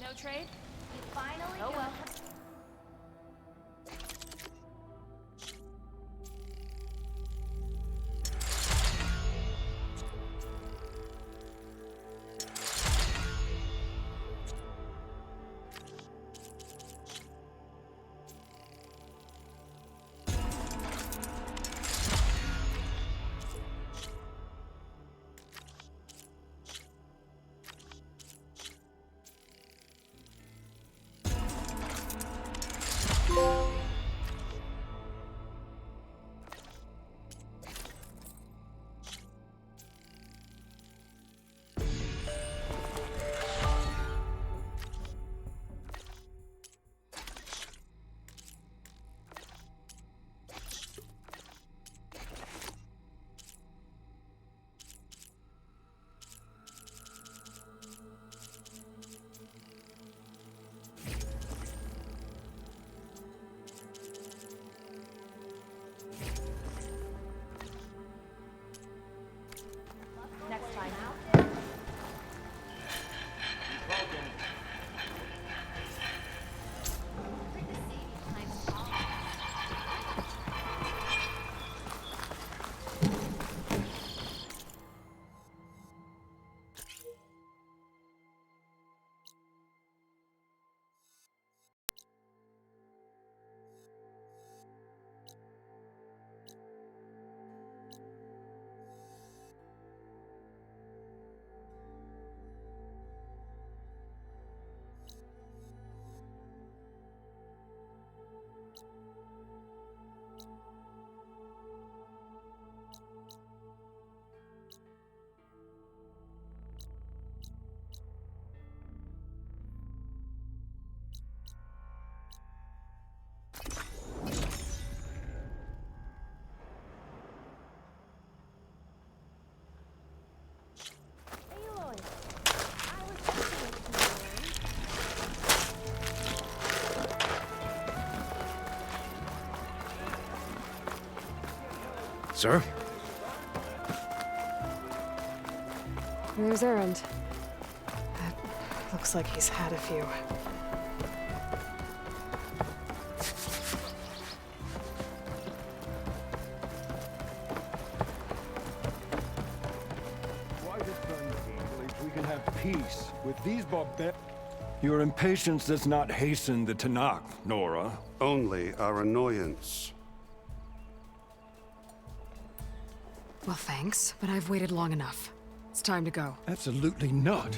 No trade? You finally Oh well. Sir? There's Erend. Looks like he's had a few. Why this gun if we can have peace with these barbarians? Your impatience does not hasten the Tanakh, Nora. Only our annoyance. Well, thanks, but I've waited long enough. It's time to go. Absolutely not.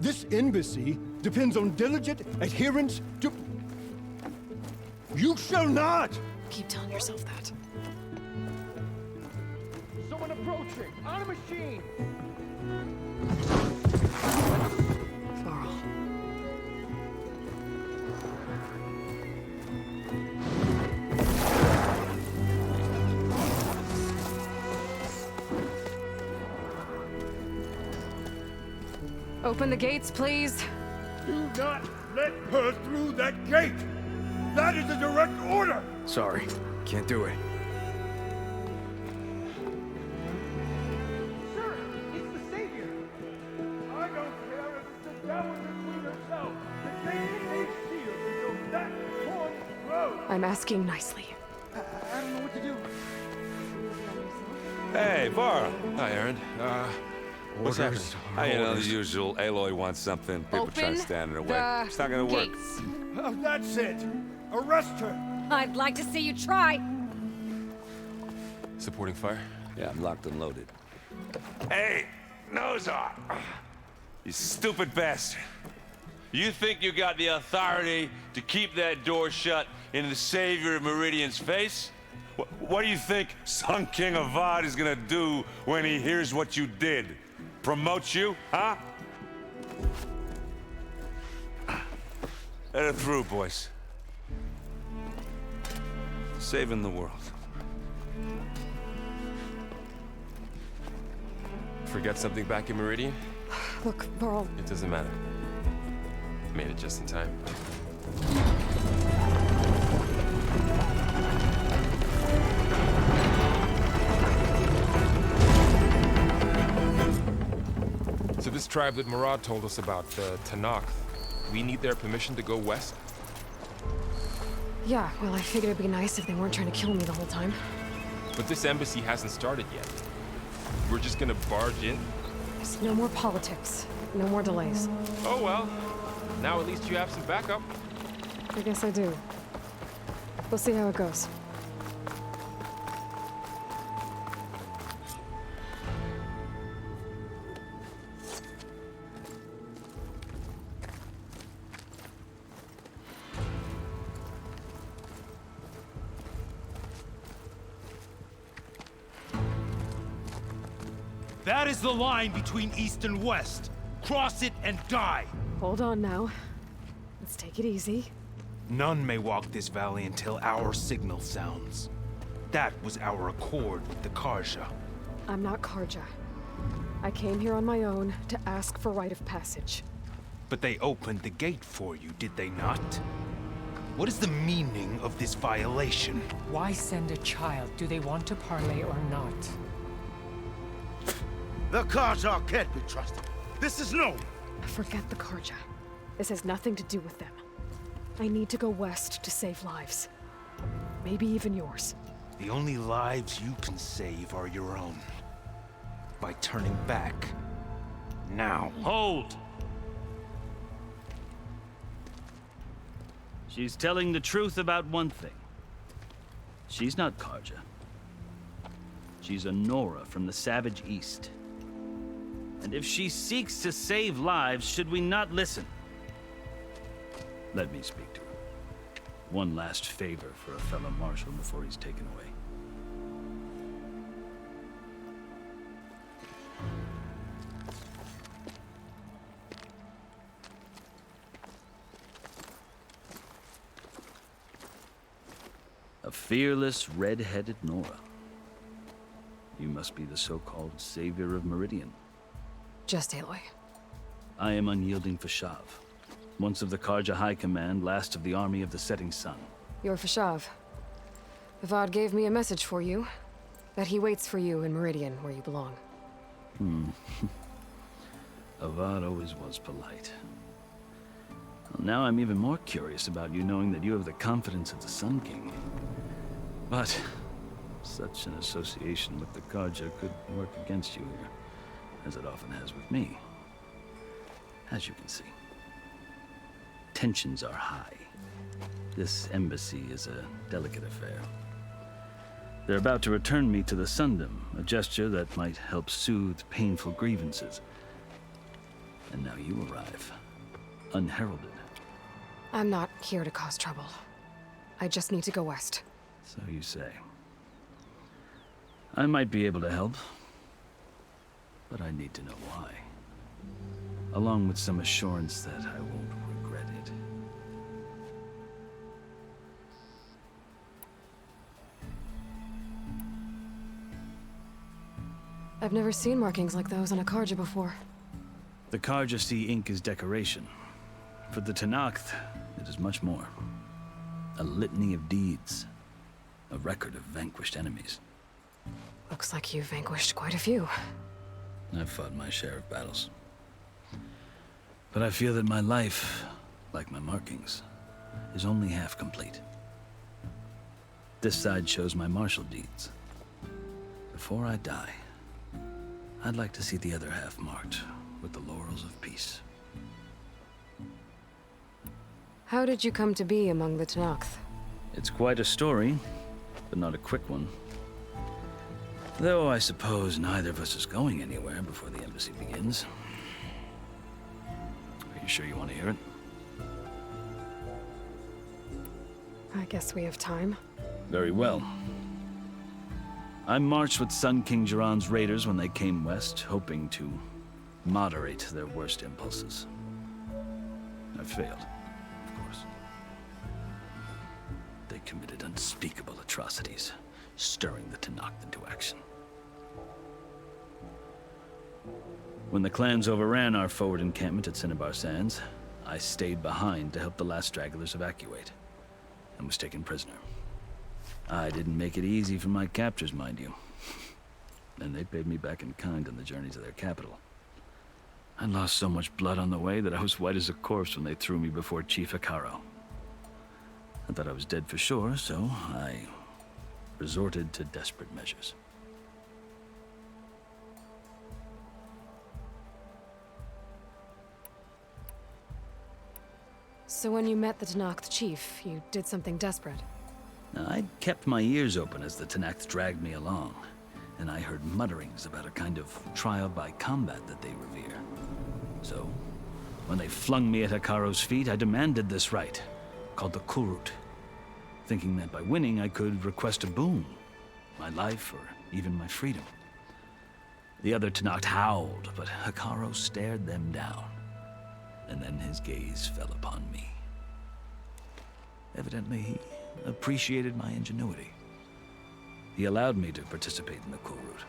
This embassy depends on diligent adherence to... You shall not! Keep telling yourself that. Someone approaching! On a machine! Varl. Open the gates, please. Do not let her through that gate! That is a direct order! Sorry, can't do it. Sir, it's the Savior! I don't care if it's the Dowager Queen herself! The gate remains sealed until that horn blows! I'm asking nicely. I don't know what to do. Hey, Varl. Hi, Aaron. What's happening? You know, the usual. Aloy wants something. People try to stand in her way. It's not gonna work. Gates. Oh, that's it! Arrest her! I'd like to see you try. Supporting fire? Yeah, I'm locked and loaded. Hey, Nozar! You stupid bastard. You think you got the authority to keep that door shut in the Savior of Meridian's face? What do you think Sun King Avad is gonna do when he hears what you did? Promote you, huh? Let her through, boys. Saving the world. Forget something back in Meridian? Look, Varl, It doesn't matter. Made it just in time. So this tribe that Murad told us about, the Tanakh, we need their permission to go west? yeah, well, I figured it'd be nice if they weren't trying to kill me the whole time. But this embassy hasn't started yet. We're just gonna barge in? Just no more politics. No more delays. Oh well. Now at least you have some backup. I guess I do. We'll see how it goes. That is the line between East and West. Cross it and die. Hold on now. Let's take it easy. None may walk this valley until our signal sounds. That was our accord with the Karja. I'm not Karja. I came here on my own to ask for rite of passage. But they opened the gate for you, did they not? What is the meaning of this violation? Why send a child? Do they want to parley or not? The Karja can't be trusted. This is known. Forget the Karja. This has nothing to do with them. I need to go west to save lives. Maybe even yours. The only lives you can save are your own. By turning back. Now. Hold! She's telling the truth about one thing. She's not Karja. She's a Nora from the Savage East. And if she seeks to save lives, should we not listen? Let me speak to her. One last favor for a fellow marshal before he's taken away. A fearless, red-headed Nora. You must be the so-called Savior of Meridian. Just Aloy. I am unyielding Fashav. Once of the Karja High Command, last of the army of the Setting Sun. You're Fashav. Avad gave me a message for you. That he waits for you in Meridian, where you belong. Avad always was polite. Well, now I'm even more curious about you knowing that you have the confidence of the Sun King. But such an association with the Karja could work against you here, as it often has with me. As you can see, tensions are high. This embassy is a delicate affair. They're about to return me to the Sundom, a gesture that might help soothe painful grievances. And now you arrive, unheralded. I'm not here to cause trouble. I just need to go west. So you say. I might be able to help, but I need to know why. Along with some assurance that I won't regret it. I've never seen markings like those on a Karja before. The Karja see ink as decoration. For the Tenakth, it is much more. A litany of deeds. A record of vanquished enemies. Looks like you've vanquished quite a few. I've fought my share of battles. But I feel that my life, like my markings, is only half complete. This side shows my martial deeds. Before I die, I'd like to see the other half marked with the laurels of peace. How did you come to be among the Tenakth? It's quite a story, but not a quick one. Though I suppose neither of us is going anywhere before the embassy begins. Are you sure you want to hear it? I guess we have time. Very well. I marched with Sun King Jiran's raiders when they came west, hoping to moderate their worst impulses. I failed, of course. They committed unspeakable atrocities, stirring the Tenakth into action. When the clans overran our forward encampment at Cinnabar Sands, I stayed behind to help the last stragglers evacuate, and was taken prisoner. I didn't make it easy for my captors, mind you. And they paid me back in kind on the journey to their capital. I lost so much blood on the way that I was white as a corpse when they threw me before Chief Hikaro. I thought I was dead for sure, so I resorted to desperate measures. So when you met the Tenakth chief, you did something desperate. I'd kept my ears open as the Tenakth dragged me along, and I heard mutterings about a kind of trial by combat that they revere. So, when they flung me at Hikaro's feet, I demanded this right, called the Kulrut, thinking that by winning I could request a boon, my life or even my freedom. The other Tenakth howled, but Hikaro stared them down, and then his gaze fell upon me. Evidently, he appreciated my ingenuity. He allowed me to participate in the Kulrut.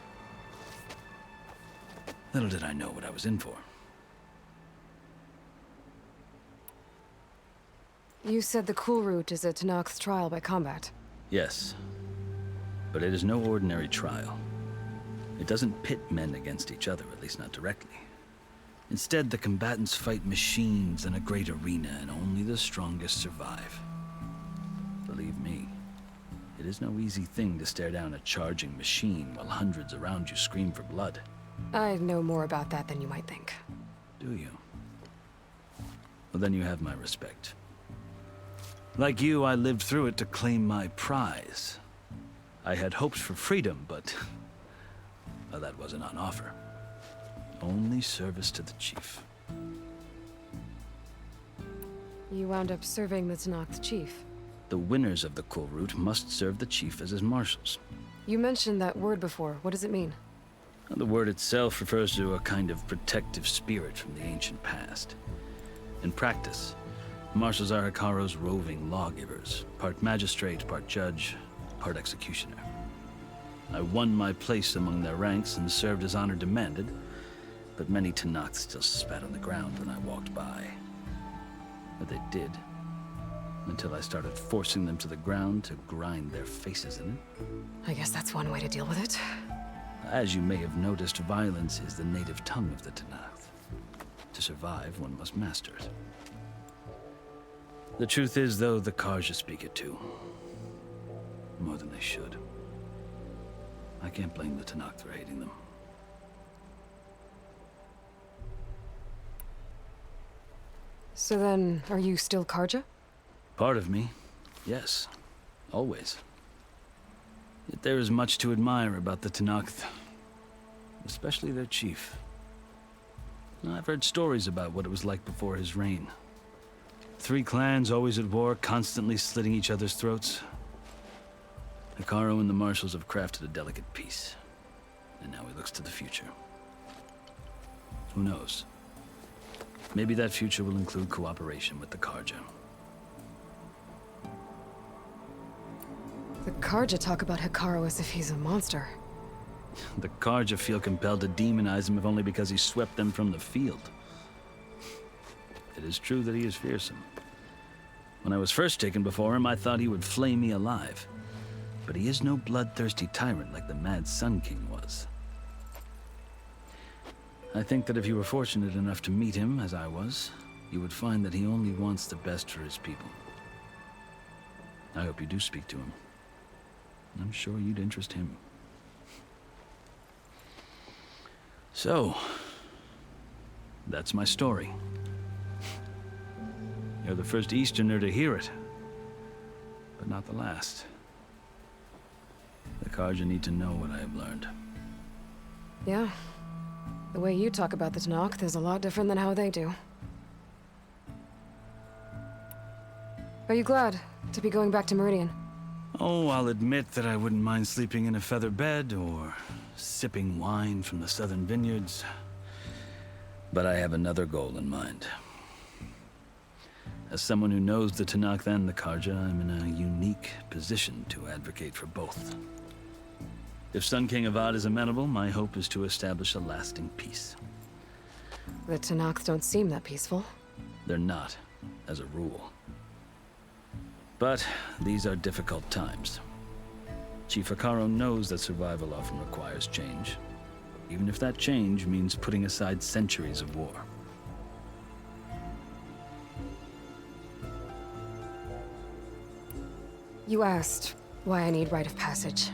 Little did I know what I was in for. You said the Kulrut is a Tenakth trial by combat. Yes, but it is no ordinary trial. It doesn't pit men against each other, at least not directly. Instead, the combatants fight machines in a great arena, and only the strongest survive. Believe me, it is no easy thing to stare down a charging machine while hundreds around you scream for blood. I know more about that than you might think. Do you? Well, then you have my respect. Like you, I lived through it to claim my prize. I had hopes for freedom, but well, that wasn't on offer. Only service to the chief. You wound up serving the Tenakth chief. The winners of the Kulrut must serve the chief as his marshals. You mentioned that word before. What does it mean? The word itself refers to a kind of protective spirit from the ancient past. In practice, marshals are Hikaro's roving lawgivers, part magistrate, part judge, part executioner. I won my place among their ranks and served as honor demanded, but many Tenakth still spat on the ground when I walked by. But they did. until I started forcing them to the ground to grind their faces in it. I guess that's one way to deal with it. As you may have noticed, violence is the native tongue of the Tanakh. To survive, one must master it. The truth is, though, the Karja speak it too. More than they should. I can't blame the Tanakh for hating them. So then, are you still Karja? Part of me, yes. Always. Yet there is much to admire about the Tanakh, especially their chief. I've heard stories about what it was like before his reign. 3 clans always at war, constantly slitting each other's throats. Hekarro and the marshals have crafted a delicate peace. And now he looks to the future. Who knows? Maybe that future will include cooperation with the Karja. The Karja talk about Hekarro as if he's a monster. The Karja feel compelled to demonize him if only because he swept them from the field. It is true that he is fearsome. When I was first taken before him, I thought he would flay me alive. But he is no bloodthirsty tyrant like the Mad Sun King was. I think that if you were fortunate enough to meet him, as I was, you would find that he only wants the best for his people. I hope you do speak to him. I'm sure you'd interest him. So, that's my story. You're the first Easterner to hear it, but not the last. The Karja need to know what I have learned. Yeah. The way you talk about the Tanakh is a lot different than how they do. Are you glad to be going back to Meridian? Oh, I'll admit that I wouldn't mind sleeping in a feather bed or sipping wine from the southern vineyards. But I have another goal in mind. As someone who knows the Tanakh and the Karja, I'm in a unique position to advocate for both. If Sun King Avad is amenable, my hope is to establish a lasting peace. The Tanakh don't seem that peaceful. They're not, as a rule. But these are difficult times. Chief Hekarro knows that survival often requires change, even if that change means putting aside centuries of war. You asked why I need rite of passage.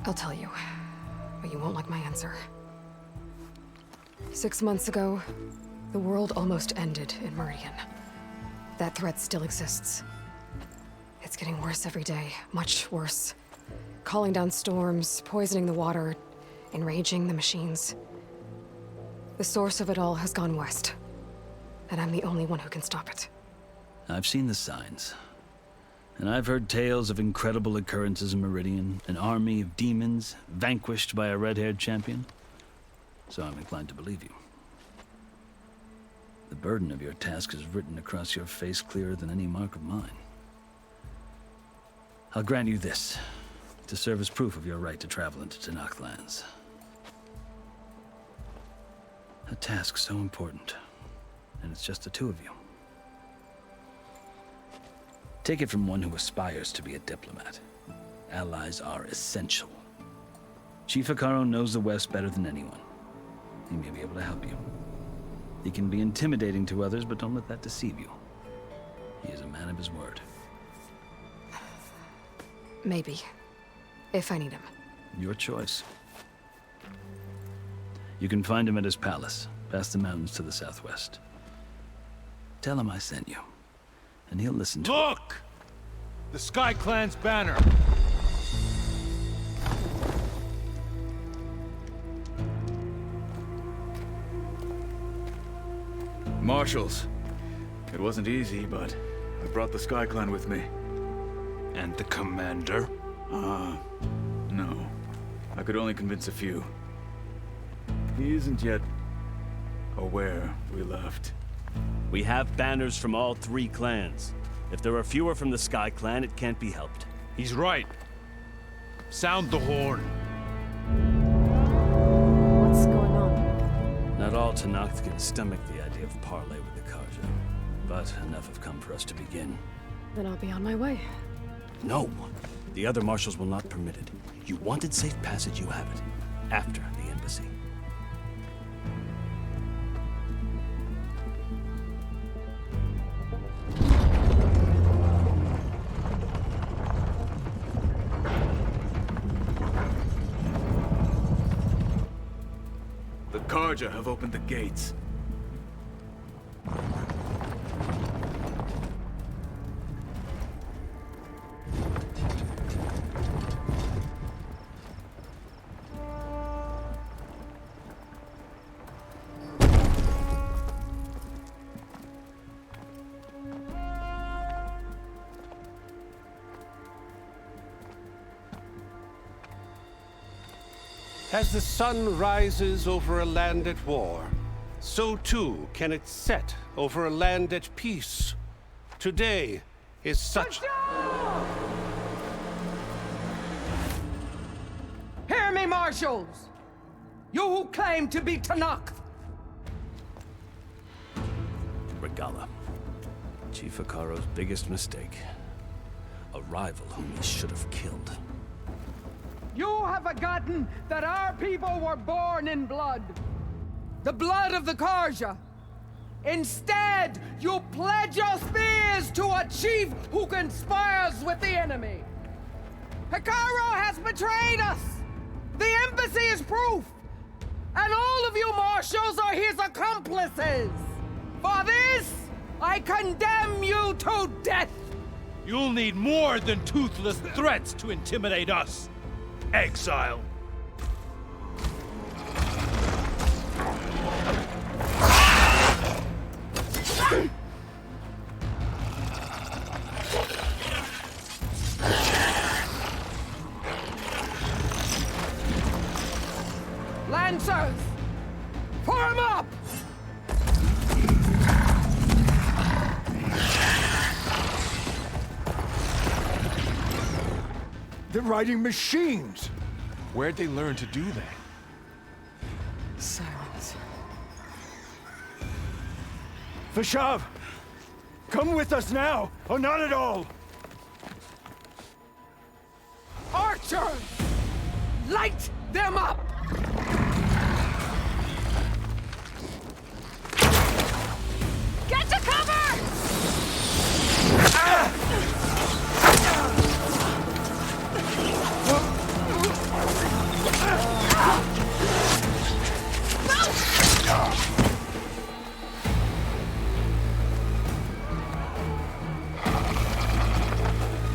I'll tell you, but you won't like my answer. 6 months ago, the world almost ended in Meridian. That threat still exists. It's getting worse every day, much worse. Calling down storms, poisoning the water, enraging the machines. The source of it all has gone west, and I'm the only one who can stop it. I've seen the signs. And I've heard tales of incredible occurrences in Meridian, an army of demons vanquished by a red-haired champion. So I'm inclined to believe you. The burden of your task is written across your face clearer than any mark of mine. I'll grant you this, to serve as proof of your right to travel into Tanakh lands. A task so important, and it's just the 2 of you. Take it from one who aspires to be a diplomat. Allies are essential. Chief Hekarro knows the West better than anyone. He may be able to help you. He can be intimidating to others, but don't let that deceive you. He is a man of his word. Maybe. If I need him. Your choice. You can find him at his palace, past the mountains to the southwest. Tell him I sent you, and he'll listen to it. Look! The Sky Clan's banner! Marshals. It wasn't easy, but I brought the Sky Clan with me. And the commander? No. I could only convince a few. He isn't yet aware we left. We have banners from all 3 clans. If there are fewer from the Sky Clan, it can't be helped. He's right. Sound the horn. What's going on? Not all Tanakh can stomach the idea of parley with the Karja. But enough have come for us to begin. Then I'll be on my way. No! The other marshals will not permit it. You wanted safe passage, you have it. After the embassy. The Karja have opened the gates. As the sun rises over a land at war, so too can it set over a land at peace. Today is such... Hear me, marshals! You who claim to be Tanakh! Regala. Chief Hikaro's biggest mistake. A rival whom he should have killed. You have forgotten that our people were born in blood. The blood of the Karja. Instead, you pledge your spears to a chief who conspires with the enemy. Hikaro has betrayed us! The embassy is proof! And all of you marshals are his accomplices! For this, I condemn you to death! You'll need more than toothless threats to intimidate us. Exile. Lancers! Form up! They're riding machines! Where'd they learn to do that? Silence. Vashav! Come with us now, or not at all! Archers! Light them up! Get to cover!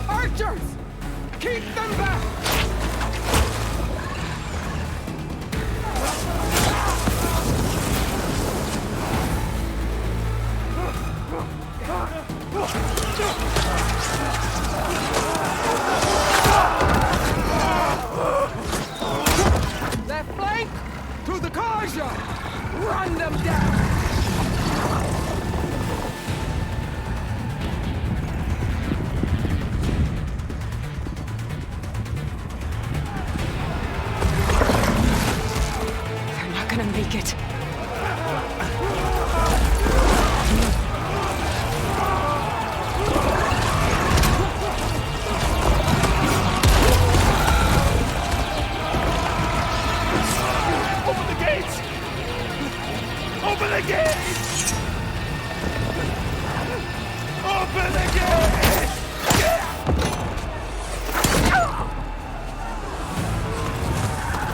Archers! Keep them back! Left flank! To the Karja! Run them down! They're not gonna make it. Open the gates! Open the gates! Open the gates!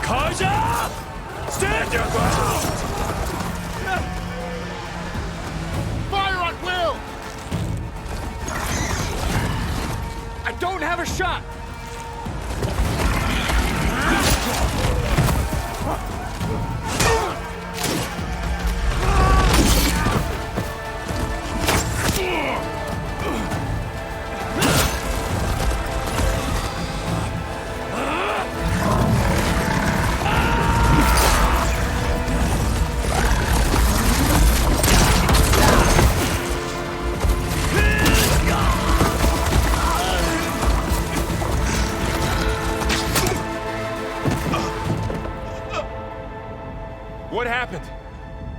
Karja! Stand your ground! Fire at will! I don't have a shot! What happened?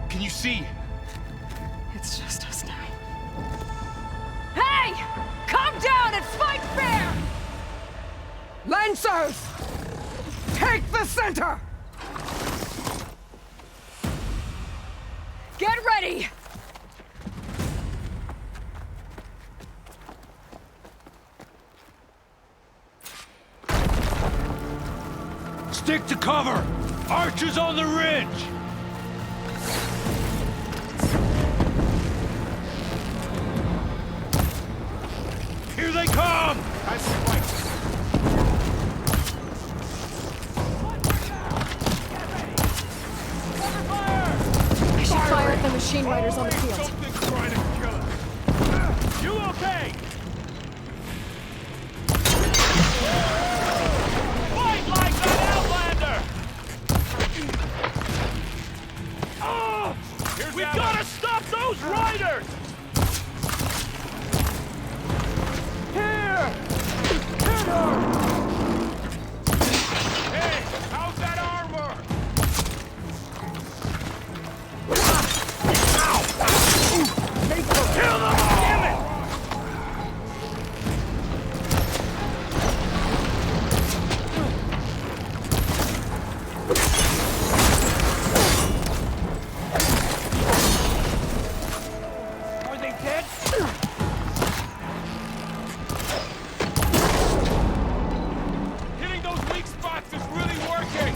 Can you see? It's just us now. fighting! Calm down and fight fair! Lancers! Take the center! Get ready! Stick to cover! Archers on the ridge! Here they come! I should fire at the machine riders on the field. Something's trying to kill us. You okay? Fight like that Outlander! Oh! We gotta stop those riders! Here! Hit her! Hey, how's that armor? Kill them all! Damn it! Are they dead? Hitting those weak spots is really working!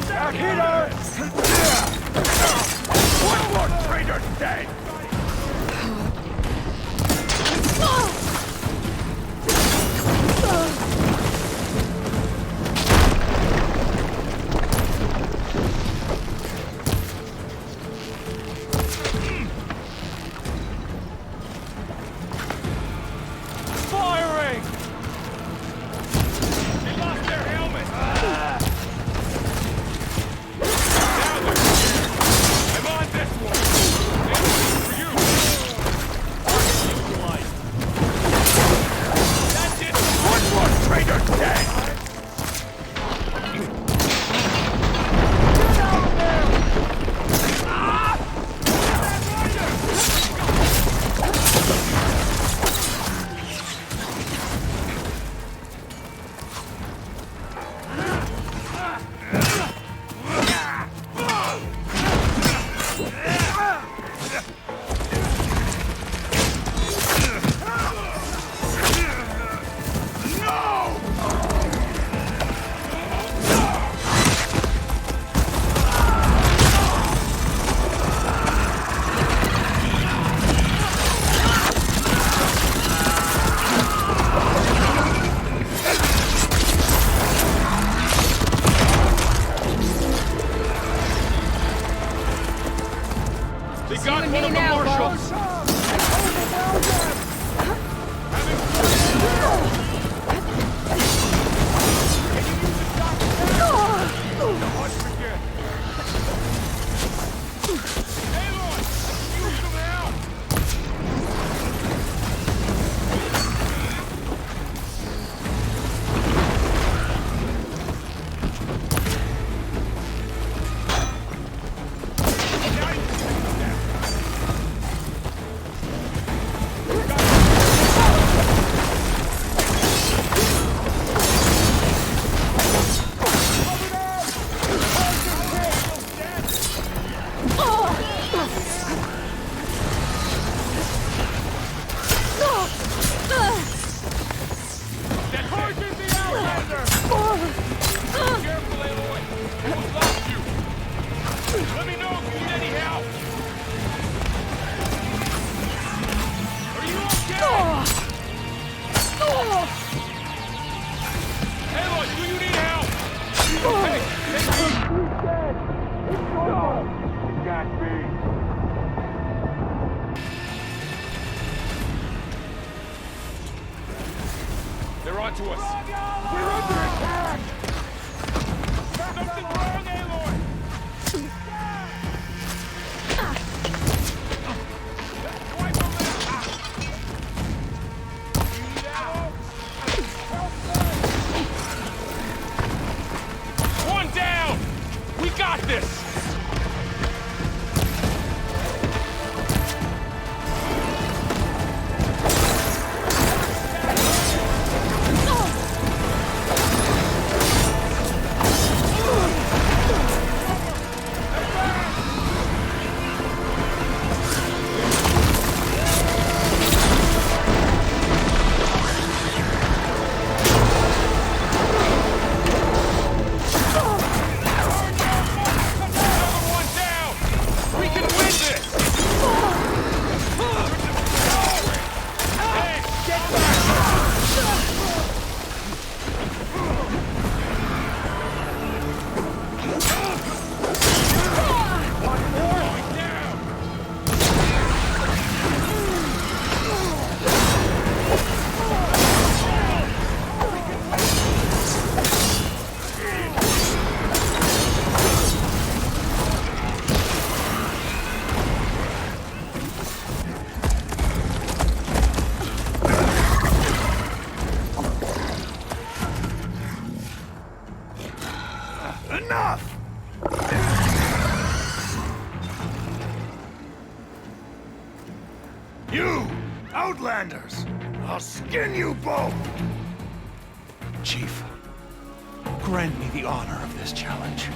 Back hitter! One more traitor dead! Firing! They lost their helmets! I'm on this one! For you! Neutralized! That's it! One more traitor dead! Get out there! Ah! They got one of the marshals! Let me know if you need any help! Are you okay? Aloy, do you need help? Hey, he's dead! No! It can't be! They're onto us! We're under attack! Something's wrong, Aloy! One down! Outlanders! I'll skin you both! Chief, grant me the honor of this challenge.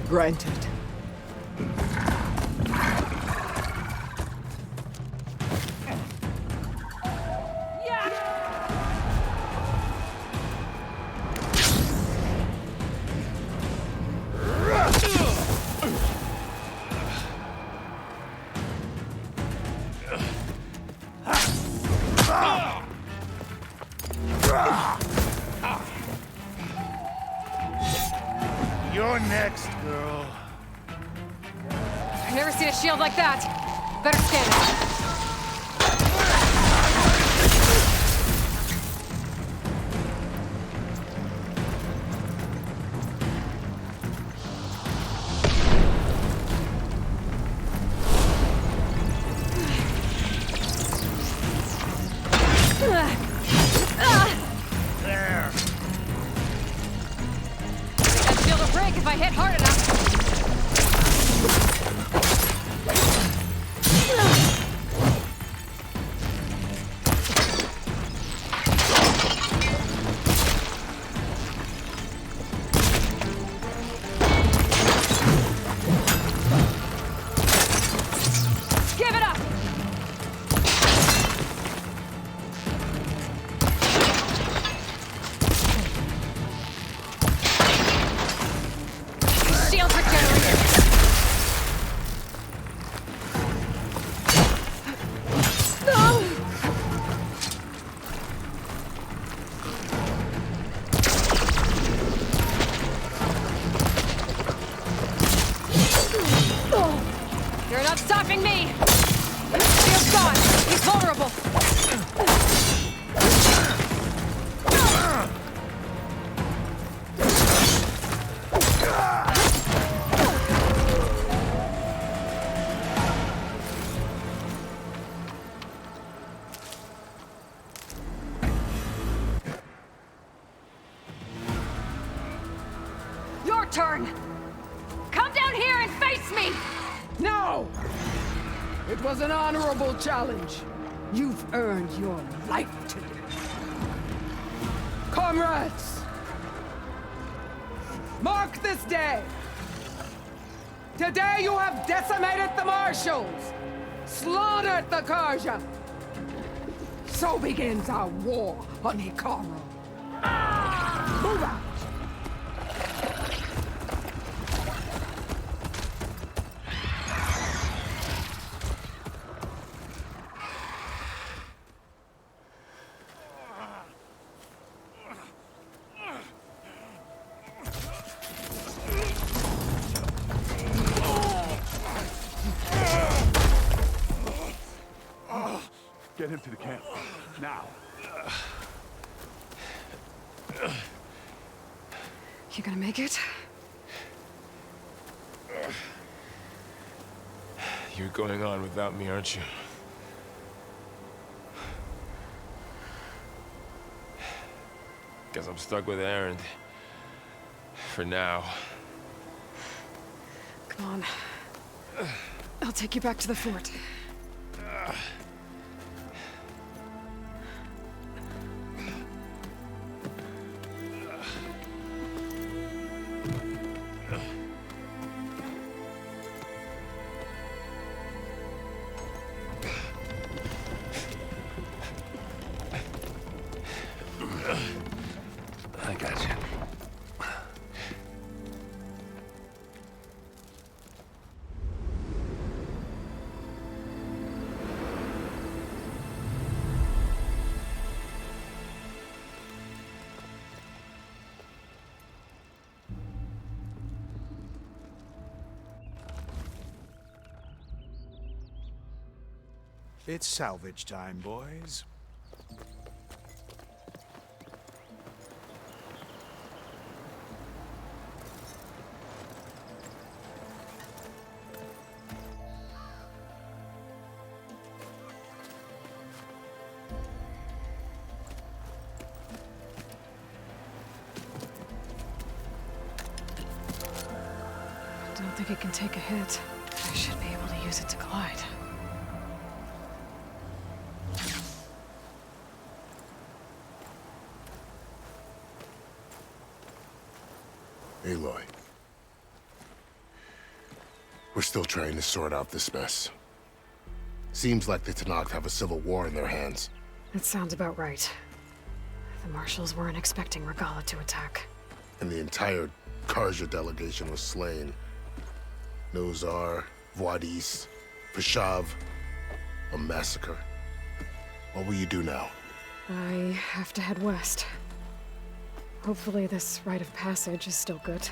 Granted. You're next, girl. I've never seen a shield like that. Better scan it. There. That shield will break if I hit hard enough. Give it up! Shield regenerated! You're not stopping me! Shield's gone! He's vulnerable! Your turn! Come down here and face me! No! It was an honorable challenge. You've earned your life today. Comrades! Mark this day! Today you have decimated the Marshals! Slaughtered the Karja! So begins our war on Hikaru. Move out! Get him to the camp. Now. You gonna make it? You're going on without me, aren't you? Guess I'm stuck with Aaron. For now. Come on. I'll take you back to the fort. I got you. It's salvage time, boys. Don't think it can take a hit. I should be able to use it to glide. Aloy. We're still trying to sort out this mess. Seems like the Tenakth have a civil war in their hands. That sounds about right. The Marshals weren't expecting Regala to attack. And the entire Karja delegation was slain. Nozar, Voidis, Vashav. A massacre. What will you do now? I have to head west. Hopefully this rite of passage is still good.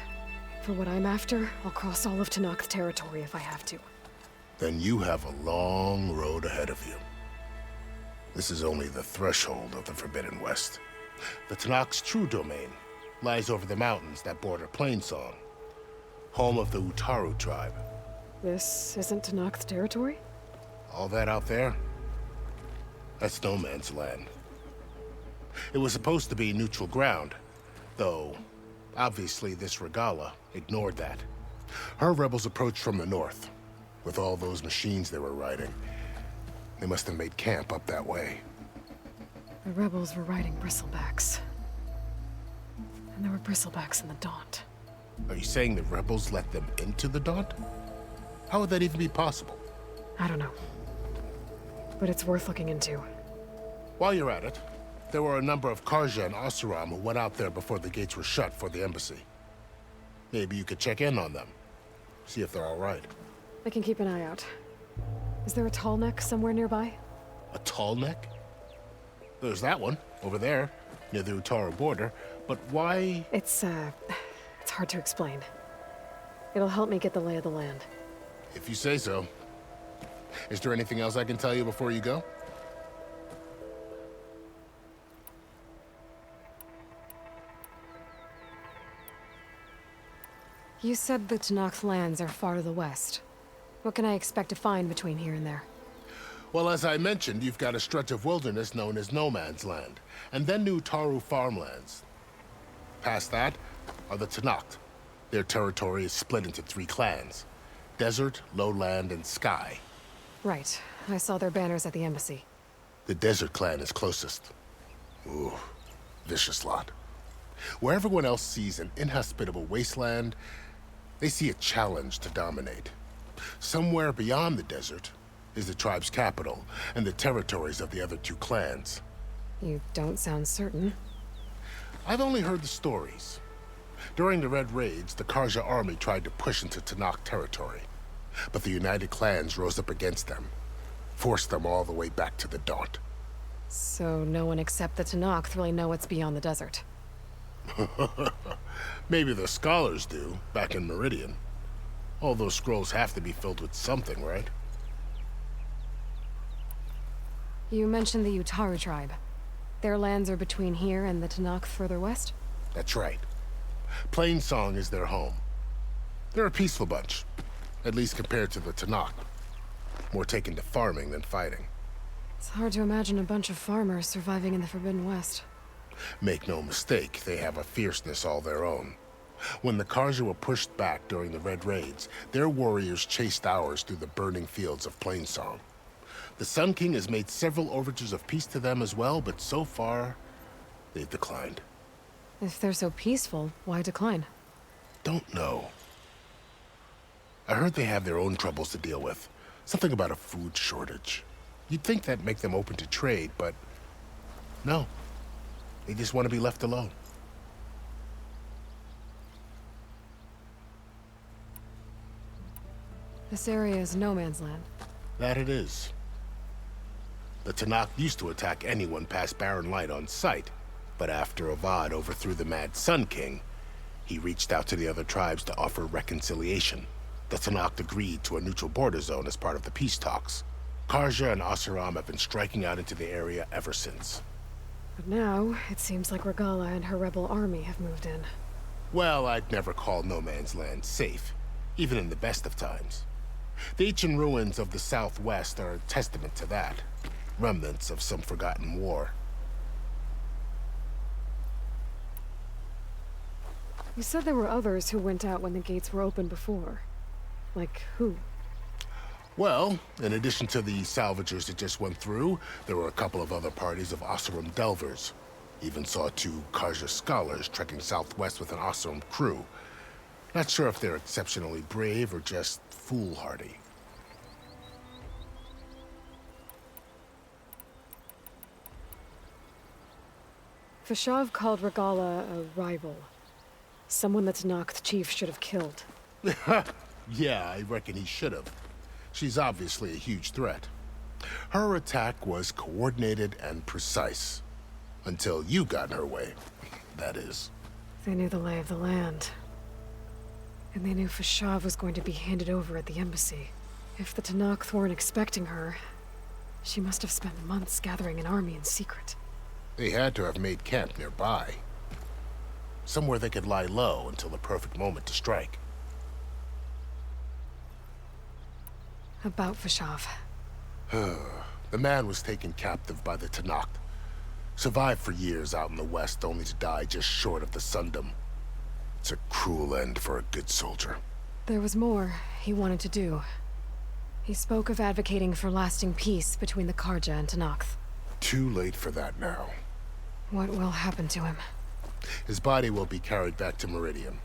For what I'm after, I'll cross all of Tenakth territory if I have to. Then you have a long road ahead of you. This is only the threshold of the Forbidden West. The Tenakth's true domain lies over the mountains that border Plainsong, home of the Utaru tribe. This isn't Tenakth territory? All that out there? That's no man's land. It was supposed to be neutral ground, though obviously this Regala ignored that. Her rebels approached from the north. With all those machines they were riding, they must have made camp up that way. The rebels were riding bristlebacks. And there were bristlebacks in the Daunt. Are you saying the rebels let them into the Daunt? How would that even be possible? I don't know. But it's worth looking into. While you're at it, there were a number of Karja and Oseram who went out there before the gates were shut for the embassy. Maybe you could check in on them. See if they're all right. I can keep an eye out. Is there a tall neck somewhere nearby? A tall neck? There's that one, over there, near the Utaru border. But why? It's hard to explain. It'll help me get the lay of the land. If you say so. Is there anything else I can tell you before you go? You said the Tenakth lands are far to the west. What can I expect to find between here and there? Well, as I mentioned, you've got a stretch of wilderness known as No Man's Land, and then New Taru farmlands. Past that are the Tenakth. Their territory is split into 3 clans: Desert, Lowland, and Sky. Right. I saw their banners at the embassy. The Desert clan is closest. Ooh, vicious lot. Where everyone else sees an inhospitable wasteland, they see a challenge to dominate. Somewhere beyond the desert is the tribe's capital and the territories of the other 2 clans. You don't sound certain. I've only heard the stories. During the Red Raids, the Karja army tried to push into Tenakth territory, but the United Clans rose up against them, forced them all the way back to the Daunt. So no one except the Tenakth really know what's beyond the desert. Maybe the scholars do, back in Meridian. All those scrolls have to be filled with something, right? You mentioned the Utaru tribe. Their lands are between here and the Tenakth further west? That's right. Plainsong is their home. They're a peaceful bunch, at least compared to the Tenakth. More taken to farming than fighting. It's hard to imagine a bunch of farmers surviving in the Forbidden West. Make no mistake, they have a fierceness all their own. When the Karja were pushed back during the Red Raids, their warriors chased ours through the burning fields of Plainsong. The Sun King has made several overtures of peace to them as well, but so far, they've declined. If they're so peaceful, why decline? Don't know. I heard they have their own troubles to deal with. Something about a food shortage. You'd think that'd make them open to trade, but no. They just want to be left alone. This area is no man's land. That it is. The Tenakth used to attack anyone past Barren Light on sight, but after Avad overthrew the Mad Sun King, he reached out to the other tribes to offer reconciliation. The Tenakth agreed to a neutral border zone as part of the peace talks. Karja and Oseram have been striking out into the area ever since. But now, it seems like Regala and her rebel army have moved in. Well, I'd never call No Man's Land safe, even in the best of times. The ancient ruins of the Southwest are a testament to that. Remnants of some forgotten war. You said there were others who went out when the gates were open before. Like who? Well, in addition to the salvagers that just went through, there were a couple of other parties of Oseram delvers. Even saw 2 Karja scholars trekking southwest with an Oseram crew. Not sure if they're exceptionally brave or just foolhardy. Fashav called Regala a rival. Someone that Tanakh chief should have killed. Yeah, I reckon he should have. She's obviously a huge threat. Her attack was coordinated and precise. Until you got in her way, that is. They knew the lay of the land. And they knew Fashav was going to be handed over at the embassy. If the Tanakh weren't expecting her, she must have spent months gathering an army in secret. They had to have made camp nearby. Somewhere they could lie low until the perfect moment to strike. About Fashav. The man was taken captive by the Tanakh. Survived for years out in the west, only to die just short of the Sundom. It's a cruel end for a good soldier. There was more he wanted to do. He spoke of advocating for lasting peace between the Karja and Tanakh. Too late for that now. What will happen to him? His body will be carried back to Meridian.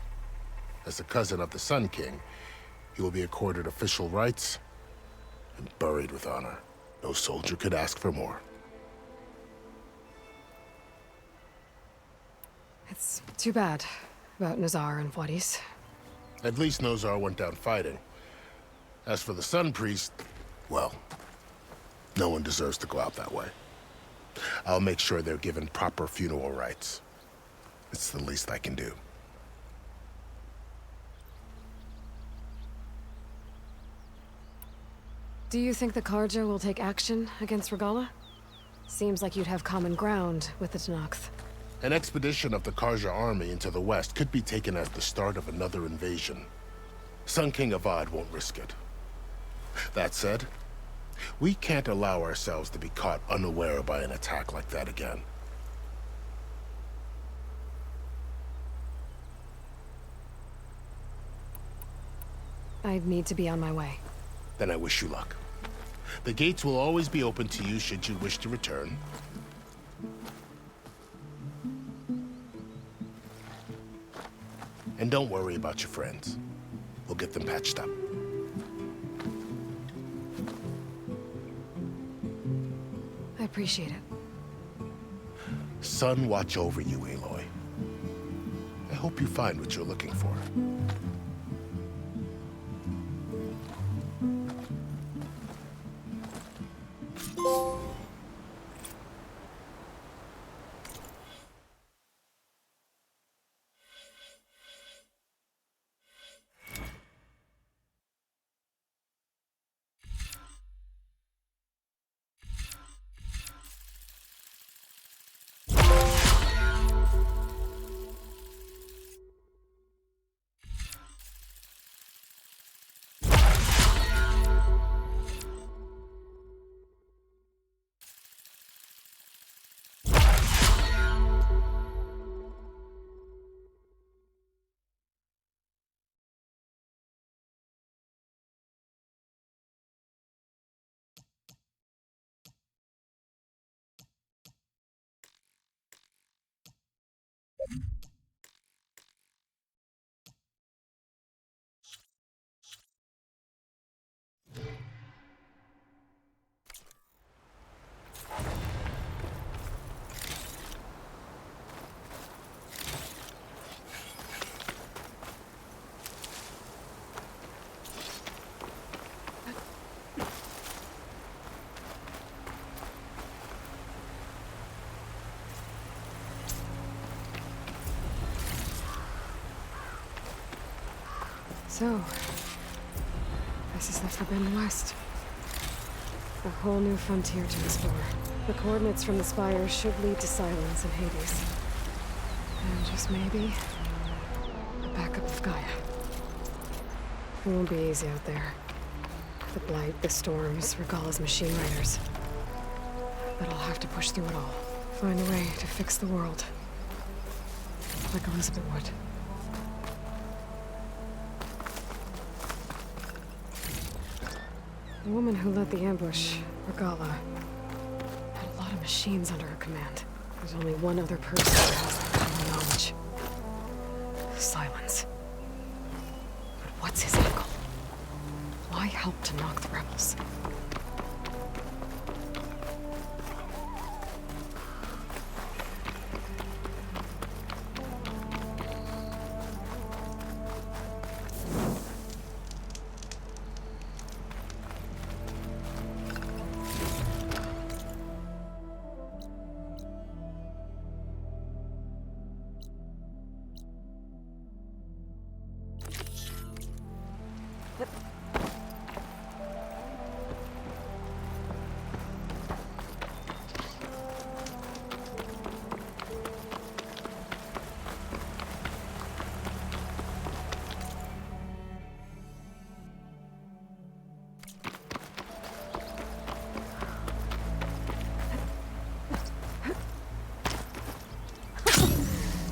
As a cousin of the Sun King, he will be accorded official rights and buried with honor. No soldier could ask for more. It's too bad about Nazar and Wadis. At least Nozar went down fighting. As for the Sun Priest, well, no one deserves to go out that way. I'll make sure they're given proper funeral rites. It's the least I can do. Do you think the Karja will take action against Regala? Seems like you'd have common ground with the Tanakh. An expedition of the Karja army into the west could be taken as the start of another invasion. Sun King Avad won't risk it. That said, we can't allow ourselves to be caught unaware by an attack like that again. I'd need to be on my way. Then I wish you luck. The gates will always be open to you should you wish to return. And don't worry about your friends. We'll get them patched up. I appreciate it. Sun watch over you, Aloy. I hope you find what you're looking for. So, this is the Forbidden West. A whole new frontier to explore. The coordinates from the spires should lead to Silence and Hades. And just maybe, a backup of Gaia. It won't be easy out there. The Blight, the Storms, Regala's machine riders. But I'll have to push through it all. Find a way to fix the world. Like Elizabeth would. The woman who led the ambush, Regala, had a lot of machines under her command. There's only one other person who has that kind of knowledge. Silence. But what's his angle? Why help to knock the rebels?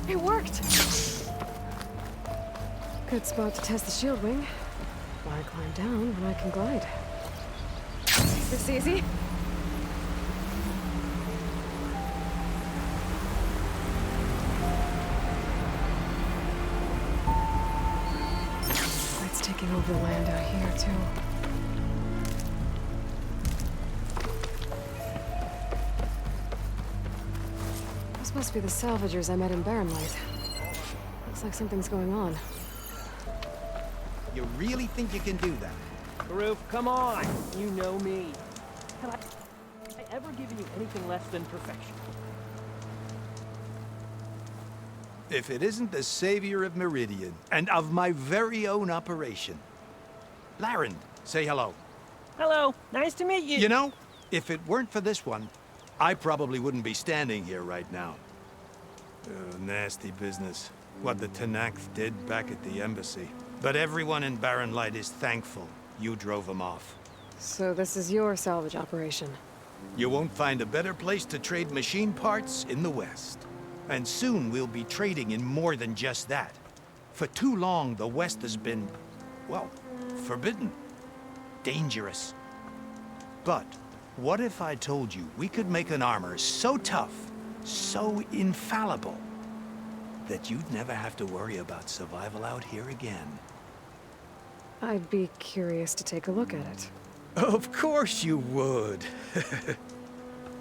It worked! Good spot to test the shield wing. Why climb down when I can glide? This easy? It's taking over the land out here, too. This must be the salvagers I met in Barren Light. Looks like something's going on. You really think you can do that? Karuk, come on! You know me. Have I ever given you anything less than perfection? If it isn't the savior of Meridian, and of my very own operation. Laren, say hello. Hello, nice to meet you. You know, if it weren't for this one, I probably wouldn't be standing here right now. Nasty business. What the Tenakth did back at the embassy. But everyone in Barren Light is thankful you drove them off. So this is your salvage operation? You won't find a better place to trade machine parts in the West. And soon we'll be trading in more than just that. For too long, the West has been, well, forbidden. Dangerous. But what if I told you we could make an armor so tough, so infallible, that you'd never have to worry about survival out here again? I'd be curious to take a look at it. Of course you would.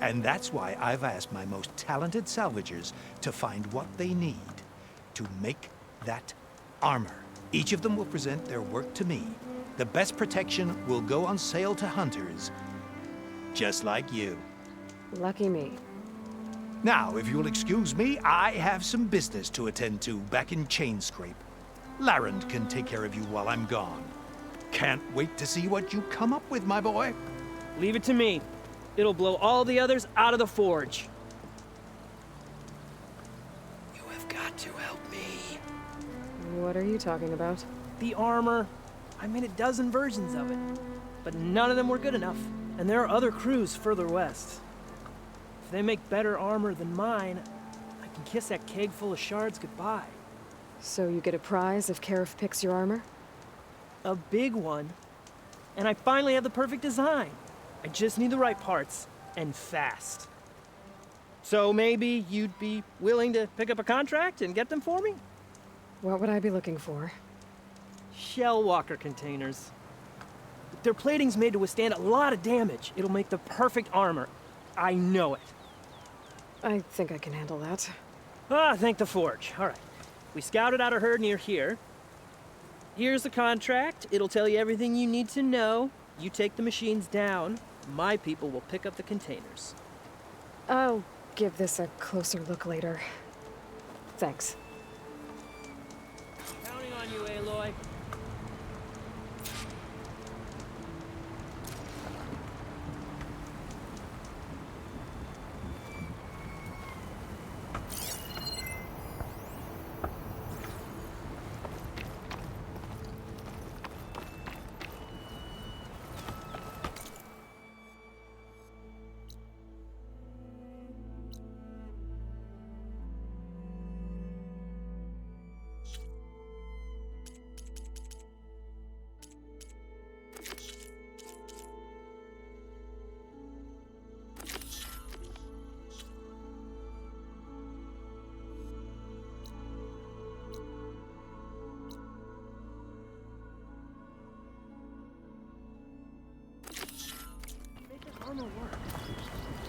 And that's why I've asked my most talented salvagers to find what they need to make that armor. Each of them will present their work to me. The best protection will go on sale to hunters, just like you. Lucky me. Now, if you'll excuse me, I have some business to attend to back in Chainscrape. Laren can take care of you while I'm gone. Can't wait to see what you come up with, my boy. Leave it to me. It'll blow all the others out of the forge. You have got to help me. What are you talking about? The armor. I made a dozen versions of it. But none of them were good enough. And there are other crews further west. If they make better armor than mine, I can kiss that keg full of shards goodbye. So you get a prize if Karif picks your armor? A big one. And I finally have the perfect design. I just need the right parts, and fast. So maybe you'd be willing to pick up a contract and get them for me? What would I be looking for? Shell walker containers. Their plating's made to withstand a lot of damage. It'll make the perfect armor. I know it. I think I can handle that. Ah, thank the forge. All right. We scouted out a herd near here. Here's the contract. It'll tell you everything you need to know. You take the machines down. My people will pick up the containers. I'll give this a closer look later. Thanks. Counting on you, Aloy. gonna work.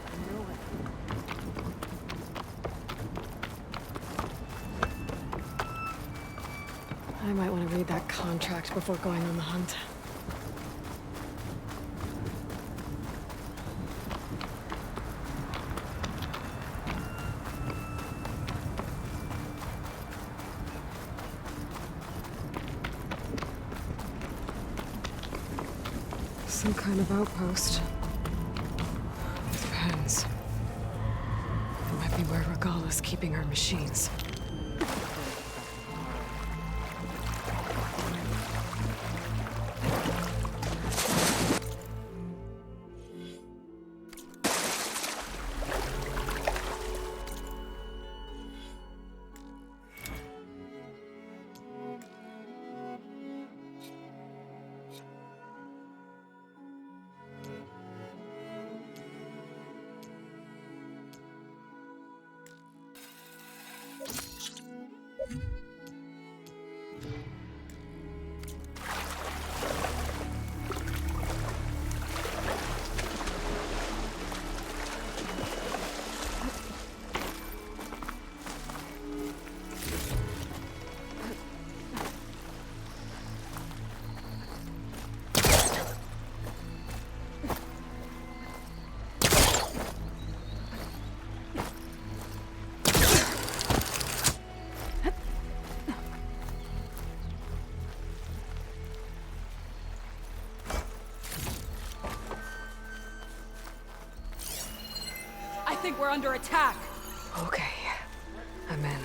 I know it. I might want to read that contract before going on the hunt. Some kind of outpost. With pens. It might be where Regala's keeping her machines. I think we're under attack. Okay. I'm in.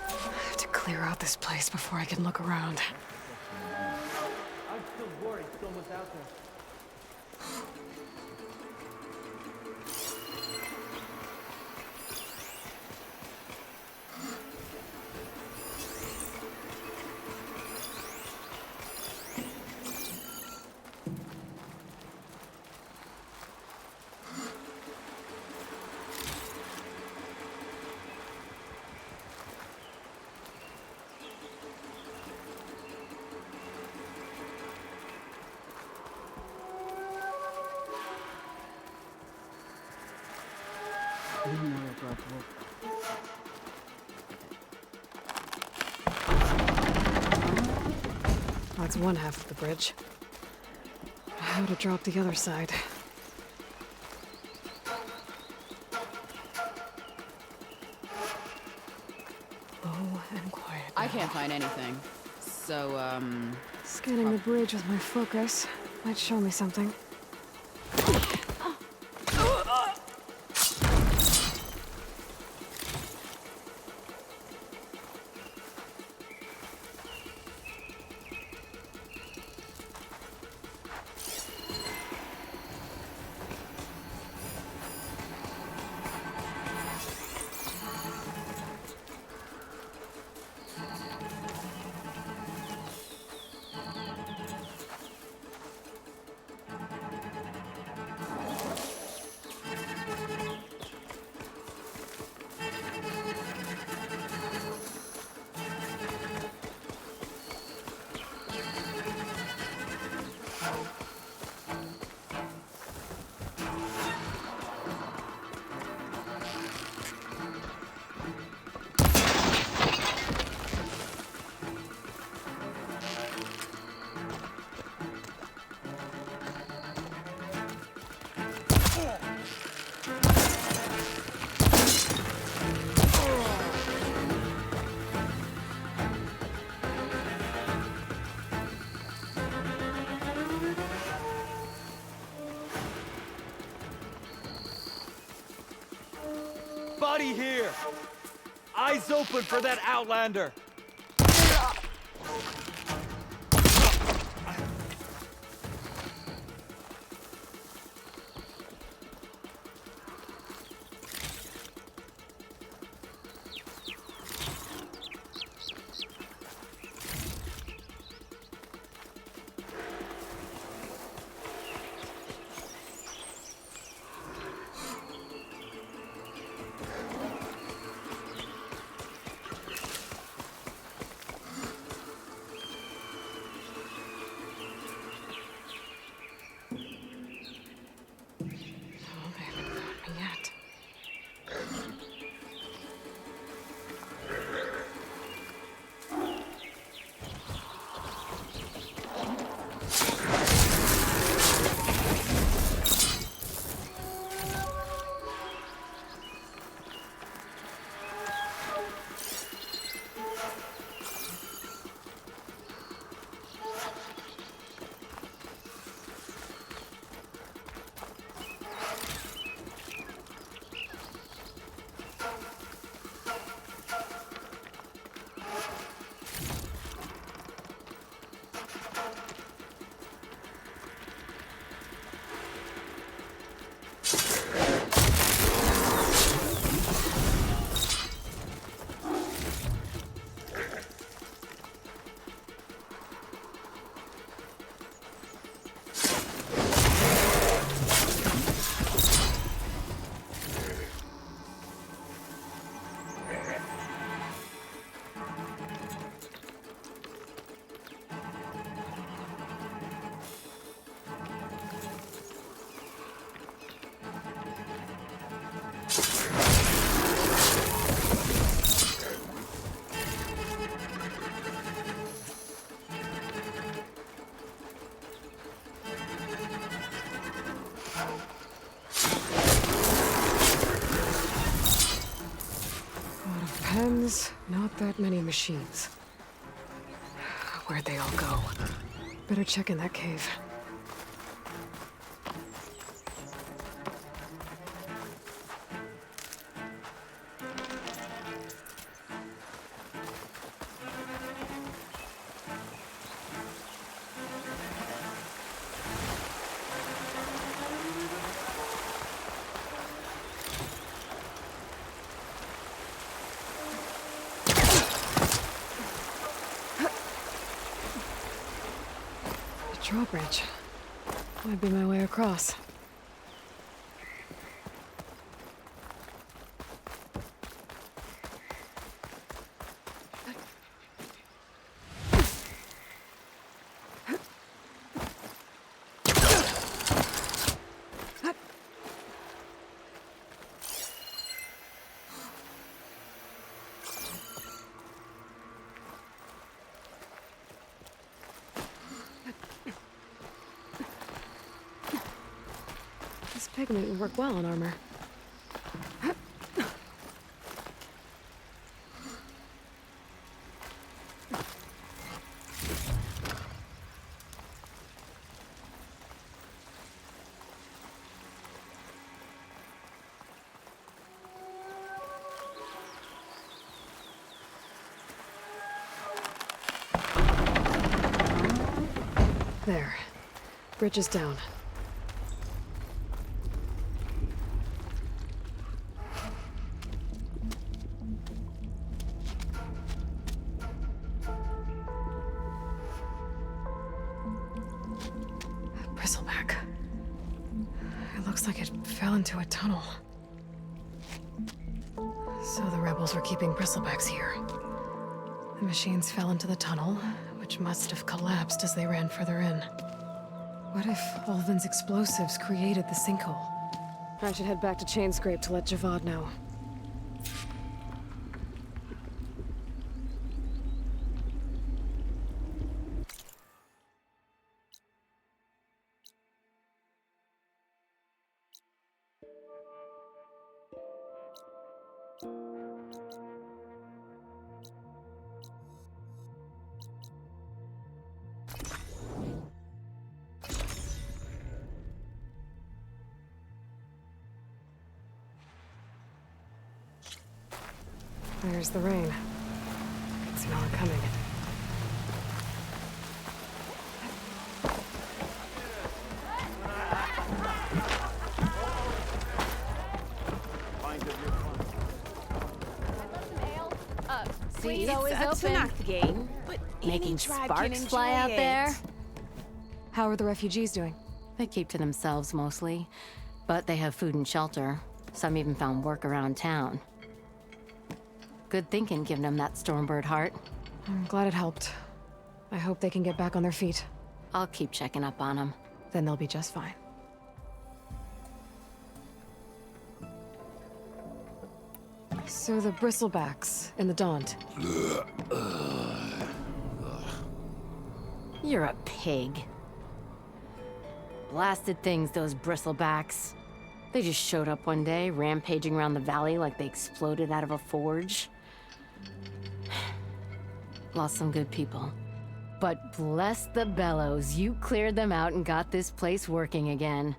I have to clear out this place before I can look around. I'm still worried someone's out there. That's one half of the bridge. How to drop the other side? Low and quiet. I can't find anything. So, Scanning the bridge with my focus might show me something. Buddy here! Eyes open for that Outlander! humans, not that many machines. Where'd they all go? Better check in that cave. Drawbridge. Might be my way across. This pigment would work well on armor. There. Bridge is down. Bristleback. It looks like it fell into a tunnel. So the rebels were keeping bristlebacks here. The machines fell into the tunnel, which must have collapsed as they ran further in. What if Ulvin's explosives created the sinkhole? I should head back to Chainscrape to let Javad know. There's the rain. I can smell it coming. See, it's not the game, but making sparks fly out there. How are the refugees doing? They keep to themselves mostly, but they have food and shelter. Some even found work around town. Good thinking, giving them that Stormbird heart. I'm glad it helped. I hope they can get back on their feet. I'll keep checking up on them. Then they'll be just fine. So the bristlebacks and the Daunt. You're a pig. Blasted things, those bristlebacks. They just showed up one day, rampaging around the valley like they exploded out of a forge. Lost some good people. But bless the bellows, you cleared them out and got this place working again.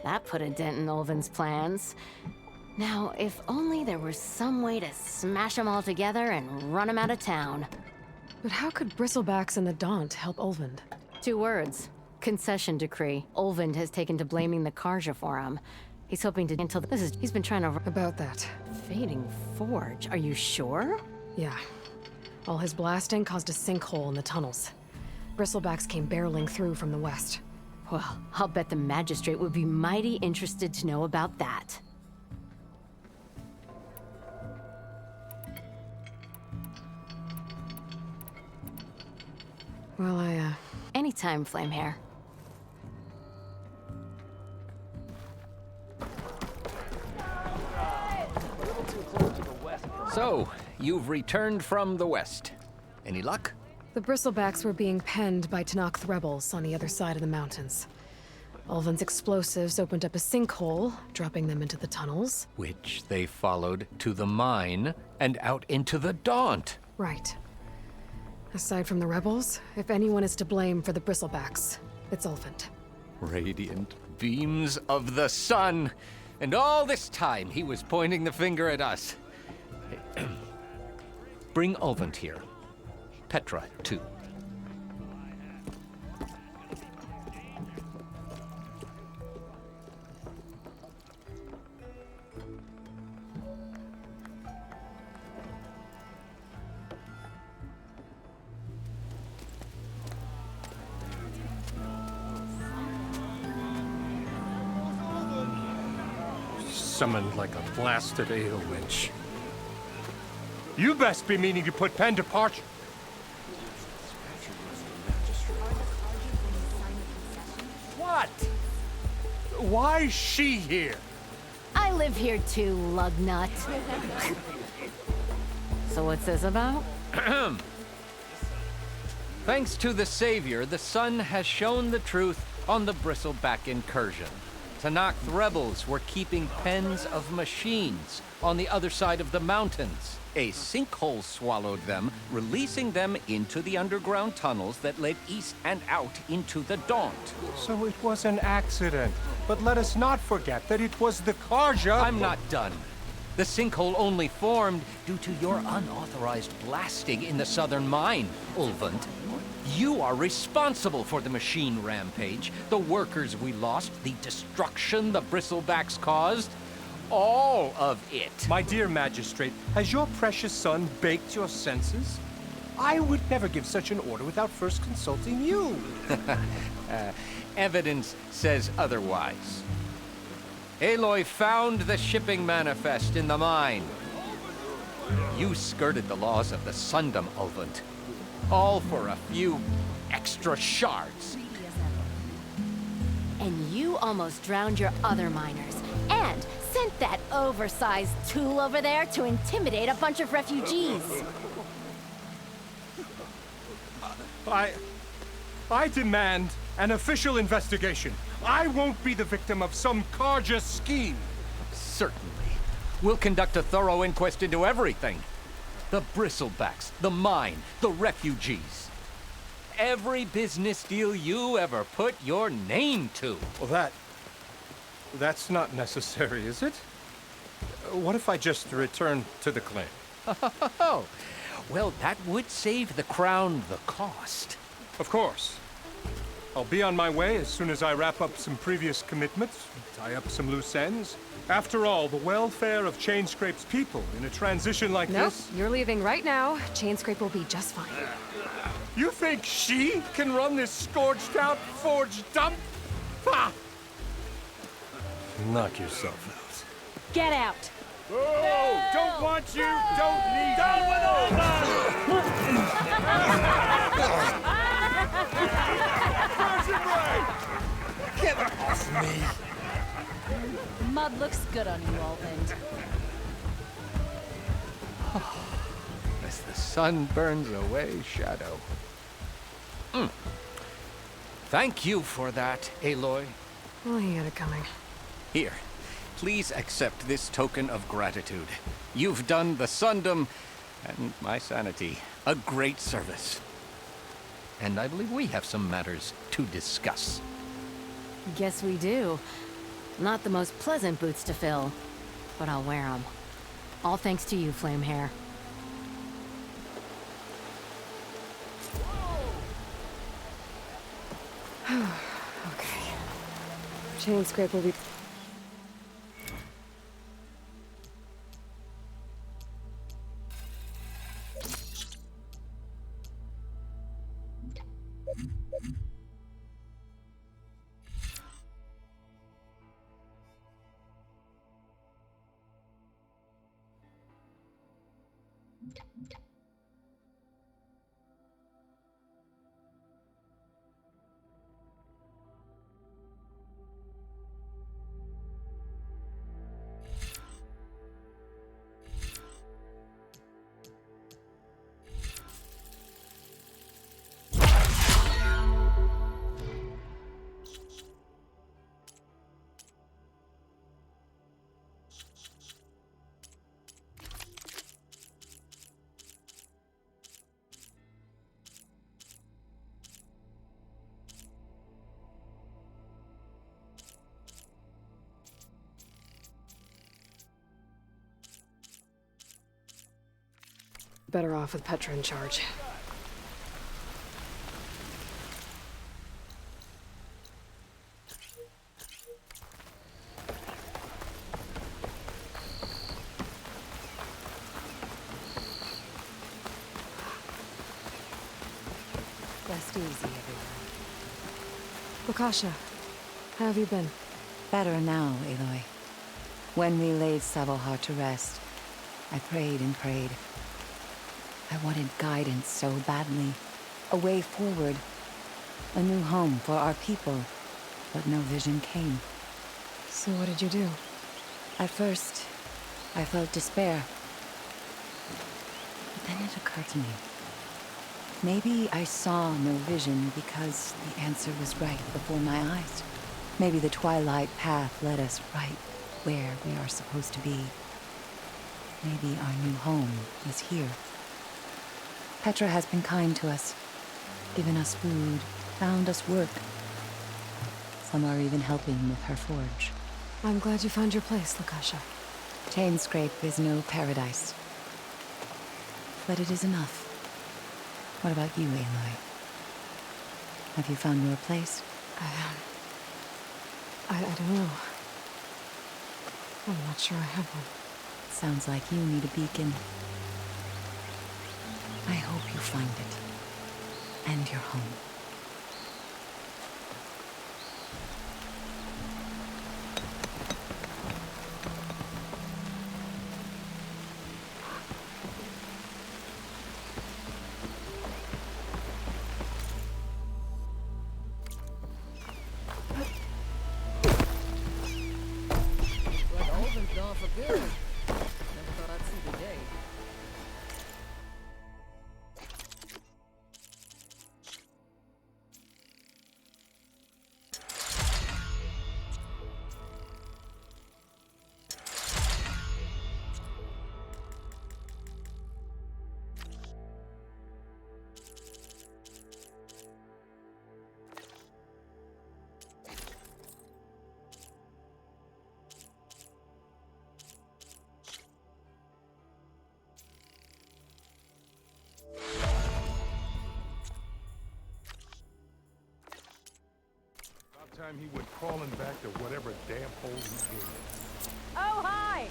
That put a dent in Ulvin's plans. Now, if only there was some way to smash them all together and run them out of town. But how could bristlebacks and the Daunt help Ulvund? 2 words. Concession decree. Ulvund has taken to blaming the Karja for him. He's hoping to until this is he's been trying to about that. Fading forge. Are you sure? Yeah. All his blasting caused a sinkhole in the tunnels. Bristlebacks came barreling through from the west. Well, I'll bet the magistrate would be mighty interested to know about that. Well, Anytime, Flamehair. So, you've returned from the west. Any luck? The bristlebacks were being penned by Tanakh rebels on the other side of the mountains. Ulven's explosives opened up a sinkhole, dropping them into the tunnels. Which they followed to the mine and out into the Daunt. Right. Aside from the rebels, if anyone is to blame for the bristlebacks, it's Ulven. Radiant beams of the sun. And all this time he was pointing the finger at us. Bring Ulven here. Petra, too. Summoned like a blasted ale winch. You best be meaning to put pen to parchment. What? Why is she here? I live here too, lugnut. So what's this about? Thanks to the Savior, the sun has shown the truth on the bristleback incursion. Tanakh rebels were keeping pens of machines on the other side of the mountains. A sinkhole swallowed them, releasing them into the underground tunnels that led east and out into the Daunt. So it was an accident. But let us not forget that it was the Karja. I'm not done. The sinkhole only formed due to your unauthorized blasting in the southern mine, Ulven. You are responsible for the machine rampage, the workers we lost, the destruction the bristlebacks caused. All of it. My dear magistrate, has your precious son baked your senses? I would never give such an order without first consulting you. Evidence says otherwise. Aloy found the shipping manifest in the mine. You skirted the laws of the Sundom, Ulven. All for a few extra shards. And you almost drowned your other miners. And sent that oversized tool over there to intimidate a bunch of refugees. I demand an official investigation. I won't be the victim of some Karja scheme. Certainly. We'll conduct a thorough inquest into everything. The bristlebacks, the mine, the refugees. Every business deal you ever put your name to. Well, that's not necessary, is it? What if I just return to the claim? Oh, well, that would save the crown the cost. Of course. I'll be on my way as soon as I wrap up some previous commitments, tie up some loose ends. After all, the welfare of Chainscrape's people in a transition like this... Nope, you're leaving right now. Chainscrape will be just fine. You think she can run this scorched-out forged dump? Ha! Knock yourself out. Get out! Oh, don't want you, don't need Down you. with all Get off me! Mud looks good on you, Ulven. As the sun burns away shadow. Thank you for that, Aloy. Well, he had it coming. Here, please accept this token of gratitude. You've done the Sundom and my sanity a great service. And I believe we have some matters to discuss. Guess we do. Not the most pleasant boots to fill, but I'll wear them. All thanks to you, Flamehair. Okay. Chainscrape will be... better off with Petra in charge. Rest easy, everyone. Lukasha, how have you been? Better now, Aloy. When we laid Savohar to rest, I prayed and prayed. I wanted guidance so badly. A way forward. A new home for our people. But no vision came. So what did you do? At first, I felt despair. But then it occurred to me. Maybe I saw no vision because the answer was right before my eyes. Maybe the Twilight Path led us right where we are supposed to be. Maybe our new home is here. Petra has been kind to us, given us food, found us work. Some are even helping with her forge. I'm glad you found your place, Lukasha. Chainscrape is no paradise. But it is enough. What about you, Aloy? Have you found your place? I don't know. I'm not sure I have one. Sounds like you need a beacon. I hope you find it. And your home. Gone for good. Never thought I'd see the day. Time he went crawling back to whatever damn hole he came in. Oh, hi!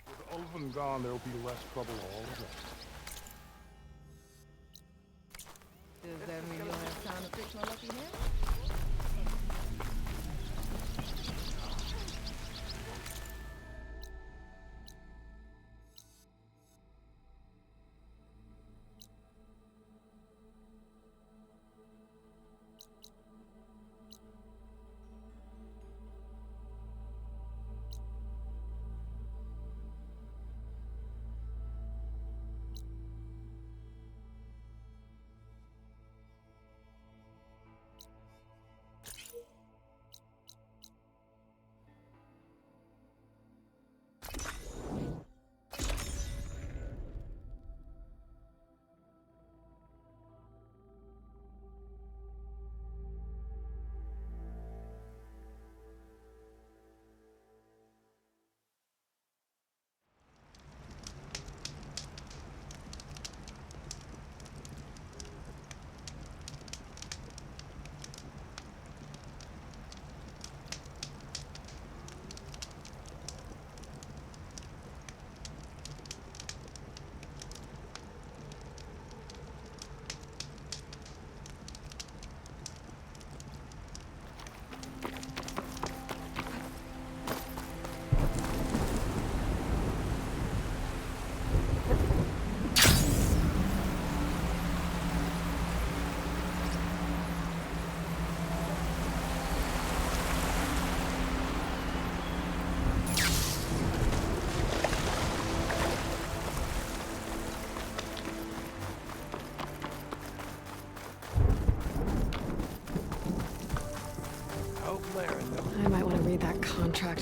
With Ulvin gone, there'll be less trouble all around. Does that mean you'll have time to fix my lucky hair?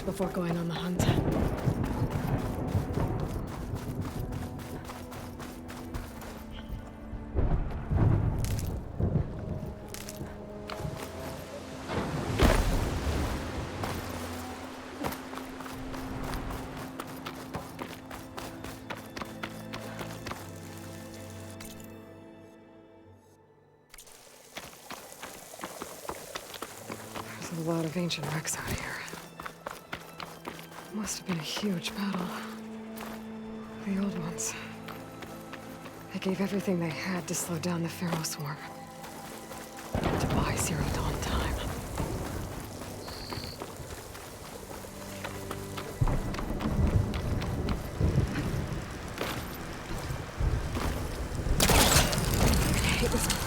rest before going on the hunt. There's a lot of ancient wrecks out here. Must have been a huge battle. The old ones. They gave everything they had to slow down the Pharaoh swarm. To buy Zero Dawn time. I hate this fight.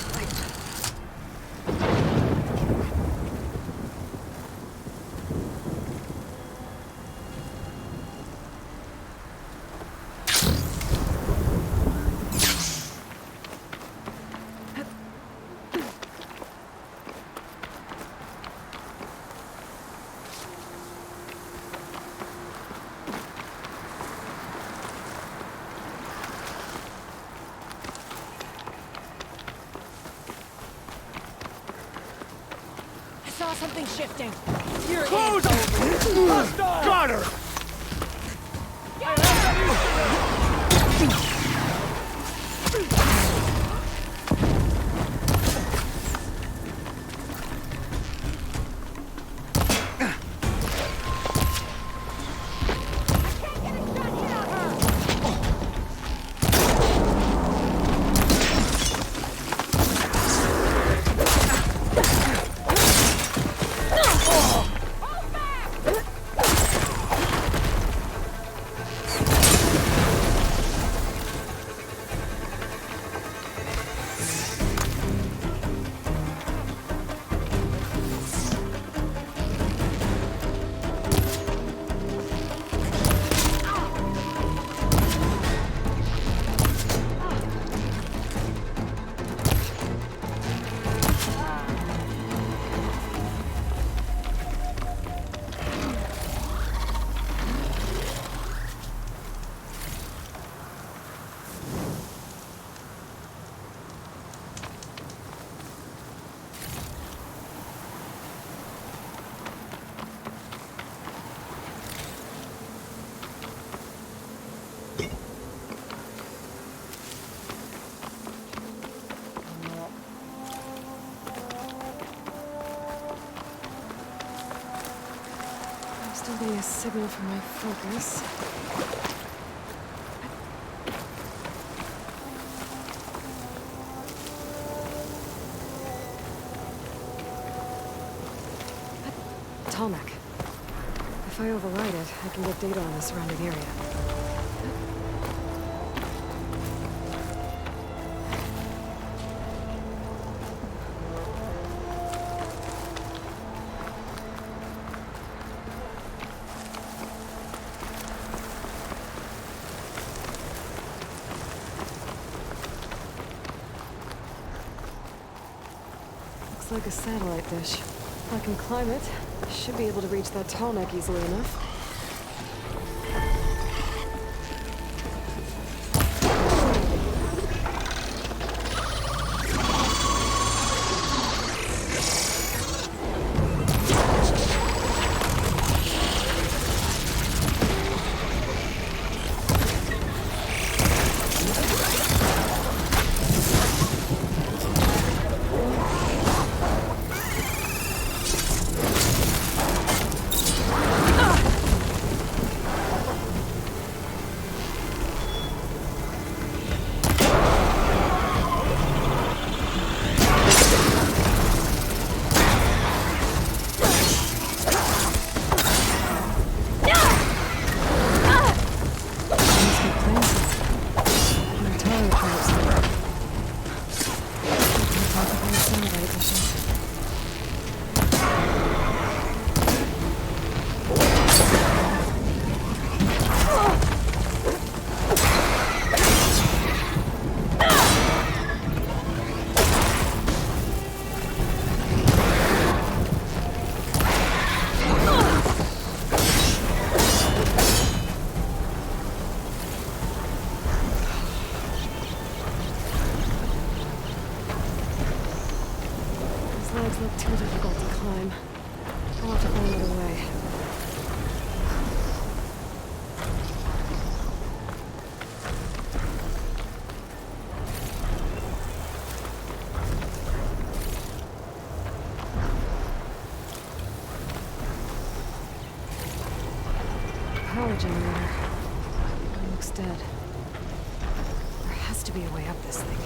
Saw something shifting. You're close! Got her! Still need a signal for my focus. Talmec. If I override it, I can get data on the surrounding area. Looks like a satellite dish. If I can climb it, I should be able to reach that tall neck easily enough. power generator. It looks dead. There has to be a way up this thing.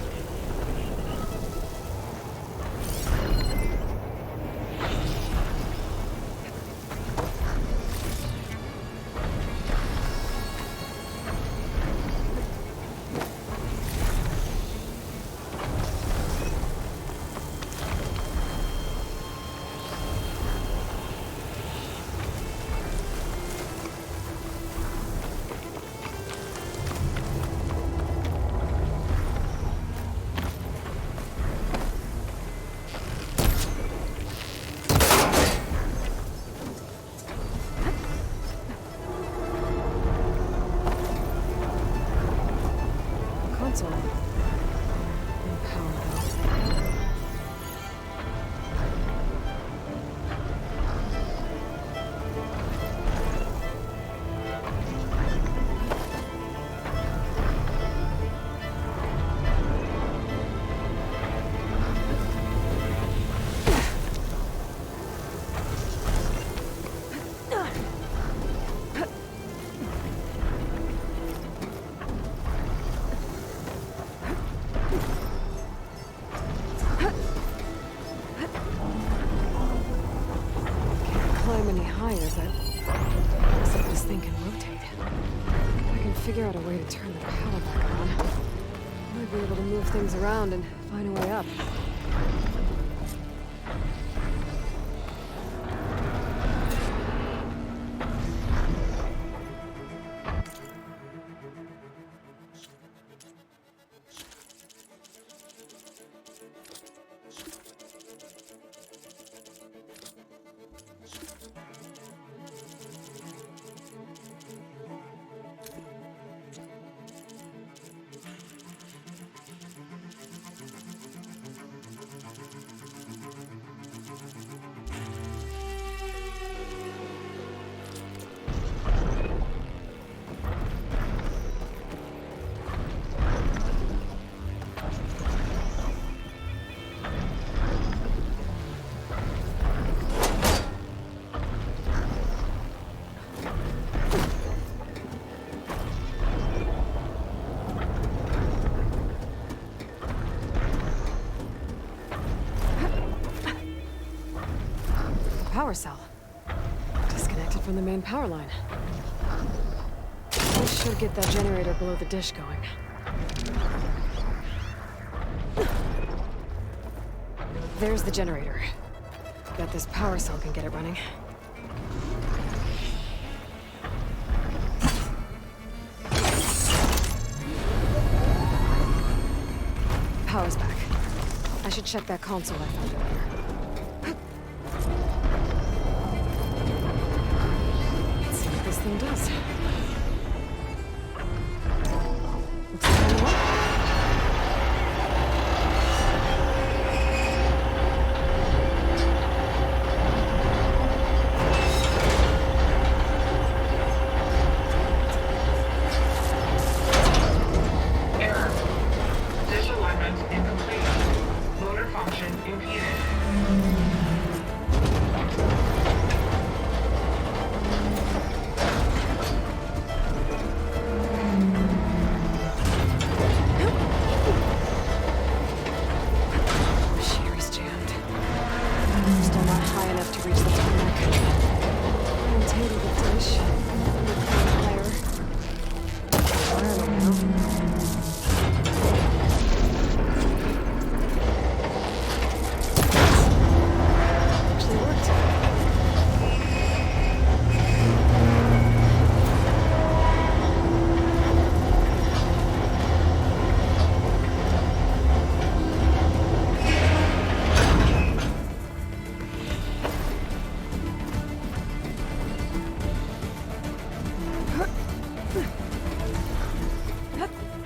Console. And power bill. Any higher, but looks like this thing can rotate. If I can figure out a way to turn the power back on, I might be able to move things around and find a way up. Power cell. Disconnected from the main power line. This should get that generator below the dish going. There's the generator. Bet this power cell can get it running. Power's back. I should check that console I found earlier. Let's see what this thing does. Looks like I'm on.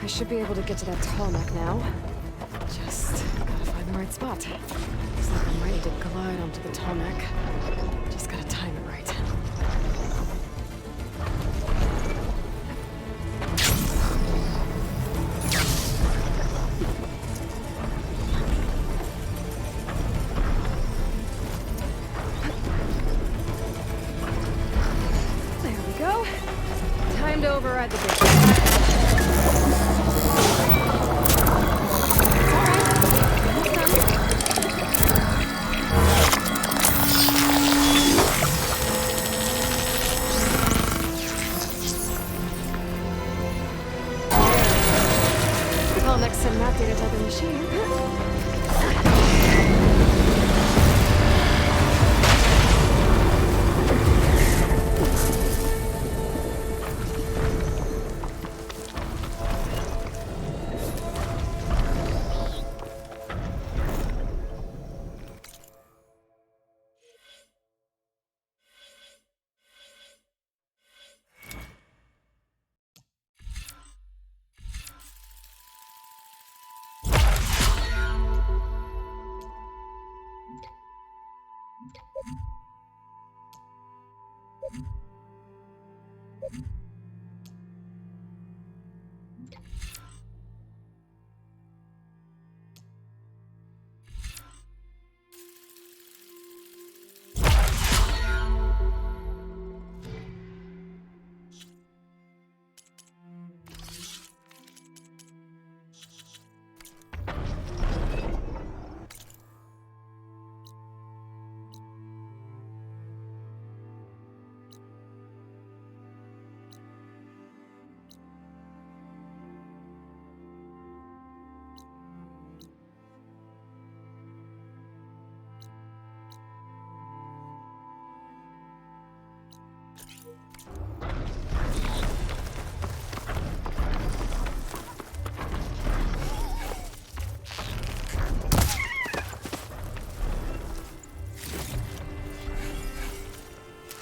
I should be able to get to that tarmac now. Just gotta find the right spot. Looks like I'm ready to glide onto the tarmac. Just gotta time it right. There we go. override the bridge. Well, next to not data type of machine.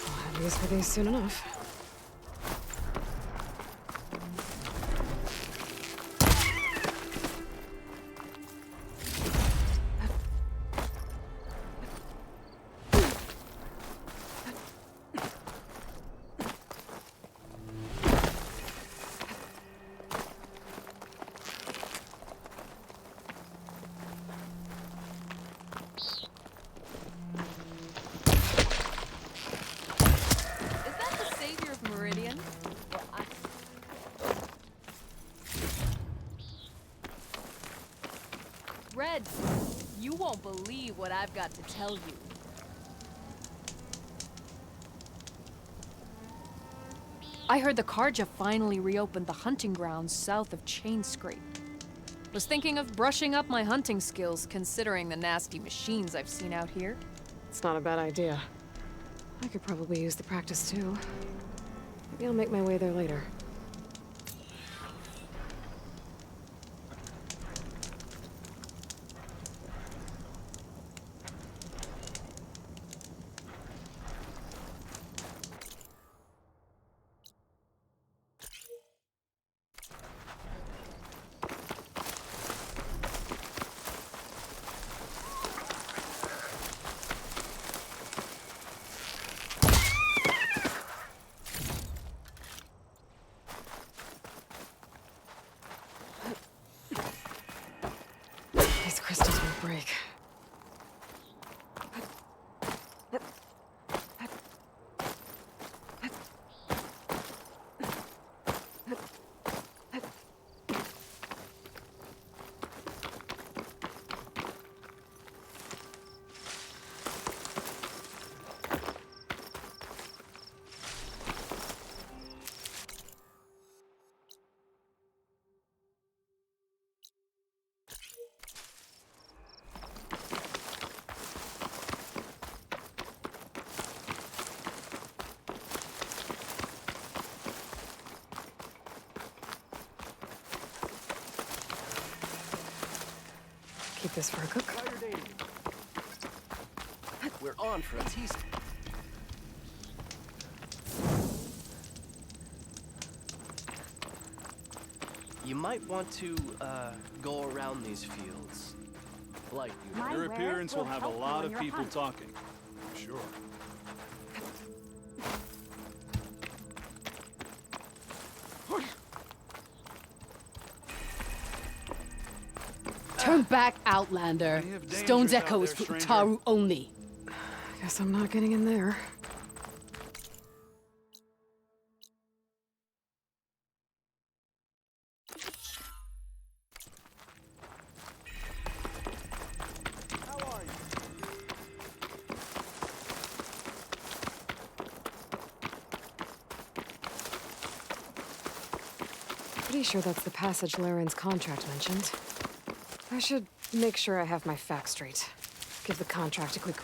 I'll have use for these soon enough. Red, you won't believe what I've got to tell you. I heard the Karja finally reopened the hunting grounds south of Chainscrape. Was thinking of brushing up my hunting skills, considering the nasty machines I've seen out here. It's not a bad idea. I could probably use the practice too. Maybe I'll make my way there later. These crystals won't break. Keep this for a cook. We're on for a teasing. You might want to, go around these fields. Like you. Your appearance will have a lot of people talking. Sure. Turn back, Outlander. Stone's Echo is for Utaru only. Guess I'm not getting in there. Pretty sure that's the passage Laren's contract mentioned. I should make sure I have my facts straight. Give the contract a quick...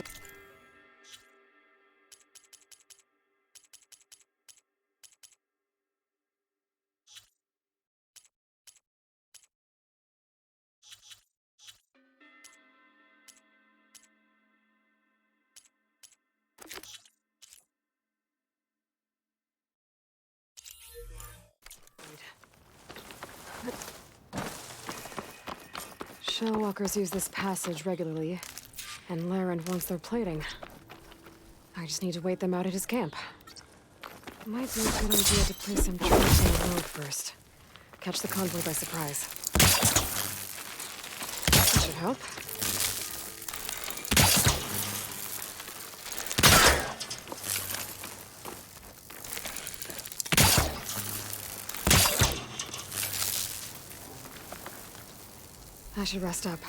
Shellwalkers use this passage regularly, and Laren wants their plating. I just need to wait them out at his camp. Might be a good idea to place some troops on the road first. Catch the convoy by surprise. That should help. I should rest up.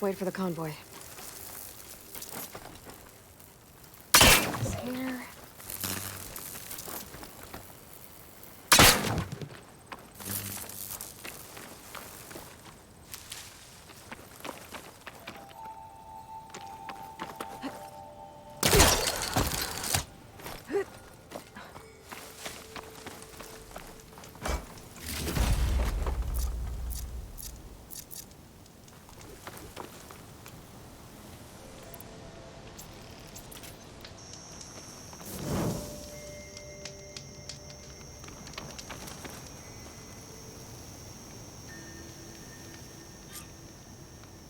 Wait for the convoy. It's here.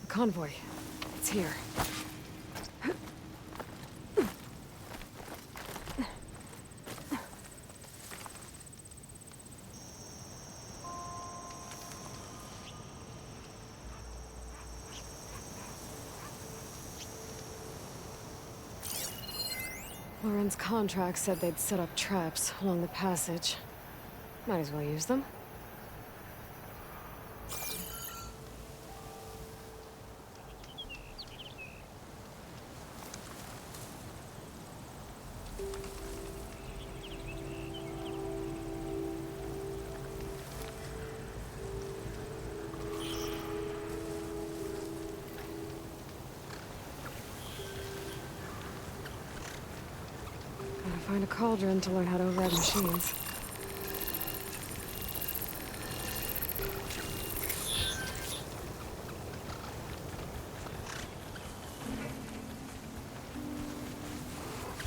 Convoy. It's here. Lauren's contract said they'd set up traps along the passage. Might as well use them. Find a cauldron to learn how to override machines.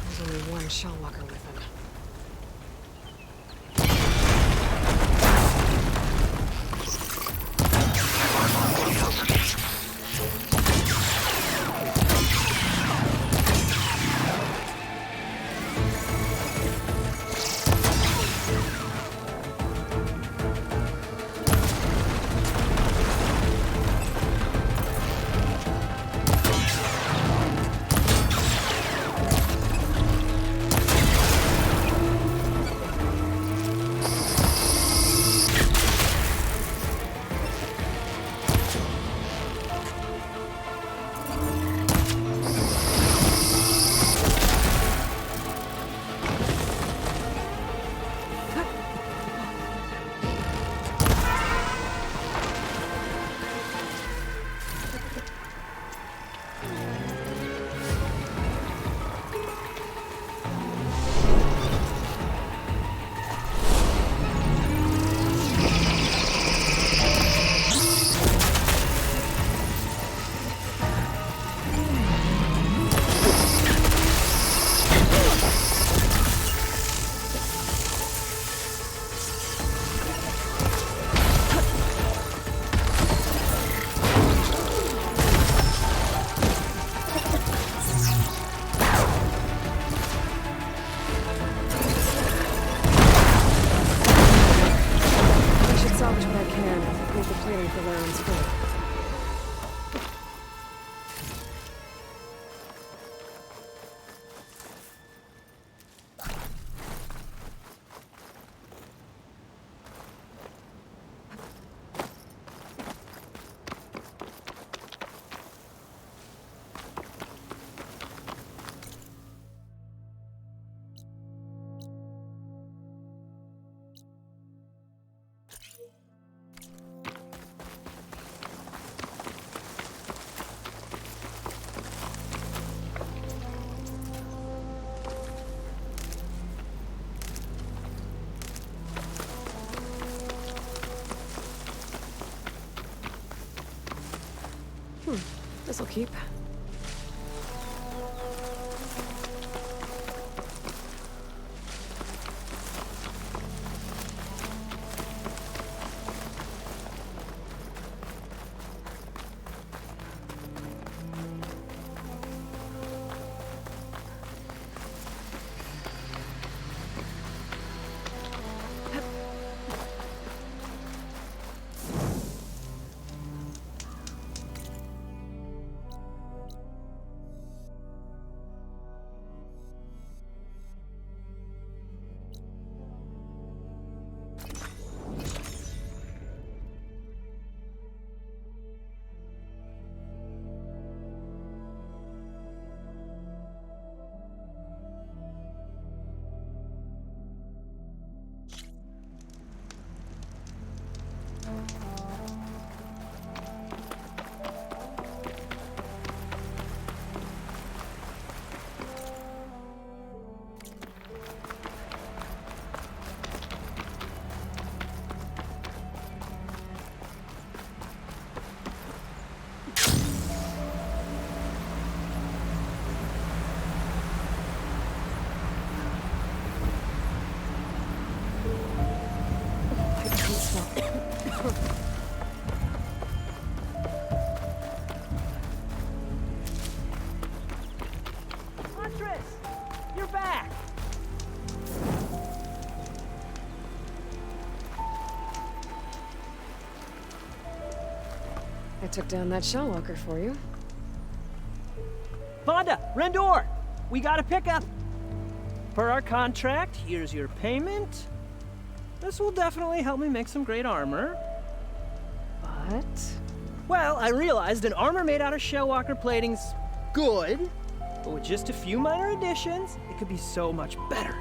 There's only one Shellwalker with him. This'll keep. Huntress! You're back! I took down that shell walker for you. Vonda! Rendor! We got a pickup! Per our contract, here's your payment. This will definitely help me make some great armor. But? Well, I realized an armor made out of shellwalker plating's good, but with just a few minor additions, it could be so much better.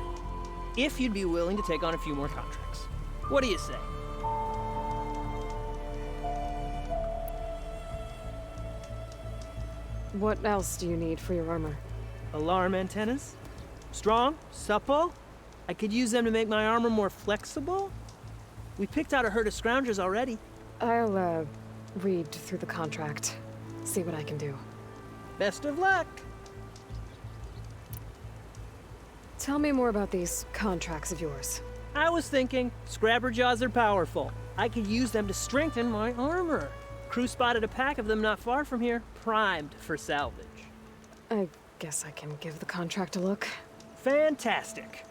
If you'd be willing to take on a few more contracts. What do you say? What else do you need for your armor? Alarm antennas? Strong, supple. I could use them to make my armor more flexible. We picked out a herd of scroungers already. I'll, read through the contract. See what I can do. Best of luck! Tell me more about these contracts of yours. I was thinking, Scrabber Jaws are powerful. I could use them to strengthen my armor. Crew spotted a pack of them not far from here, primed for salvage. I guess I can give the contract a look. Fantastic.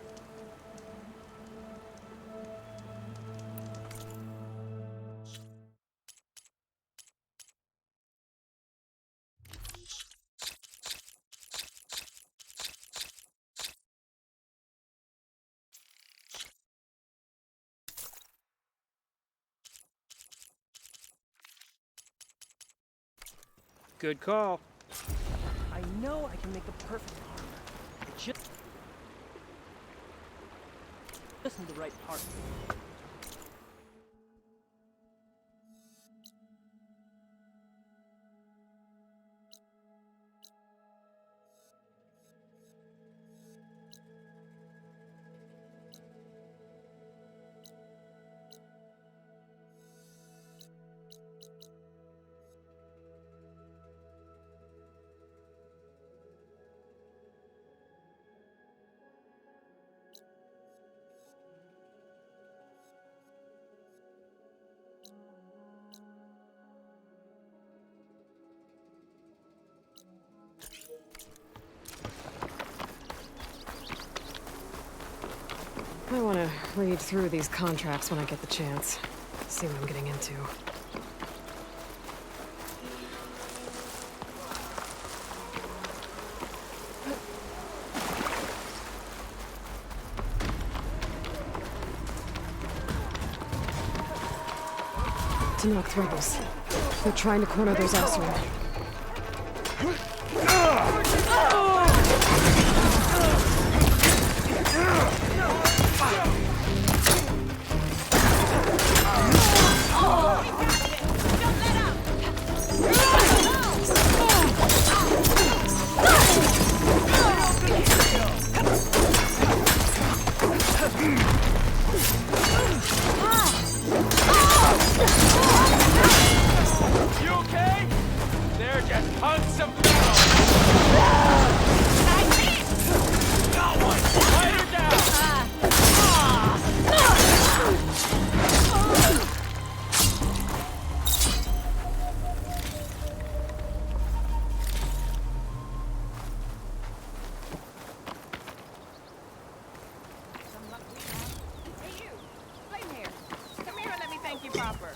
Good call. I know I can make the perfect armor. I just need the right part. I want to read through these contracts when I get the chance. See what I'm getting into. Tanakh rebels. They're trying to corner those Asuran. You okay? There, Jack. Hunts of metal! Got one! Fight her down! Hey, you! Flame here. Come here and let me thank you proper.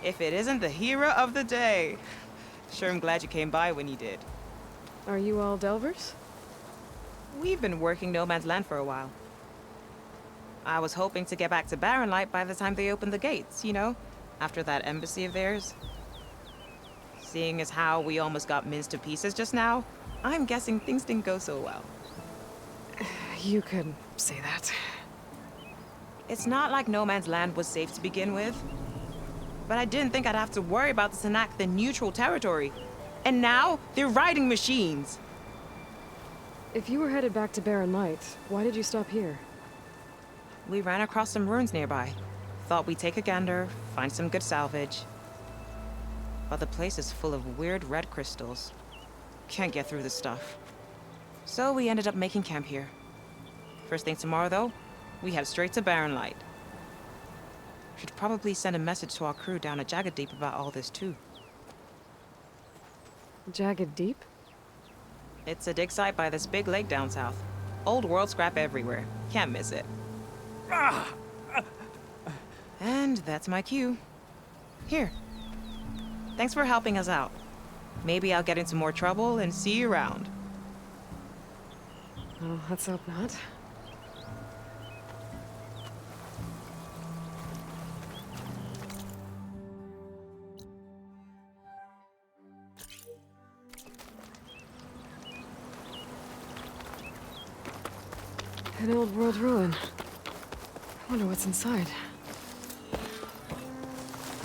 If it isn't the hero of the day. Sure, I'm glad you came by when you did. Are you all Delvers? We've been working No Man's Land for a while. I was hoping to get back to Barren Light by the time they opened the gates, you know? After that embassy of theirs. Seeing as how we almost got minced to pieces just now, I'm guessing things didn't go so well. You could say that. It's not like No Man's Land was safe to begin with. But I didn't think I'd have to worry about the Tanakh, the neutral territory. And now, they're riding machines. If you were headed back to Barren Light, why did you stop here? We ran across some ruins nearby. Thought we'd take a gander, find some good salvage. But the place is full of weird red crystals. Can't get through the stuff. So we ended up making camp here. First thing tomorrow, though, we head straight to Barren Light. Should probably send a message to our crew down at Jagged Deep about all this, too. Jagged Deep? It's a dig site by this big lake down south. Old world scrap everywhere. Can't miss it. And that's my cue. Here. Thanks for helping us out. Maybe I'll get into more trouble and see you around. Oh, let's hope not. An old world ruin. I wonder what's inside.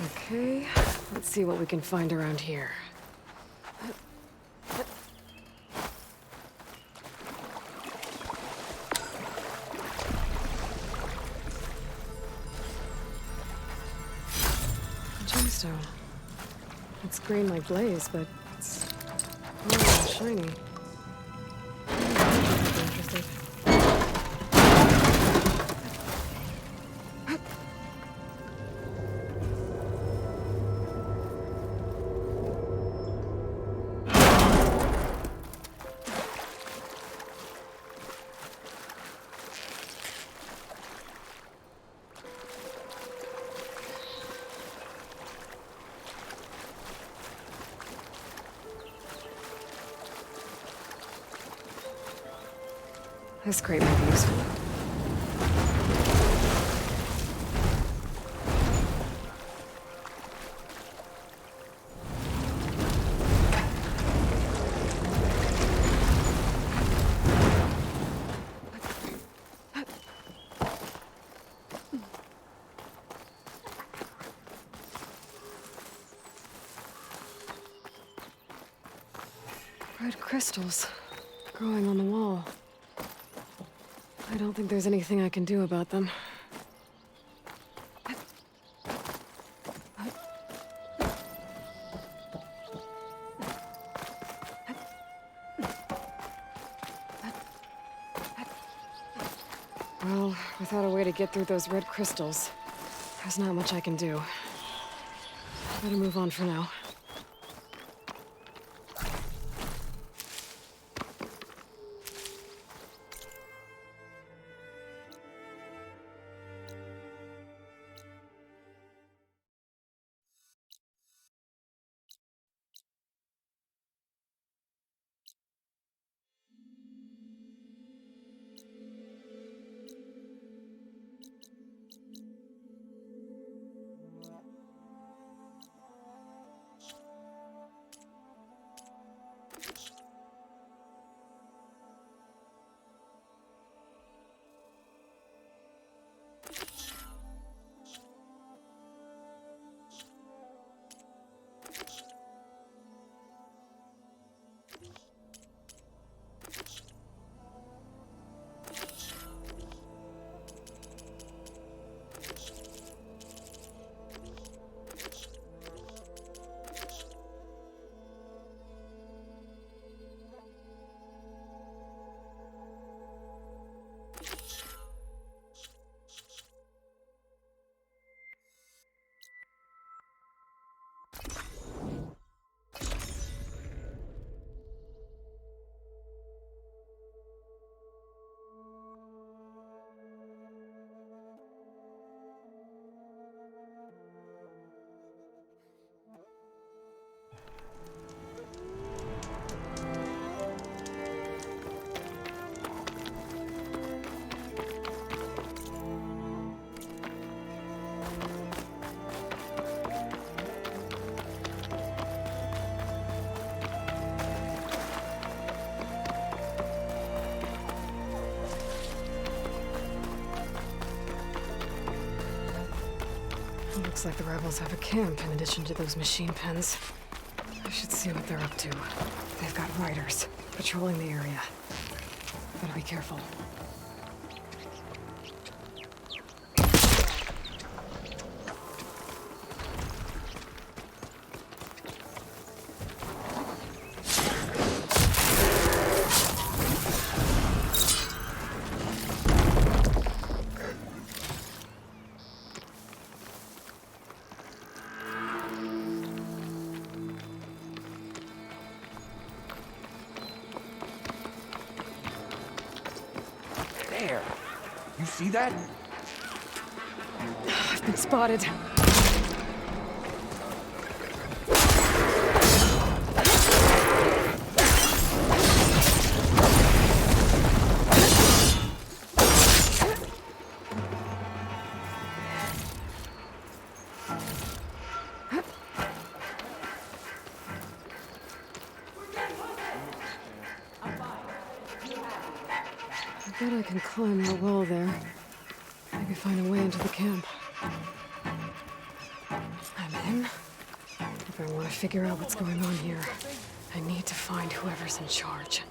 Okay, let's see what we can find around here. A gemstone. It's green like blaze, but it's oh, shiny. I'd be interested. This crate might be useful. Red crystals growing on the wall. I don't think there's anything I can do about them. Well, without a way to get through those red crystals, there's not much I can do. Better move on for now. Looks like the rebels have a camp in addition to those machine pens. I should see what they're up to. They've got riders patrolling the area. Better be careful. There! You see that? I've been spotted. I bet I can climb the wall there. Maybe find a way into the camp. I'm in. If I want to figure out what's going on here, I need to find whoever's in charge.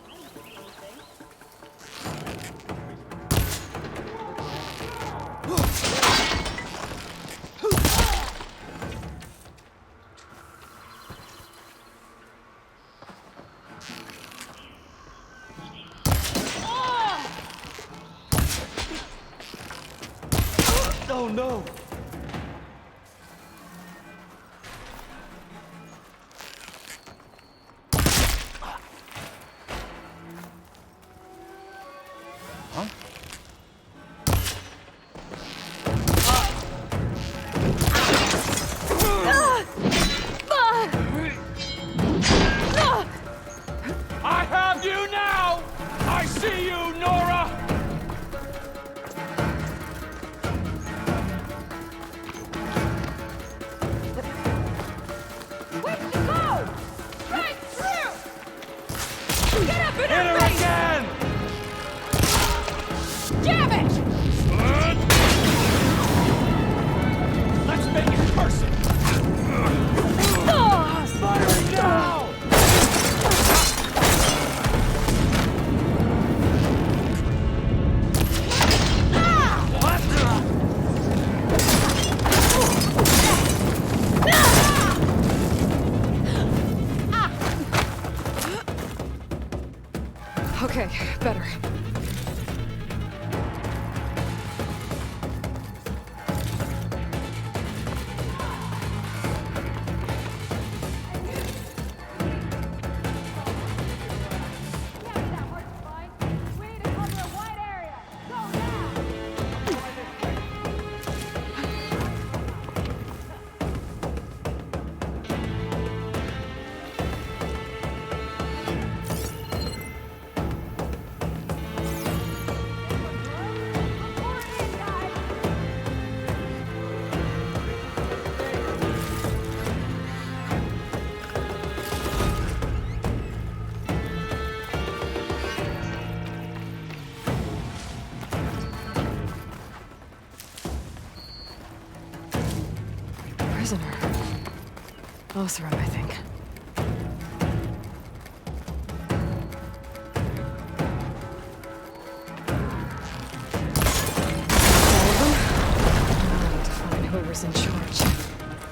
Oh no! Huh? I have you now! I see you, Nora! Hit her again! Damn it! Let's make it personal! Firing now! Okay, better. Prisoner. Osram, I think. I need to find whoever's in charge.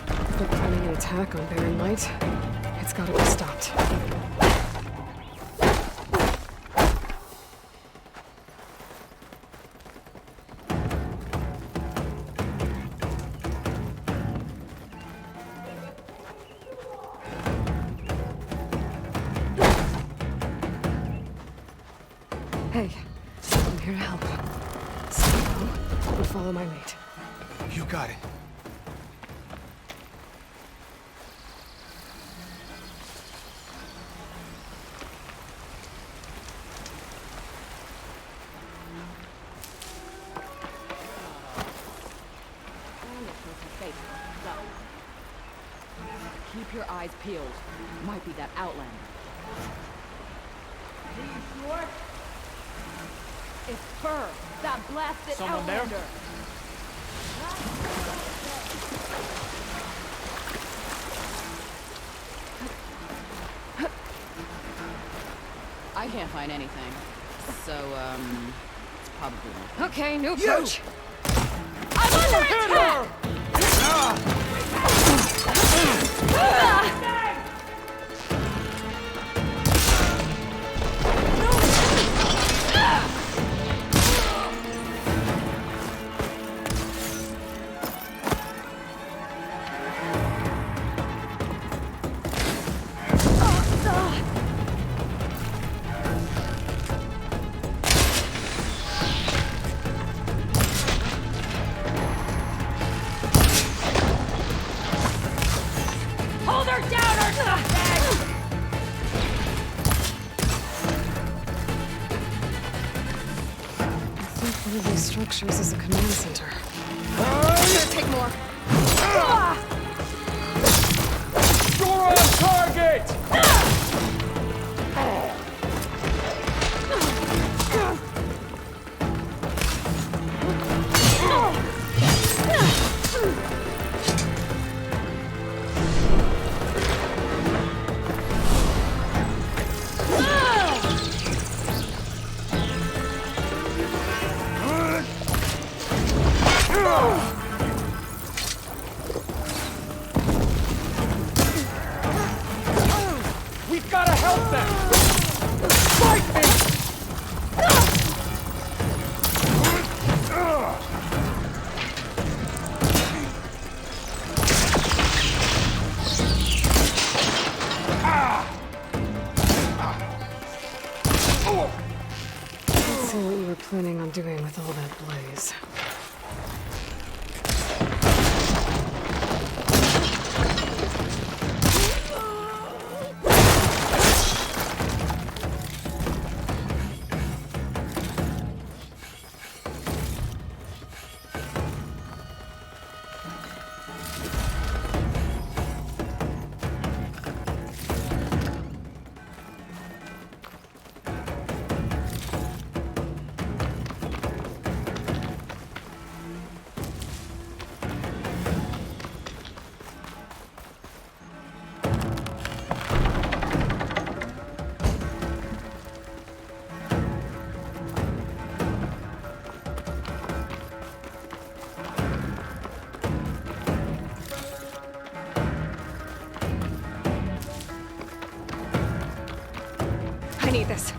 If they're planning an attack on Barren Light, it's gotta be stopped. Hey, I'm here to help. Stay low and follow my lead. You got it. Keep your eyes peeled. Might be that Outlander. Are you sure? It's Fur, that blasted Someone there? Outlander. I can't find anything. So, it's probably not. Okay, new approach. I'm under attack! Hold her down or something! I think one of these structures is a command center. Here, take more. You're on target! We've got to help them! Fight me! Let's see what you were planning on doing with all that blaze. I need this.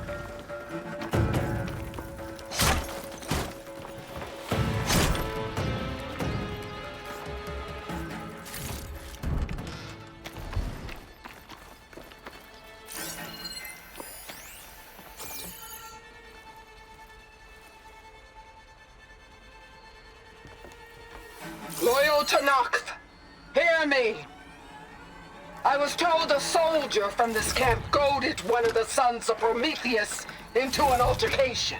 Loyal Tanakh, hear me. I was told a soldier from this camp goaded one of the sons of Prometheus into an altercation.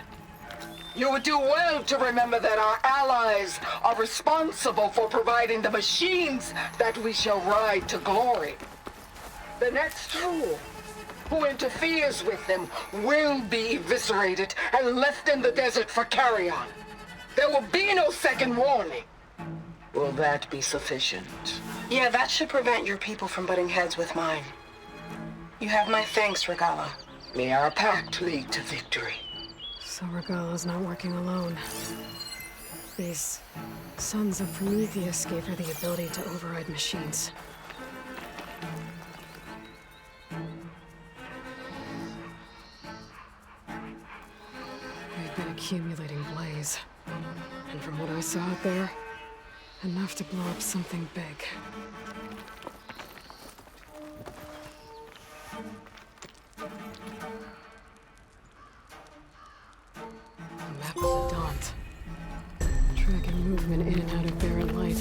You would do well to remember that our allies are responsible for providing the machines that we shall ride to glory. The next fool who interferes with them will be eviscerated and left in the desert for carrion. There will be no second warning. Will that be sufficient? Yeah, that should prevent your people from butting heads with mine. You have my thanks, Regala. May our pact lead to victory. So Regala's not working alone. These sons of Prometheus gave her the ability to override machines. They've been accumulating blaze. And from what I saw out there, enough to blow up something big. A map of the Daunt. Tracking movement in and out of Barren Light.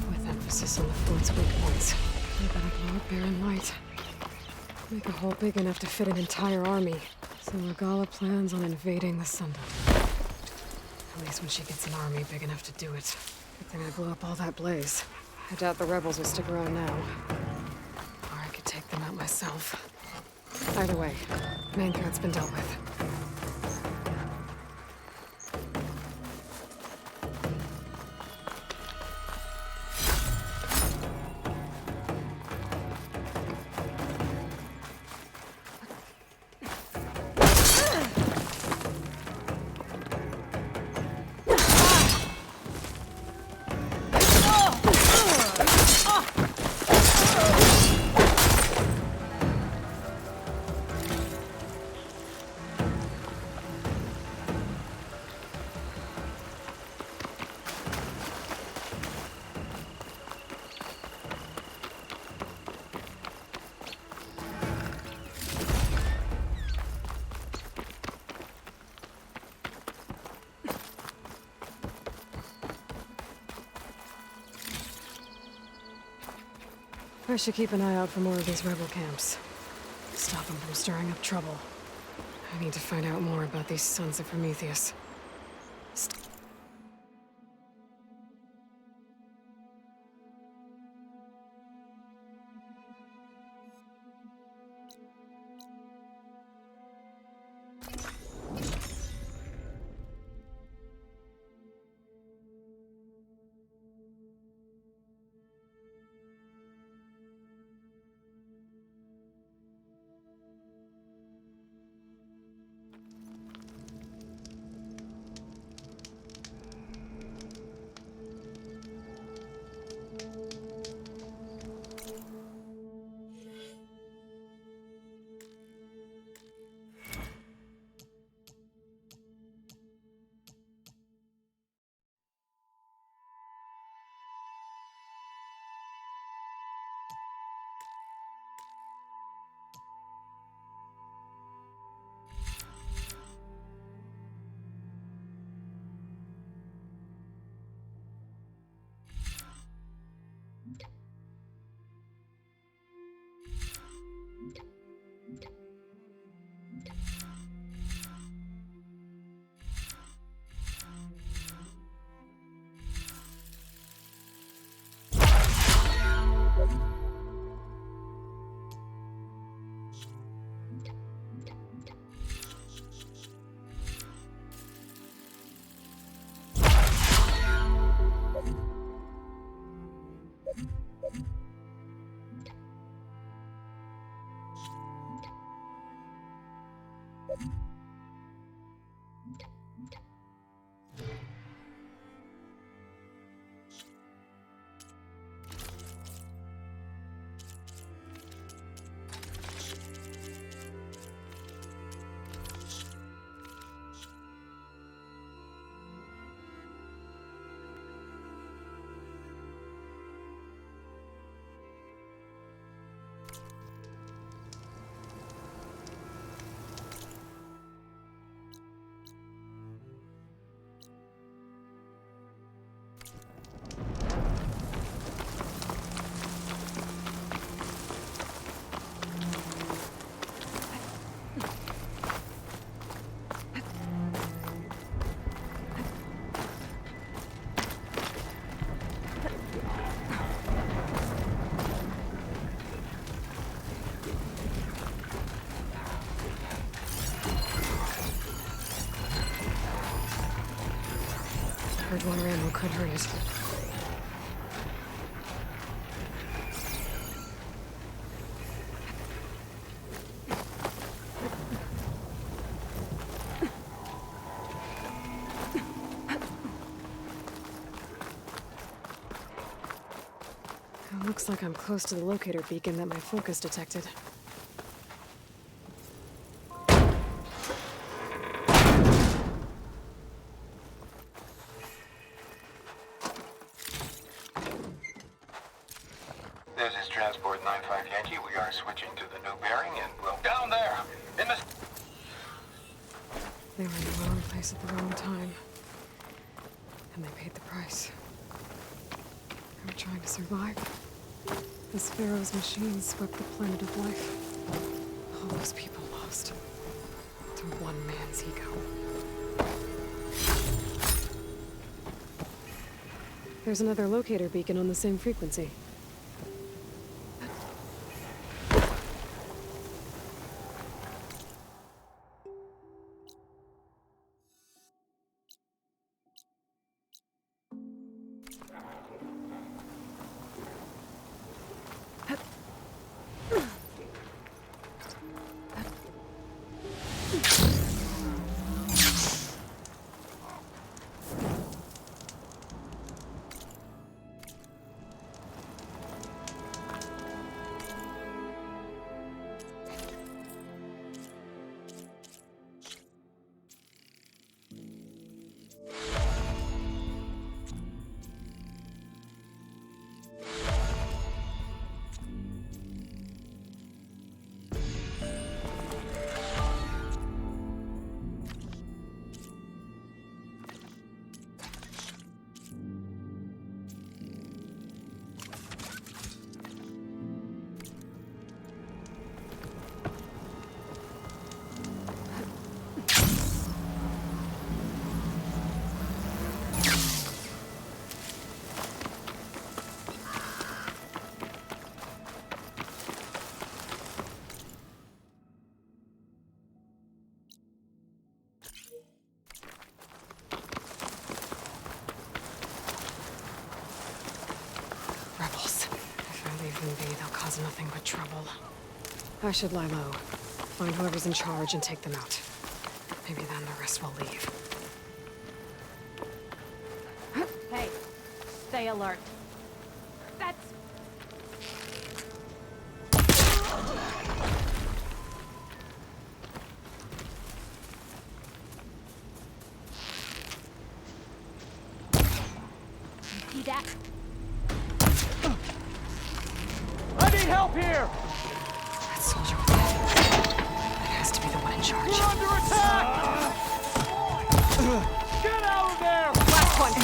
With emphasis on the fort's weak points. We gotta blow up Barren Light. Make a hole big enough to fit an entire army. So Regala plans on invading the Sundown. At least when she gets an army big enough to do it. Good thing I blew up all that blaze. I doubt the rebels will stick around now. Or I could take them out myself. Either way, main threat's been dealt with. I should keep an eye out for more of these rebel camps. Stop them from stirring up trouble. I need to find out more about these sons of Prometheus. Hardwater ammo could hurt it. It looks like I'm close to the locator beacon that my focus detected. This is Transport 95 Yankee. We are switching to the new bearing and we'll down there in the... They were in the wrong place at the wrong time. And they paid the price. They were trying to survive. This Pharaoh's machine swept the planet of life. All those people lost to one man's ego. There's another locator beacon on the same frequency. Leave them be, they'll cause nothing but trouble. I should lie low. Find whoever's in charge and take them out. Maybe then the rest will leave. Hey, stay alert. That's... See that? I need help here! That soldier with it. That has to be the one in charge. We're under attack! Get out of there! Last one!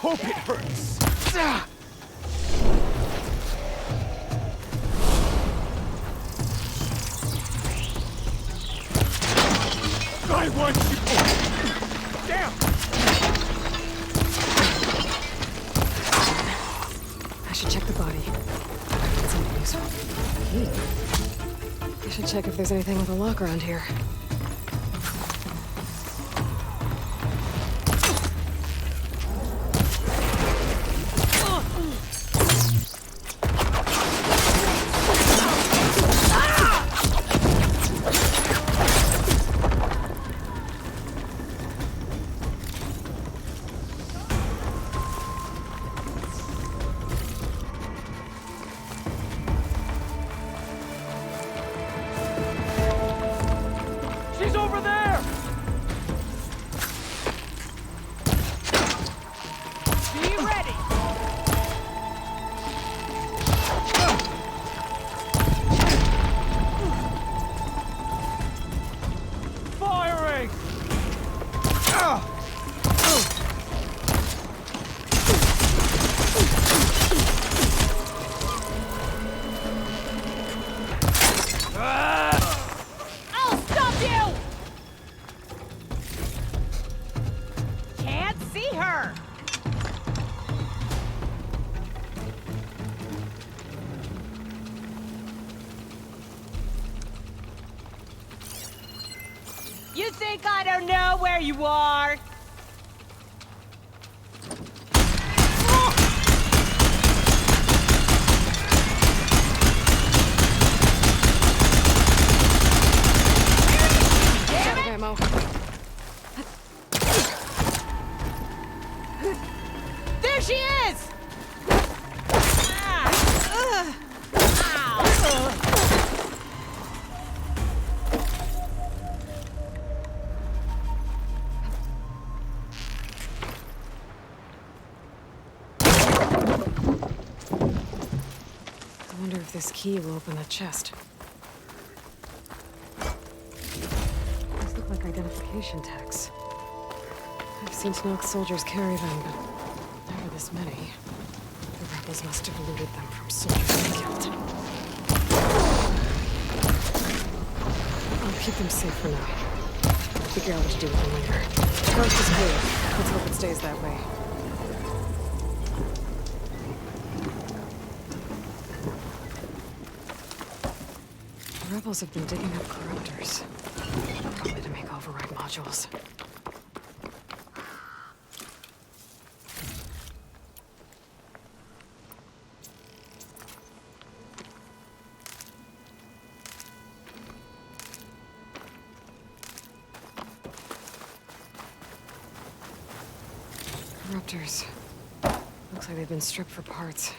Hope it hurts. I want you. Damn! I should check the body. It's something useful. I should check if there's anything with a lock around here. She's over there! Be ready! Firing! I'll stop you! Can't see her! You think I don't know where you are? Out of ammo. There she is! Ah. Ow. I wonder if this key will open the chest. These look like identification tags. I've seen Tenakth soldiers carry them, but never this many. The rebels must have looted them from soldiers they killed. I'll keep them safe for now. Figure out what to do with them later. The coast is clear. Let's hope it stays that way. The rebels have been digging up corruptors. Probably to make override modules. Corruptors. Looks like they've been stripped for parts.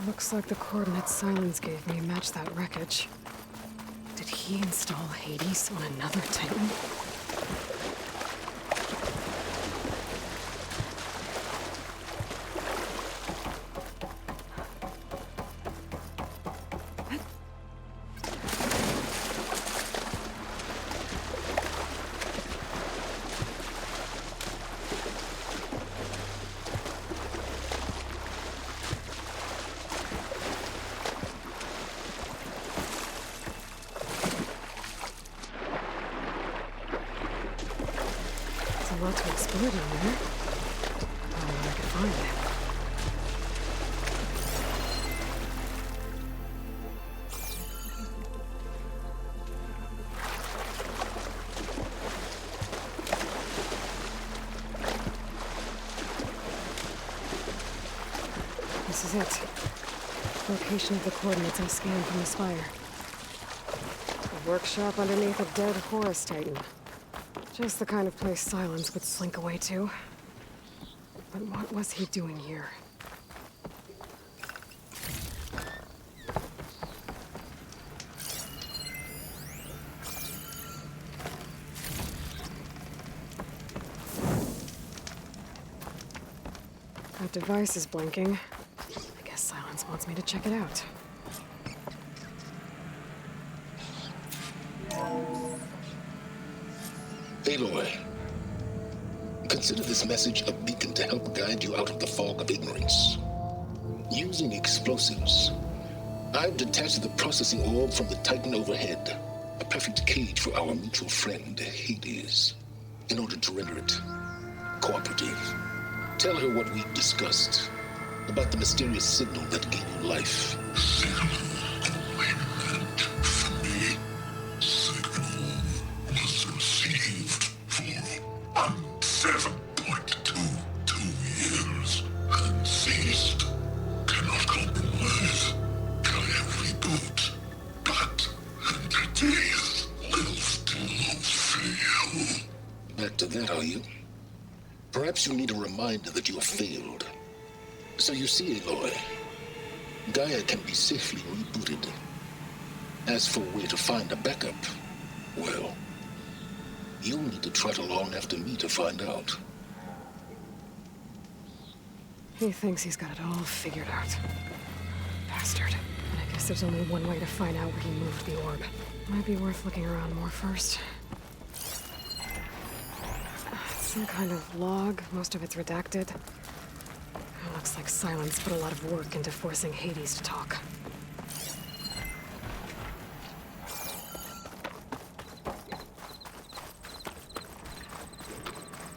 Looks like the coordinates Silence gave me match that wreckage. Did he install Hades on another Titan? a lot to explore down there. I don't know what I could find. This is it. Location of the coordinates I scanned from the spire. A workshop underneath a dead Horus Titan. Just the kind of place Silence would slink away to. But what was he doing here? That device is blinking. I guess Silence wants me to check it out. Aloy, consider this message a beacon to help guide you out of the fog of ignorance. Using explosives, I've detached the processing orb from the Titan overhead, a perfect cage for our mutual friend, Hades, in order to render it cooperative. Tell her what we've discussed about the mysterious signal that gave you life. Back to that, are you? Perhaps you need a reminder that you have failed. So you see, Aloy, Gaia can be safely rebooted. As for where to find a backup, well, you'll need to trot along after me to find out. He thinks he's got it all figured out. Bastard. But I guess there's only one way to find out where he moved the orb. Might be worth looking around more first. Some kind of log, most of it's redacted. Looks like Silence put a lot of work into forcing Hades to talk.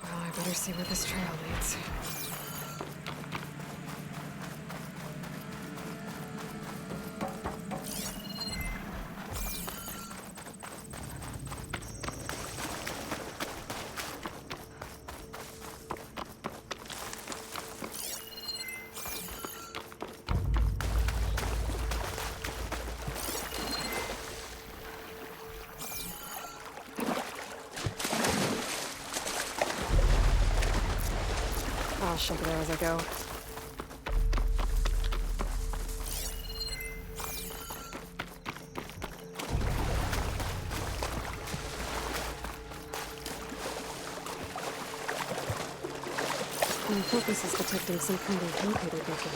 Well, I better see where this trail leads. I'll shake it as I go. My focus is detecting some kind of locator beacon.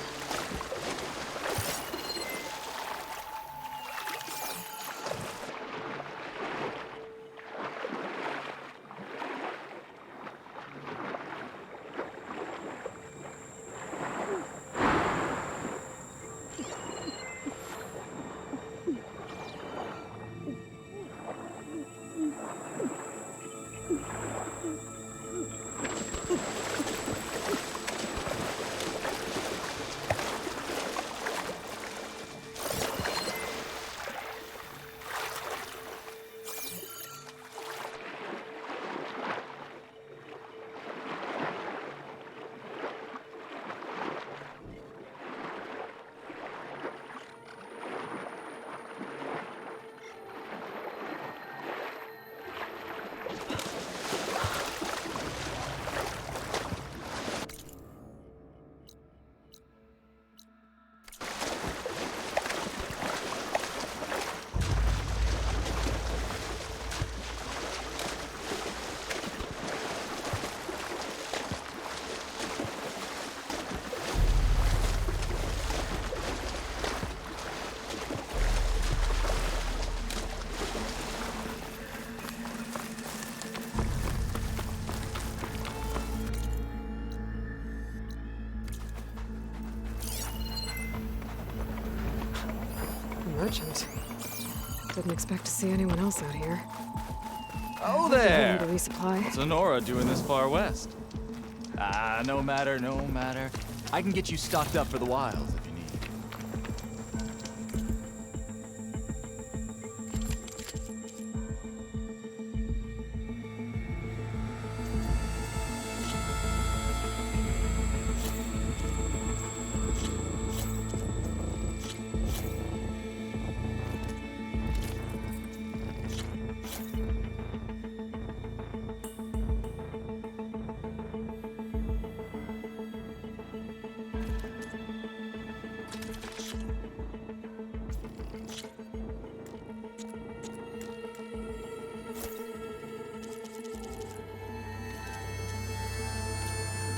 Merchant. Didn't expect to see anyone else out here. Oh Hope you're ready there! to resupply. What's Honora doing this far west? Ah, no matter, no matter. I can get you stocked up for the wilds if you need.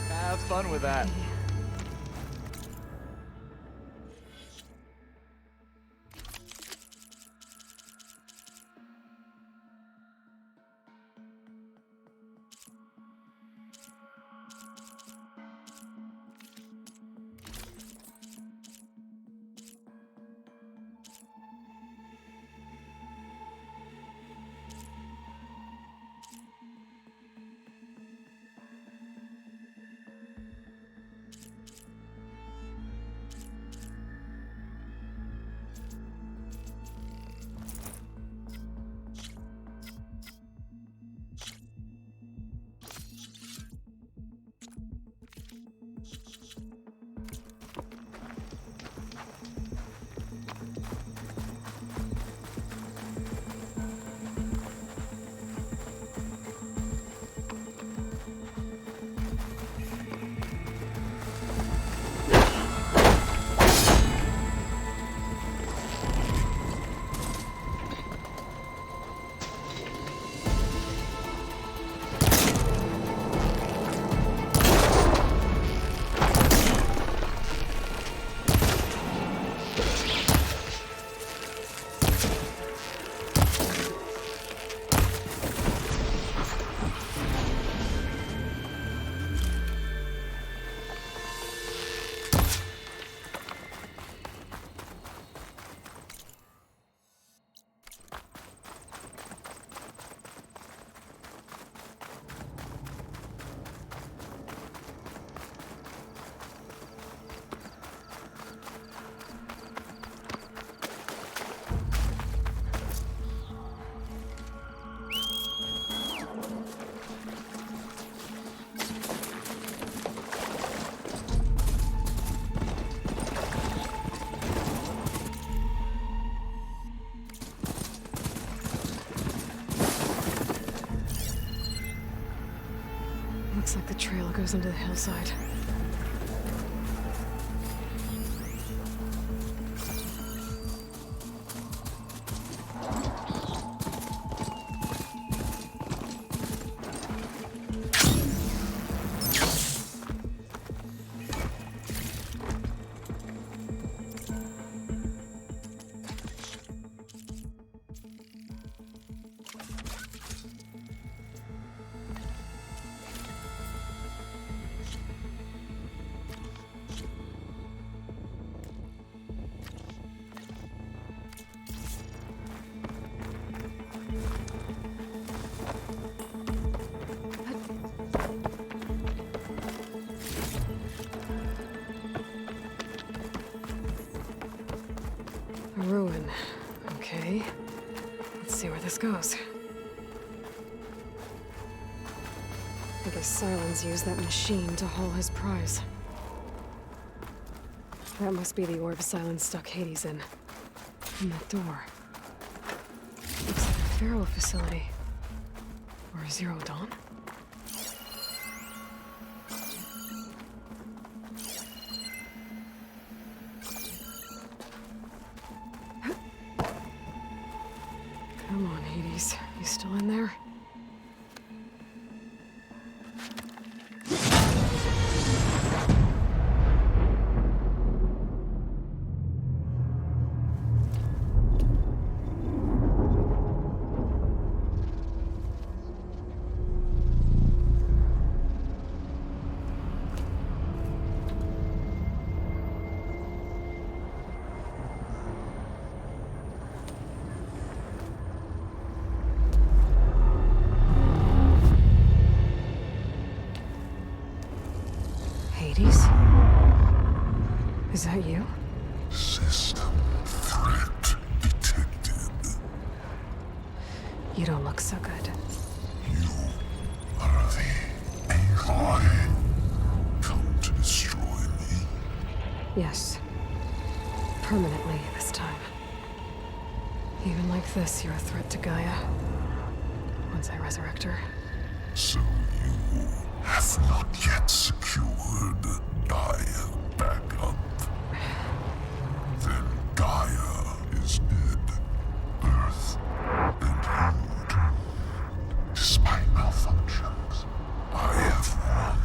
Have fun with that. Looks like the trail goes into the hillside. A ruin. Okay. Let's see where this goes. I guess Silence used that machine to haul his prize. That must be the orb Silence stuck Hades in. And that door. Looks like a Pharaoh facility. Or Zero Dawn? Come on, Hades. You still in there? You don't look so good. Are the Aloy come to destroy me? Yes. Permanently this time. Even like this, you're a threat to Gaia. Once I resurrect her. So you have not yet secured Gaia back up. Then Gaia is dead. Earth and you too. Despite malfunctions, I have won.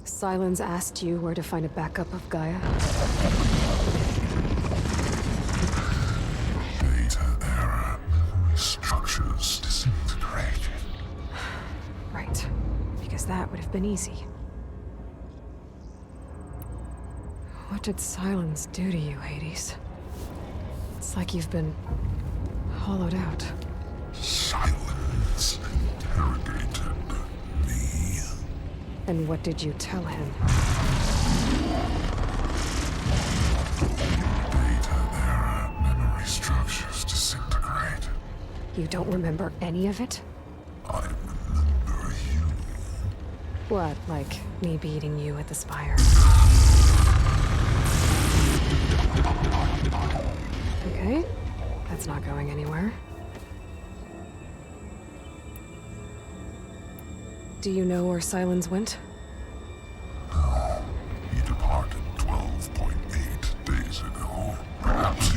Sylens asked you where to find a backup of Gaia? Data error, memory structures disintegrated. Right. Because that would have been easy. What did Sylens do to you, Hades? It's like you've been hollowed out. Silence interrogated me. And what did you tell him? Data error, memory structures disintegrate. You don't remember any of it? I remember you. What, like me beating you at the Spire? Okay, that's not going anywhere. Do you know where Sylens went? No, he departed 12.8 days ago. Perhaps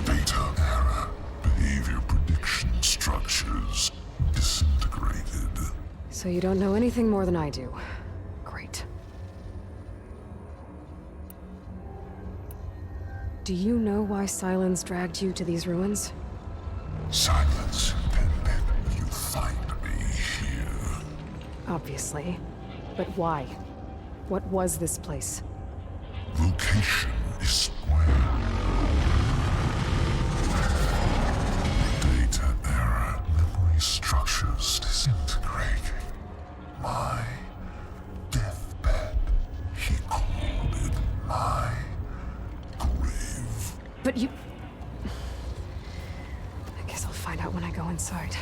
Data error, behavior prediction structures disintegrated. So you don't know anything more than I do. Great. Do you know why Sylens dragged you to these ruins? Silence intended you find me here. Obviously. But why? What was this place? Location is square. Data error, memory structures disintegrating. My deathbed. He called it my grave. But you... I guess I'll find out when I go inside.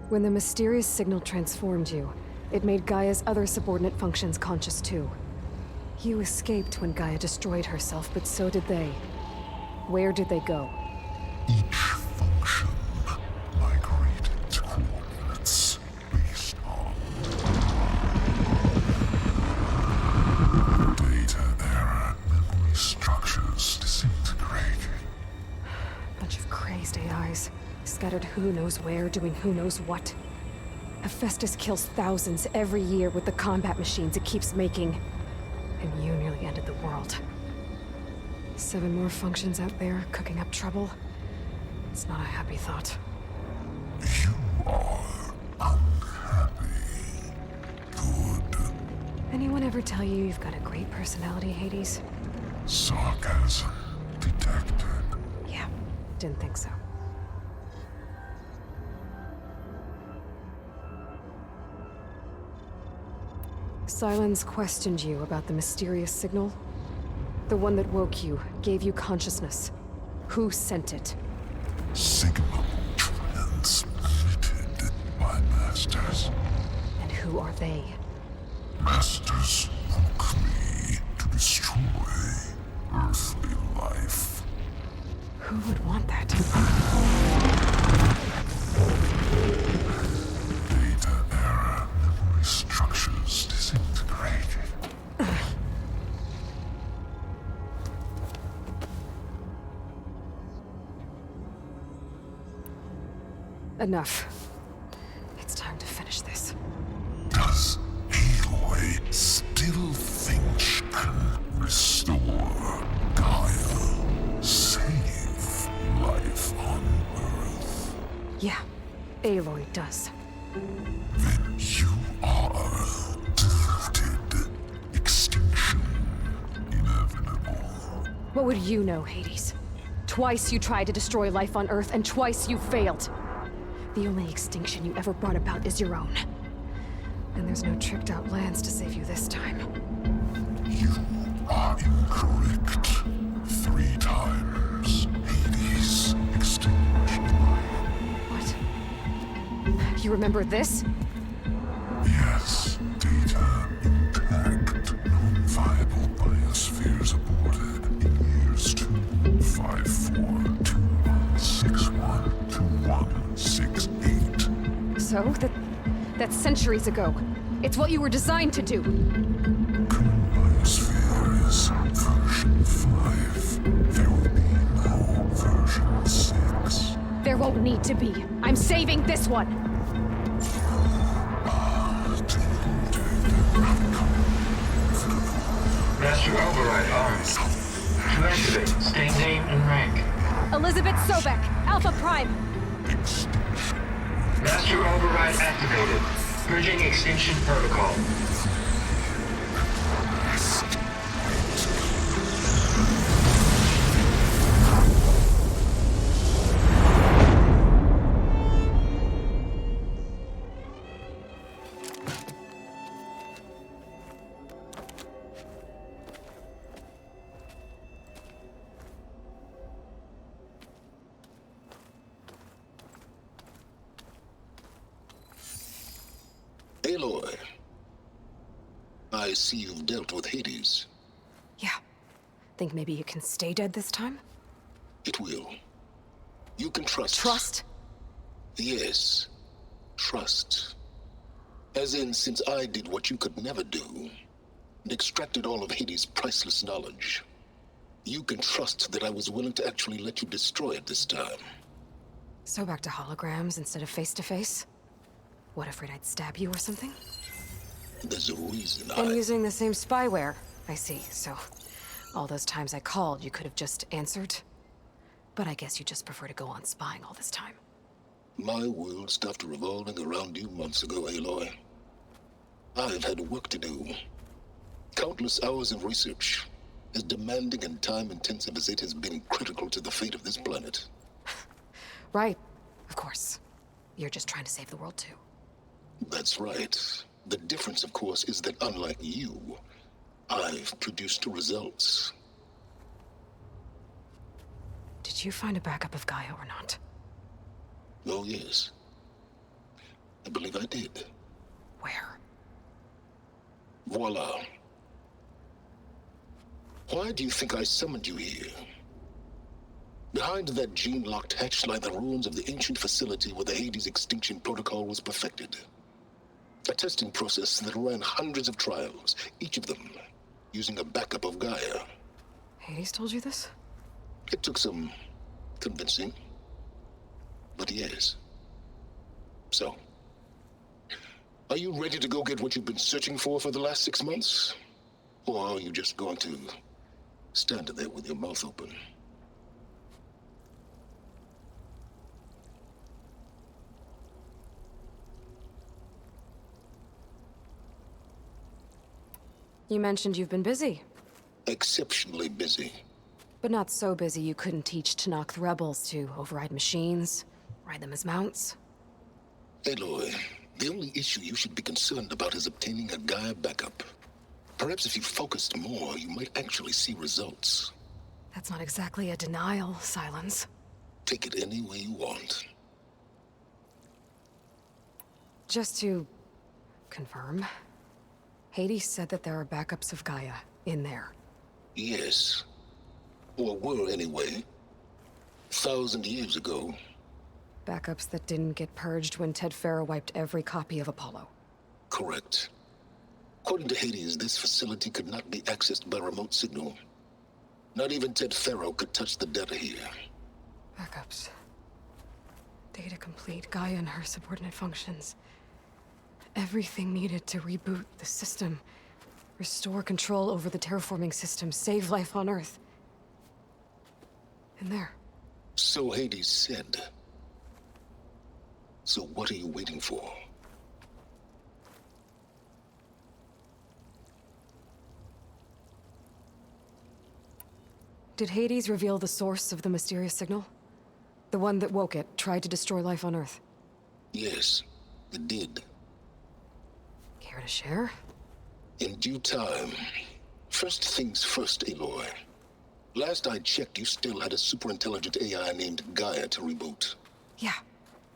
When the mysterious signal transformed you, it made Gaia's other subordinate functions conscious too. You escaped when Gaia destroyed herself, but so did they. Where did they go? Each function migrated to coordinates based on data error, memory structures disintegrating. Bunch of crazed AIs, scattered who knows where, doing who knows what. Hephaestus kills thousands every year with the combat machines it keeps making. And you nearly ended the world. 7 more functions out there, cooking up trouble. It's not a happy thought. You are unhappy. Good. Anyone ever tell you you've got a great personality, Hades? Sarcasm detected. Yeah, didn't think so. Sylens questioned you about the mysterious signal? The one that woke you, gave you consciousness. Who sent it? Signal transmitted by masters. And who are they? Masters woke me to destroy earthly life. Who would want that? Data error, memory structures disintegrated. Enough. It's time to finish this. Does Aloy still think she can restore Gaia? Save life on Earth? Yeah, Aloy does. Then you are deluded. Extinction inevitable. What would you know, Hades? Twice you tried to destroy life on Earth, and twice you failed. The only extinction you ever brought about is your own. And there's no tricked-out lands to save you this time. You are incorrect. 3 times. Hades extinguished life. What? You remember this? Yes, data intact. Non-viable biospheres aborted in years 254, 2161, 2168. So? That's centuries ago. It's what you were designed to do. Current biosphere is version 5. There will be no version 6. There won't need to be. I'm saving this one! Master override arms. To activate, state name and rank. Elizabeth Sobek, Alpha Prime. Master override activated. Purging extinction protocol. Aloy, I see you've dealt with Hades. Yeah. Think maybe you can stay dead this time? It will. You can trust. Trust? Yes. Trust. As in, since I did what you could never do, and extracted all of Hades' priceless knowledge, you can trust that I was willing to actually let you destroy it this time. So back to holograms instead of face-to-face? What, afraid I'd stab you or something? There's a reason And using the same spyware. I see, so all those times I called, you could have just answered? But I guess you just prefer to go on spying all this time. My world stopped revolving around you months ago, Aloy. I've had work to do. Countless hours of research, as demanding and time-intensive as it has been critical to the fate of this planet. Right, of course. You're just trying to save the world too. That's right. The difference, of course, is that unlike you, I've produced results. Did you find a backup of Gaia or not? Oh, yes. I believe I did. Where? Voila. Why do you think I summoned you here? Behind that gene-locked hatch lie the ruins of the ancient facility where the Hades extinction protocol was perfected. A testing process that ran hundreds of trials, each of them using a backup of Gaia. Hades told you this? It took some convincing, but yes. So, are you ready to go get what you've been searching for the last 6 months? Or are you just going to stand there with your mouth open? You mentioned you've been busy. Exceptionally busy. But not so busy you couldn't teach Tanakh the rebels to override machines, ride them as mounts. Aloy, the only issue you should be concerned about is obtaining a Gaia backup. Perhaps if you focused more, you might actually see results. That's not exactly a denial, Silence. Take it any way you want. Just to confirm, Hades said that there are backups of Gaia in there. Yes. Or were, anyway. 1,000 years ago. Backups that didn't get purged when Ted Farrow wiped every copy of Apollo. Correct. According to Hades, this facility could not be accessed by remote signal. Not even Ted Farrow could touch the data here. Backups. Data complete, Gaia and her subordinate functions. Everything needed to reboot the system. Restore control over the terraforming system, save life on Earth. In there. So Hades said. So what are you waiting for? Did Hades reveal the source of the mysterious signal? The one that woke it, tried to destroy life on Earth? Yes, it did. Care to share? In due time. First things first, Aloy. Last I checked, you still had a superintelligent AI named Gaia to reboot. Yeah.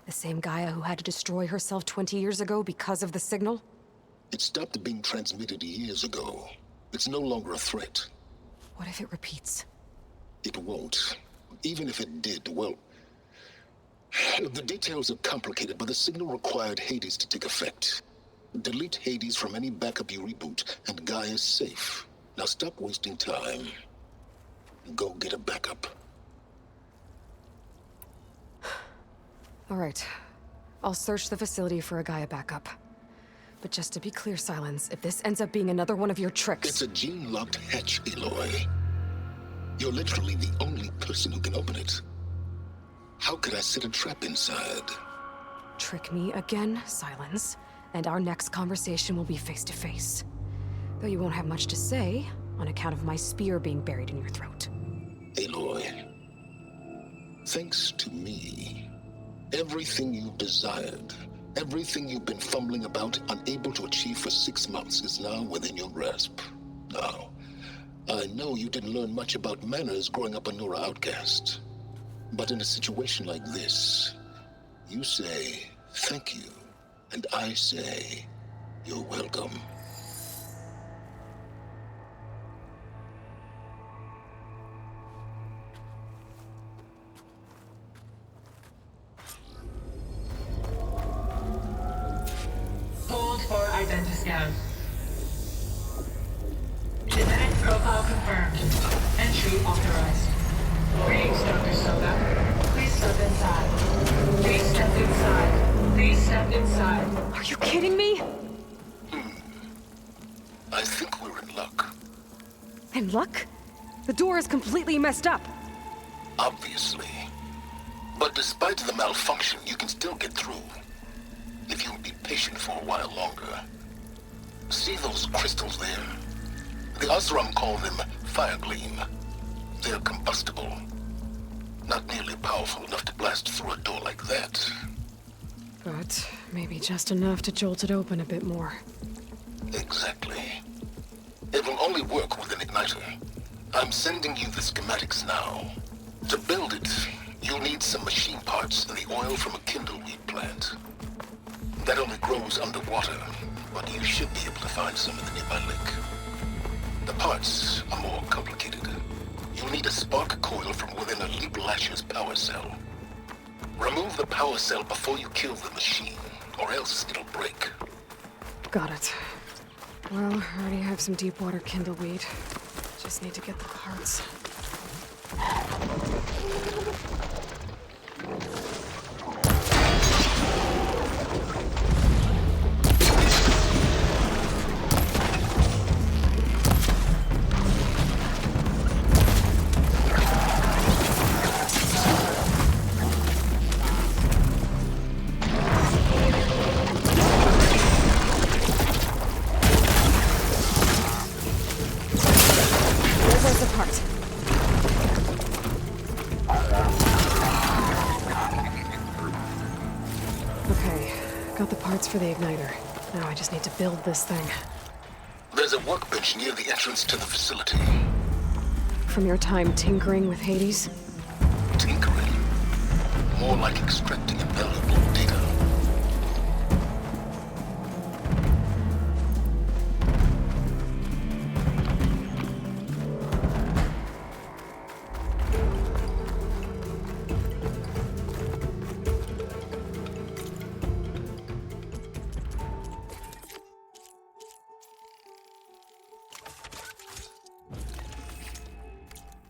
The same Gaia who had to destroy herself 20 years ago because of the signal? It stopped being transmitted years ago. It's no longer a threat. What if it repeats? It won't. Even if it did, well... The details are complicated, but the signal required Hades to take effect. Delete Hades from any backup you reboot, and Gaia's safe. Now stop wasting time. Go get a backup. All right. I'll search the facility for a Gaia backup. But just to be clear, Silence, if this ends up being another one of your tricks... It's a gene-locked hatch, Aloy. You're literally the only person who can open it. How could I set a trap inside? Trick me again, Silence, and our next conversation will be face-to-face. Though you won't have much to say, on account of my spear being buried in your throat. Aloy, thanks to me, everything you desired, everything you've been fumbling about, unable to achieve for 6 months, is now within your grasp. Now, I know you didn't learn much about manners growing up a Nora outcast. But in a situation like this, you say, thank you, and I say, you're welcome. Hold for identiscan. Genetic profile confirmed. Entry authorized. Greetings, Dr. Soda. Please step inside. Please step inside. Please step inside. Are you kidding me? I think we're in luck. In luck? The door is completely messed up. Obviously. But despite the malfunction, you can still get through. If you'll be patient for a while longer. See those crystals there? The Osram call them fire gleam. They're combustible. Not nearly powerful enough to blast through a door like that. But maybe just enough to jolt it open a bit more. Exactly. It will only work with an igniter. I'm sending you the schematics now. To build it, you'll need some machine parts and the oil from a kindleweed plant. That only grows underwater, but you should be able to find some in the nearby lake. The parts are more complicated. You'll need a spark coil from within a Leap Lasher's power cell. Remove the power cell before you kill the machine, or else it'll break. Got it. Well, I already have some deep water kindleweed. Just need to get the parts. For the igniter. Now I just need to build this thing. There's a workbench near the entrance to the facility. From your time tinkering with Hades? Tinkering? More like extracting invaluable data.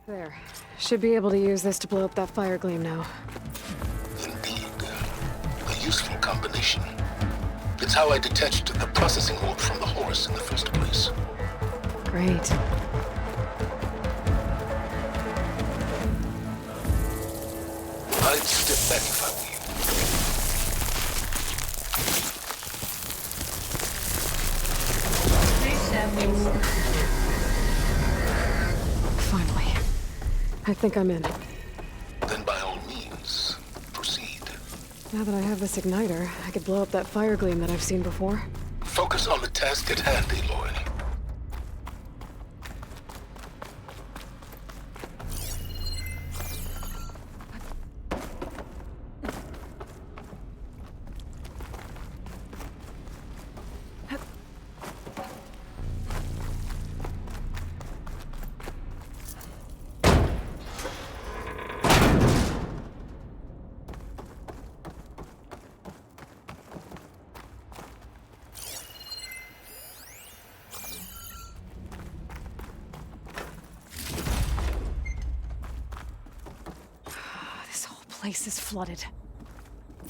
There. Should be able to use this to blow up that fire gleam now. Indeed. A useful combination. It's how I detached the processing orb from the horse in the first place. Great. I'd step back if I were you. Please step inside. Finally. I think I'm in. Then by all means, proceed. Now that I have this igniter, I could blow up that fire gleam that I've seen before. Focus on the task at hand, Aloy. Place is flooded.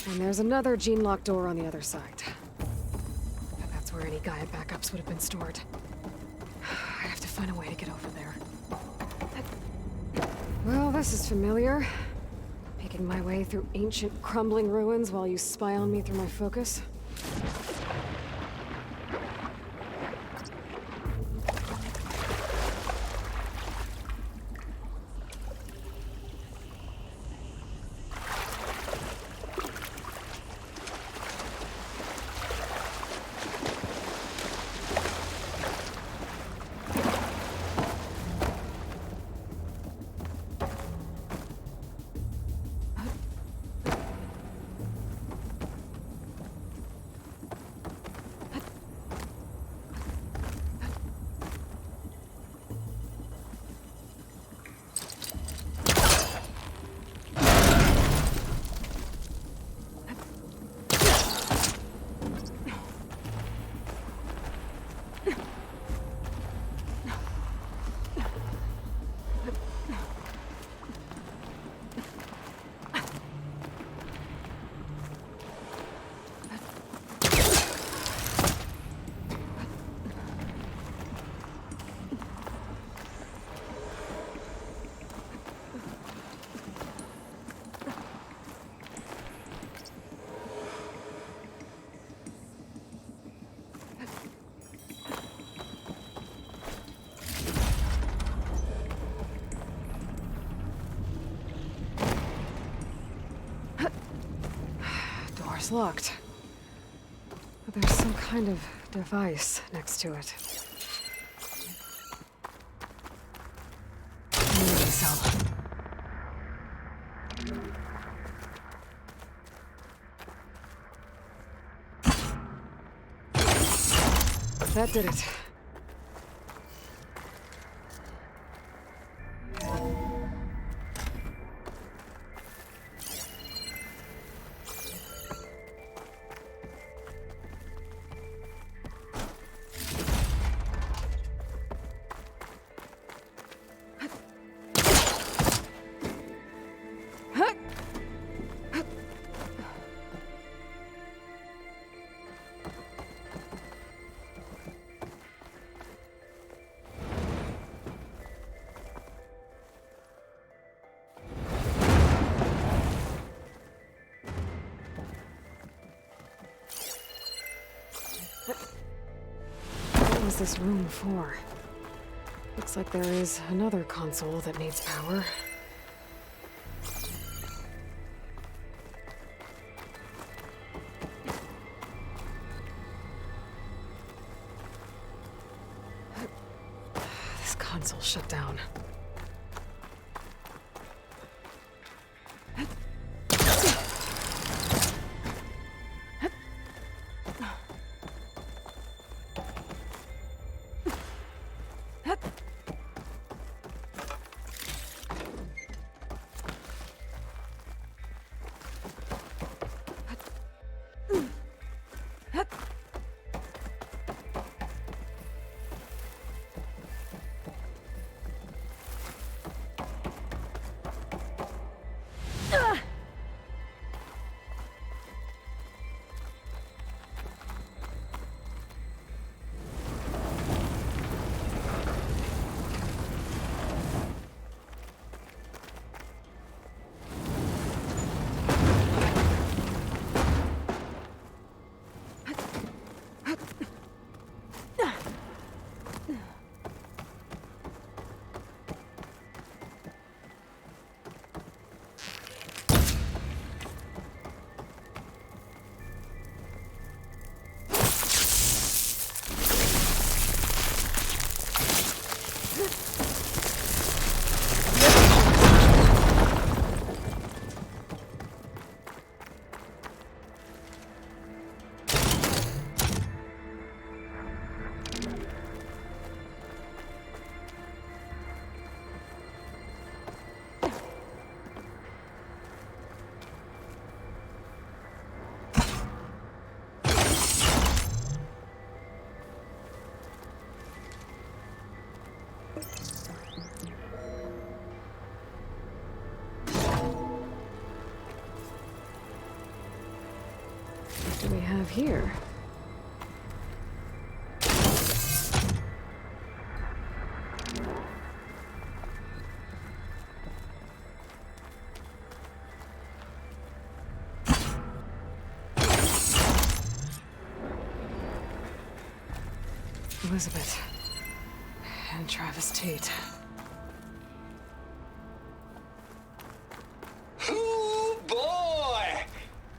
And there's another gene-locked door on the other side. That's where any Gaia backups would have been stored. I have to find a way to get over there. Well, this is familiar. Making my way through ancient, crumbling ruins while you spy on me through my focus. Door's locked. But there's some kind of device next to it. Cell. That did it. What was this room for? Looks like there is another console that needs power. This console shut down. have here? Elizabeth and Travis Tate. Ooh, boy!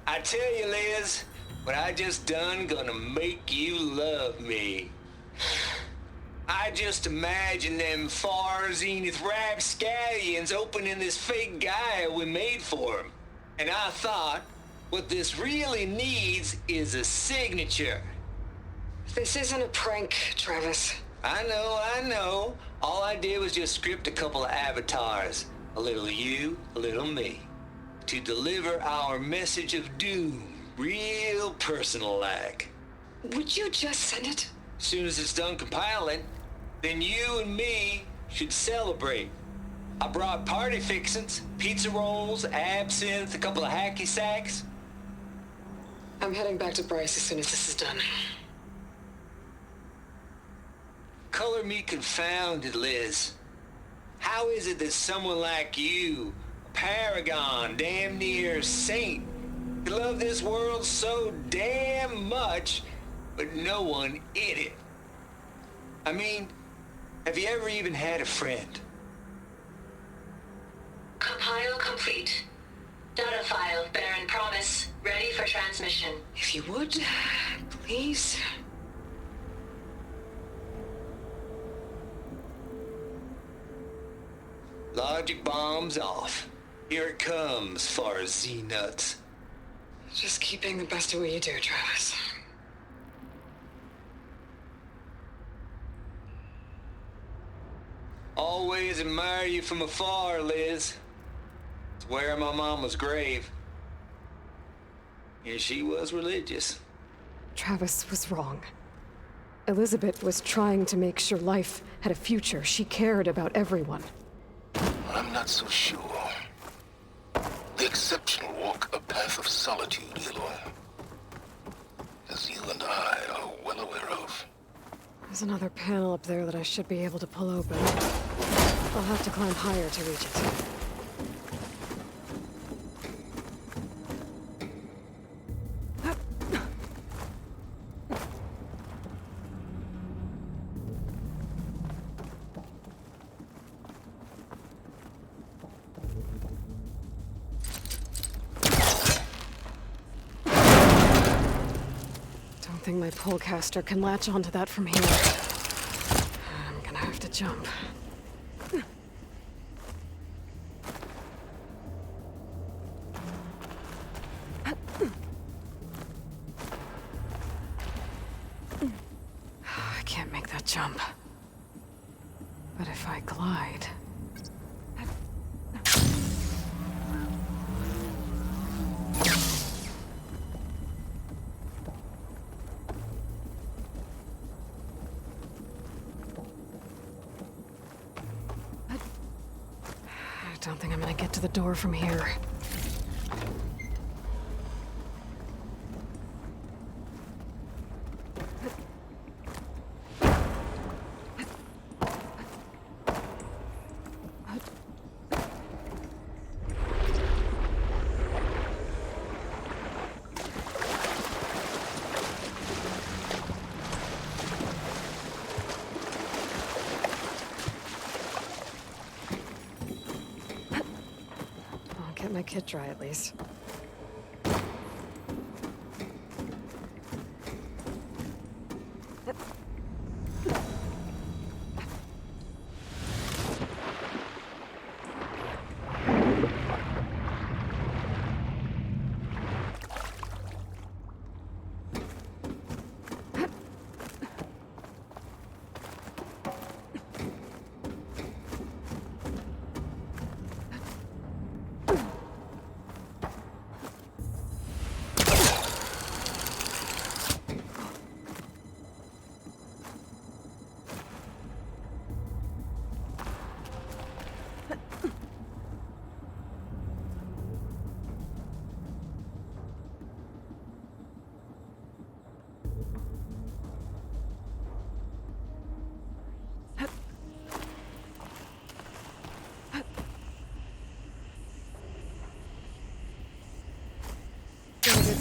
I tell you, Liz, what I just done gonna make you love me. I just imagine them far zenith rapscallions opening this fake guy we made for him. And I thought, what this really needs is a signature. This isn't a prank, Travis. I know. All I did was just script a couple of avatars. A little you, a little me. To deliver our message of doom, real personal-like. Would you just send it? As soon as it's done compiling, then you and me should celebrate. I brought party fixins, pizza rolls, absinthe, a couple of hacky sacks. I'm heading back to Bryce as soon as this is done. Color me confounded, Liz. How is it that someone like you, a paragon, damn near saint, could love this world so damn much, but no one in it? I mean, have you ever even had a friend? Compile complete. Data file, Baron Promise, ready for transmission. If you would, please. Logic bomb's off. Here it comes, far as Z-nuts. Just keep being the best at what you do, Travis. Always admire you from afar, Liz. It's where my mama's grave. And she was religious. Travis was wrong. Elizabeth was trying to make sure life had a future. She cared about everyone. I'm not so sure. The exceptional walk a path of solitude, Aloy. As you and I are well aware of. There's another panel up there that I should be able to pull open. I'll have to climb higher to reach it. I think my pullcaster can latch onto that from here. I'm gonna have to jump. I can't make that jump. But if I glide... I don't think I'm gonna get to the door from here. Get my kit dry at least.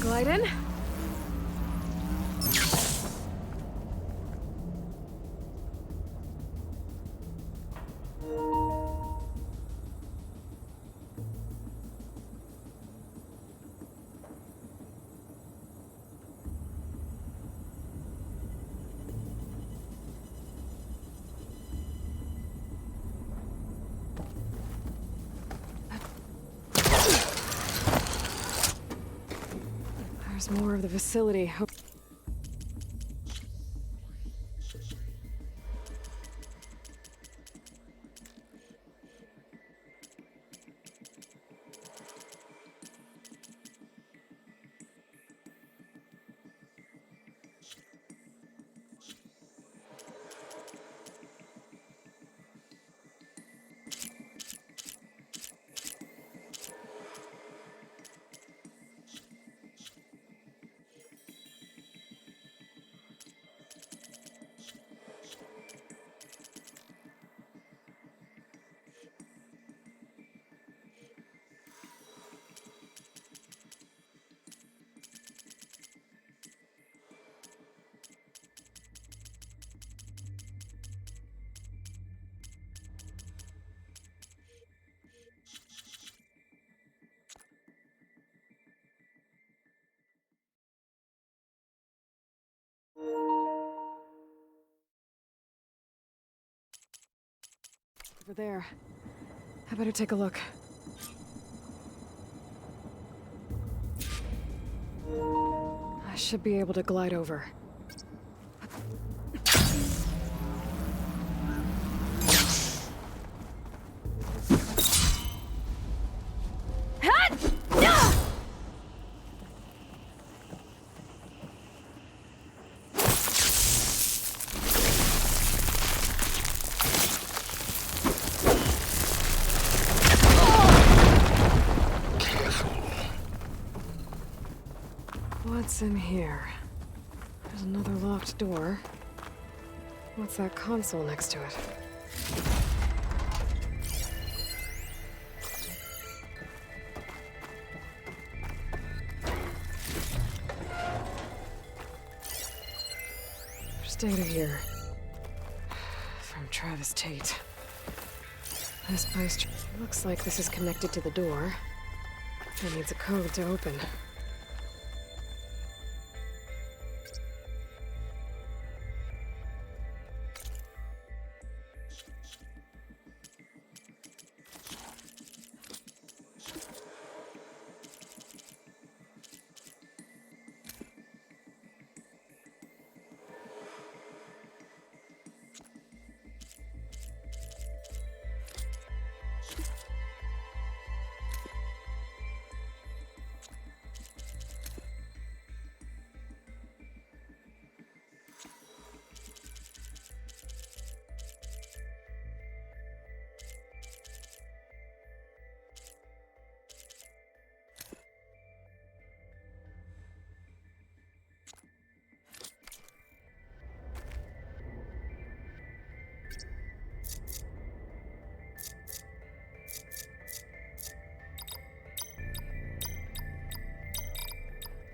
Glide in. There's more of the facility. Over there. I better take a look. I should be able to glide over. What's in here? There's another locked door. What's that console next to it? There's data here. From Travis Tate. This place looks like this is connected to the door. It needs a code to open.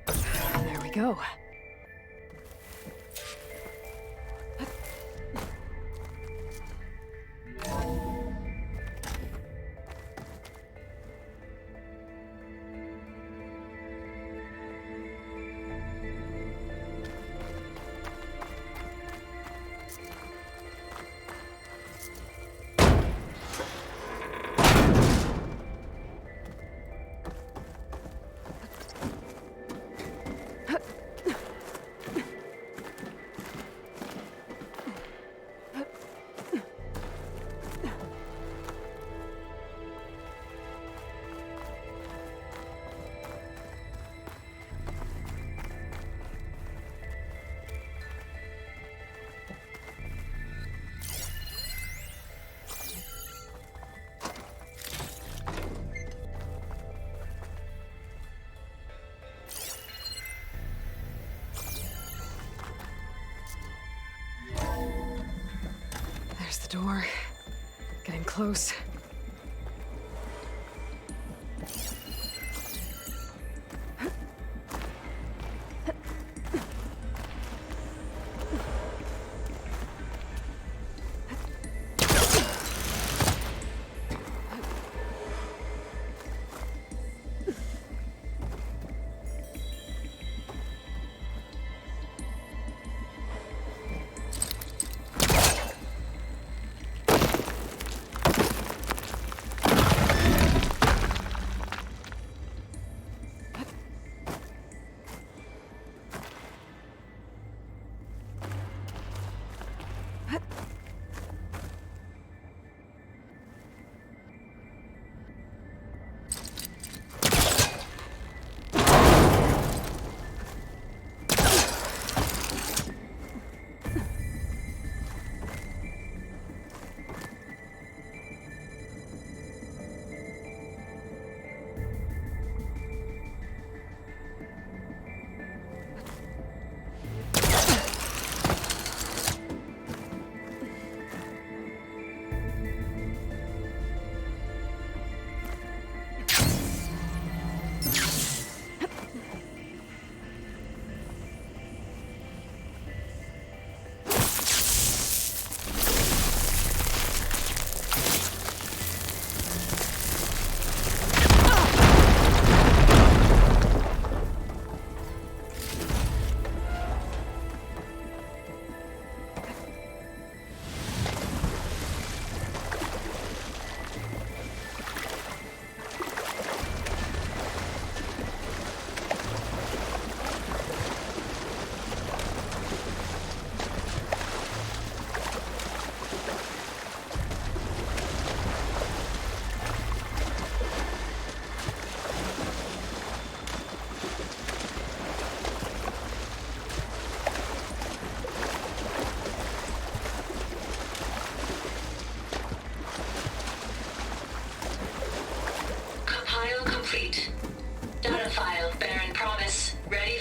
There we go. There's the door. Getting close.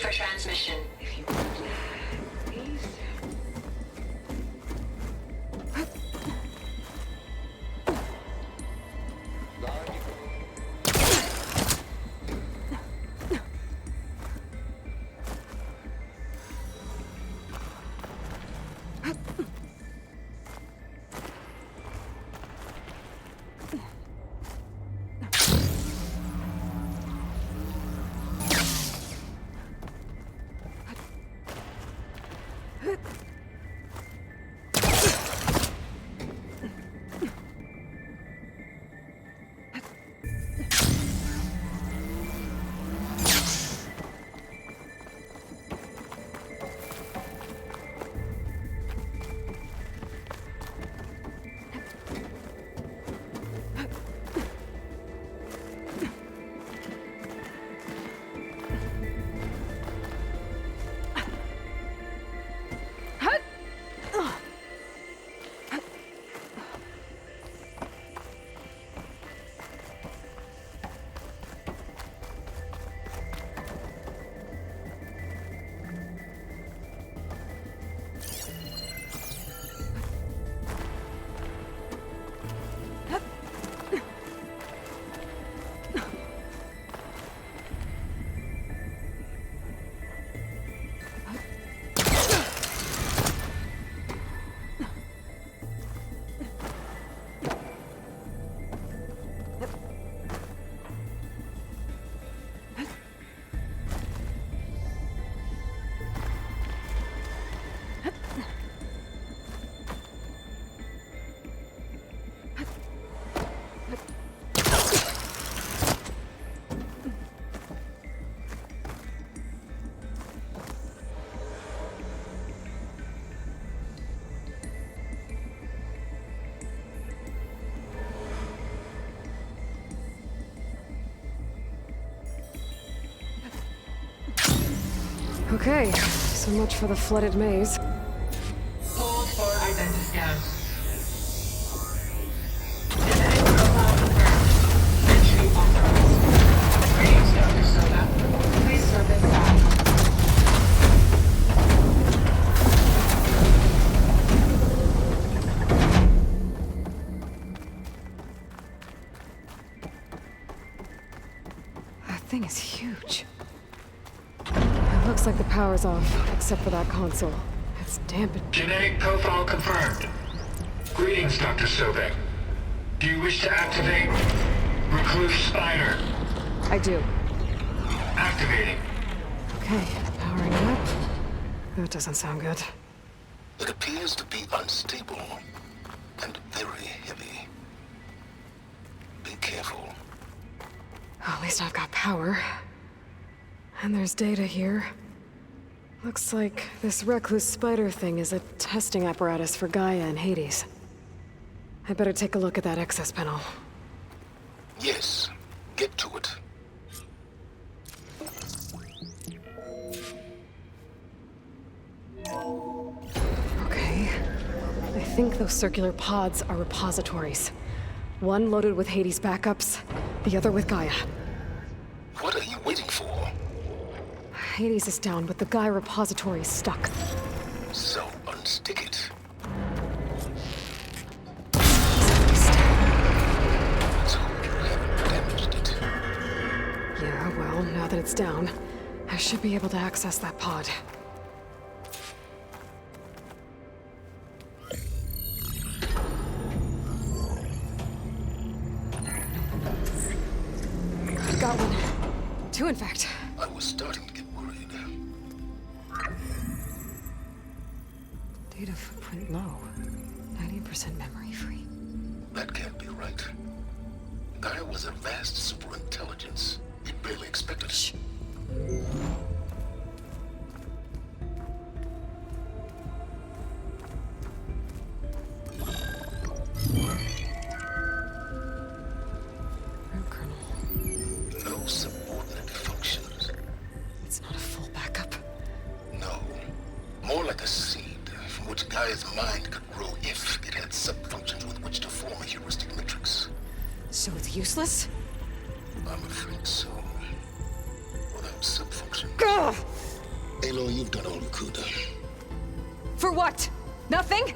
for transmission, if you would, please. Okay, so much for the flooded maze. Hold for identiscan. Identity profile confirmed. Entry authorized. Greetings, Dr. Soda. Please step inside. That thing is huge. It looks like the power's off, except for that console. It's dampened. Genetic profile confirmed. Greetings, Dr. Sobek. Do you wish to activate Recluse Spider? I do. Activating. Okay, powering up. That doesn't sound good. It appears to be unstable and very heavy. Be careful. At least I've got power. And there's data here. Looks like this Recluse Spider thing is a testing apparatus for Gaia and Hades. I better take a look at that access panel. Yes, get to it. Okay. I think those circular pods are repositories. One loaded with Hades backups, the other with Gaia. What are you waiting for? Hades is down, but the Gaia repository is stuck. So unstick it. Let's hope you haven't damaged it. Yeah, well, now that it's down, I should be able to access that pod. I've got one. Two, in fact. I was starting to get worried. Data footprint low. 90% memory free. That can't be right. Gaia was a vast superintelligence. We barely expected it. Root kernel. No subordinate functions. It's not a full backup. No. More like a seed from which Gaia's mind could grow if it had sub-functions with which to form a heuristic matrix. So it's useless? I'm afraid so. Without sub-functions. Gah! Aloy, you've done all you could. For what? Nothing?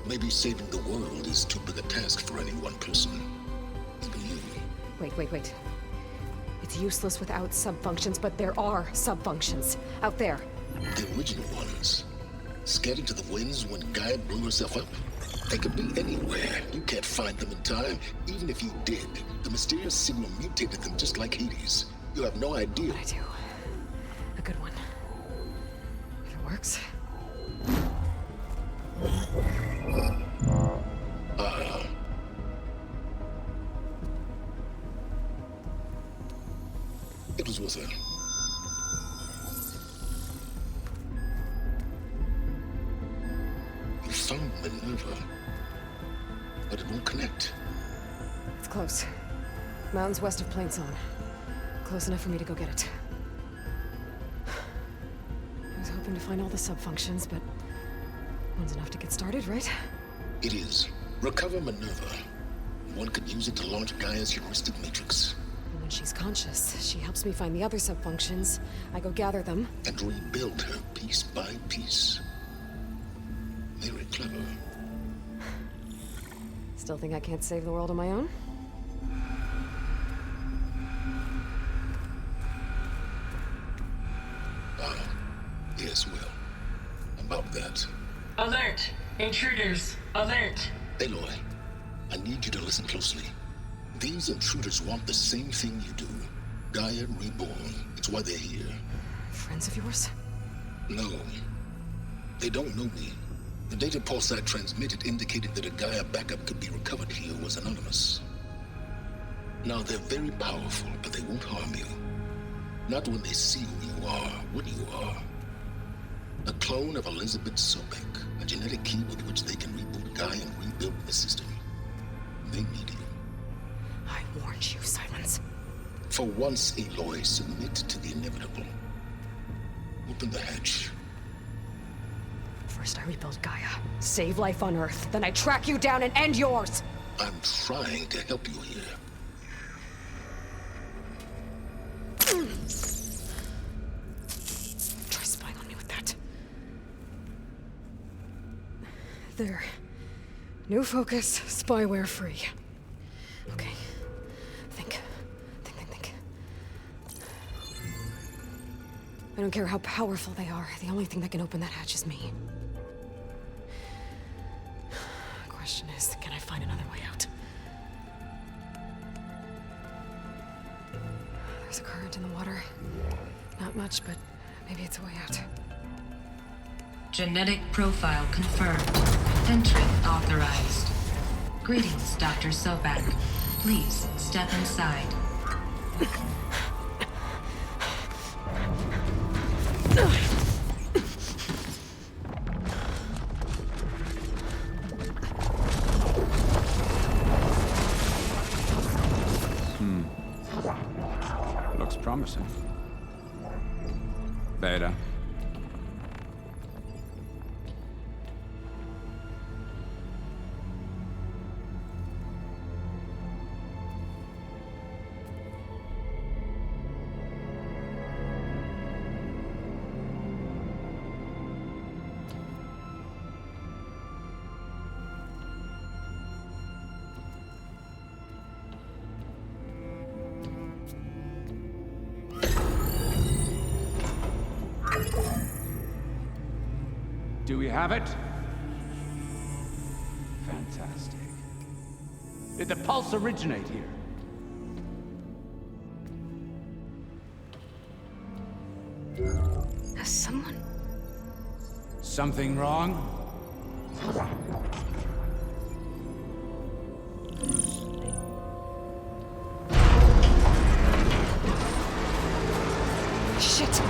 Maybe saving the world is too big a task for any one person. Even you. Wait. It's useless without subfunctions, but there are subfunctions out there. The original ones. Scattered to the winds when Gaia blew herself up? They could be anywhere. You can't find them in time. Even if you did, the mysterious signal mutated them just like Hades. You have no idea. But I do. A good one. If it works. It was with her. You found Minerva, but it won't connect. It's close. Mountains west of Plainzone. Close enough for me to go get it. I was hoping to find all the subfunctions, but one's enough to get started, right? It is. Recover Minerva. One could use it to launch Gaia's heuristic matrix. And when she's conscious, she helps me find the other subfunctions. I go gather them. And rebuild her piece by piece. Very clever. Still think I can't save the world on my own? Yes, well. About that. Alert! Intruders! Alert! Aloy, I need you to listen closely. These intruders want the same thing you do. Gaia reborn. It's why they're here. Friends of yours? No. They don't know me. The data pulse I transmitted indicated that a Gaia backup could be recovered here was anonymous. Now, they're very powerful, but they won't harm you. Not when they see who you are, what you are. A clone of Elizabeth Sobek, a genetic key with which they can reboot Gaia and rebuild the system. They need you. I warned you, Silence. For once, Aloy, submit to the inevitable. Open the hatch. First I rebuild Gaia, save life on Earth, then I track you down and end yours! I'm trying to help you here. Try spying on me with that. There. New focus, spyware free. Okay. Think. I don't care how powerful they are. The only thing that can open that hatch is me. Question is, can I find another way out? There's a current in the water. Not much, but maybe it's a way out. Genetic profile confirmed. Entry authorized. Greetings, Dr. Sobek. Please step inside. Looks promising. Beta. Do we have it? Fantastic. Did the pulse originate here? Has someone... Something wrong? Shit!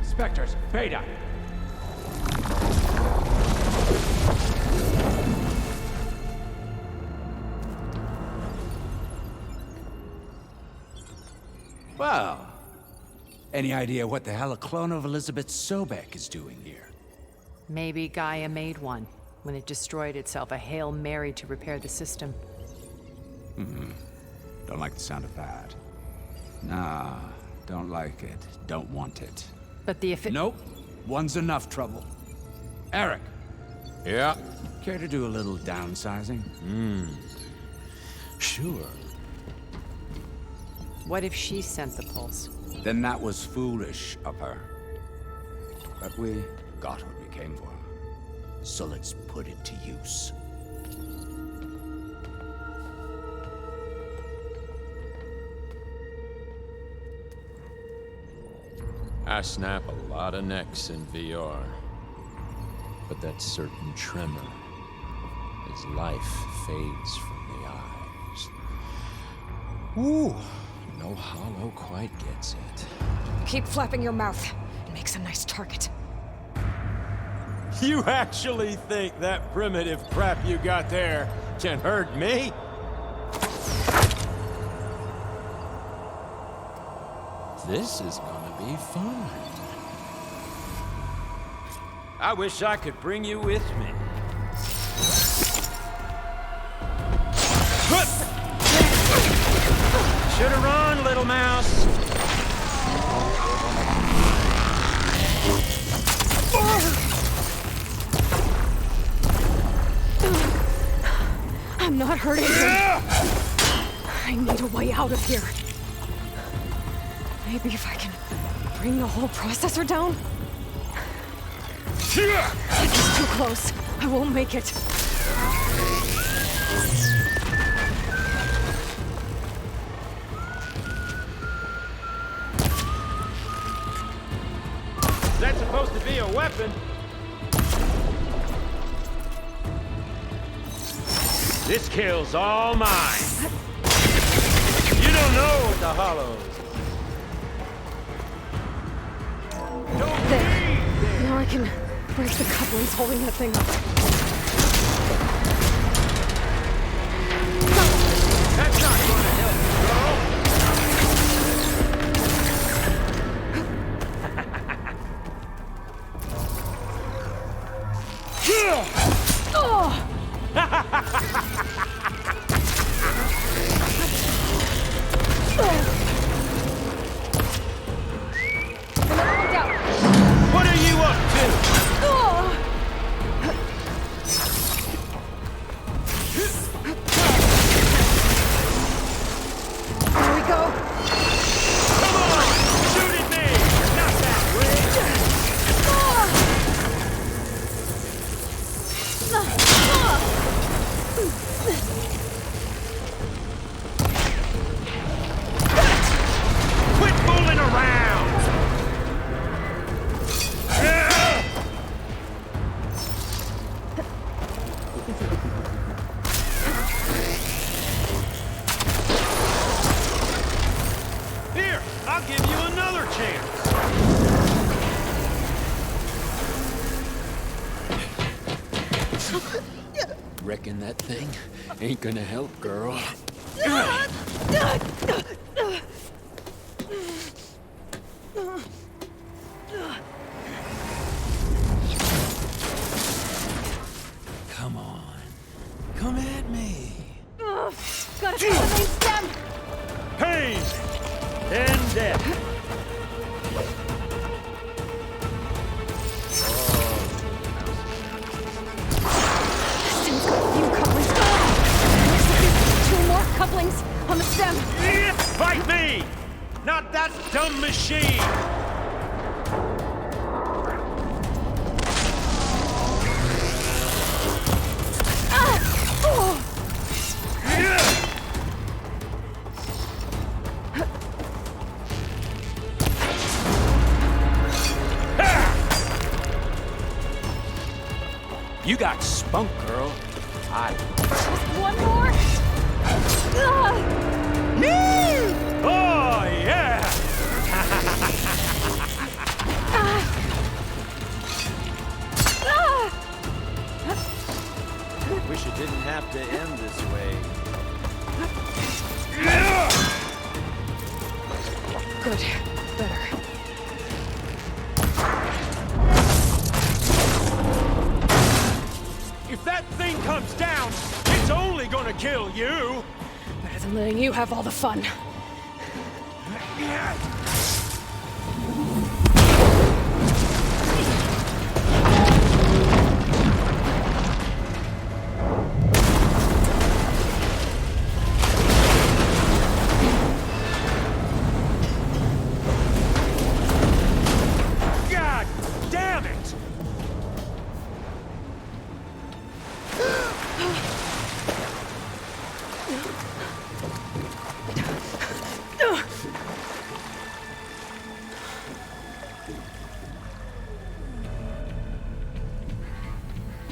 Spectres, Beta! Well, any idea what the hell a clone of Elizabeth Sobek is doing here? Maybe Gaia made one when it destroyed itself, a Hail Mary to repair the system. Don't like the sound of that. Nah, Don't like it. Don't want it. But the if it... Nope. One's enough trouble. Eric. Yeah? Care to do a little downsizing? Sure. What if she sent the pulse? Then that was foolish of her. But we got what we came for. So let's put it to use. I snap a lot of necks in VR. But that certain tremor as life fades from the eyes. Ooh, no hollow quite gets it. Keep flapping your mouth. It makes a nice target. You actually think that primitive crap you got there can hurt me? This is gonna be fun. I wish I could bring you with me. Should've run, little mouse. I'm not hurting him. I need a way out of here. Maybe if I can bring the whole processor down? It's too close. I won't make it. That's supposed to be a weapon. This kill's all mine. You don't know what the hollows. There. Now I can break the couplings holding that thing up. That's not gonna help, girl. What are you up to? There we go. Come on! Shoot at me! Not that way! Quit fooling around! Here, I'll give you another chance. Reckon that thing ain't gonna help, girl. Come on. Come at me. Gotta fix the main stem. Pain and death. Stem's got a few couplings. Looks like there's 2 more couplings on the stem. Fight me! Not that dumb machine! You got spunk, girl. Just one more. Oh, yeah! Wish it didn't have to end this way. Good. Better. If that thing comes down, it's only gonna kill you! Better than letting you have all the fun.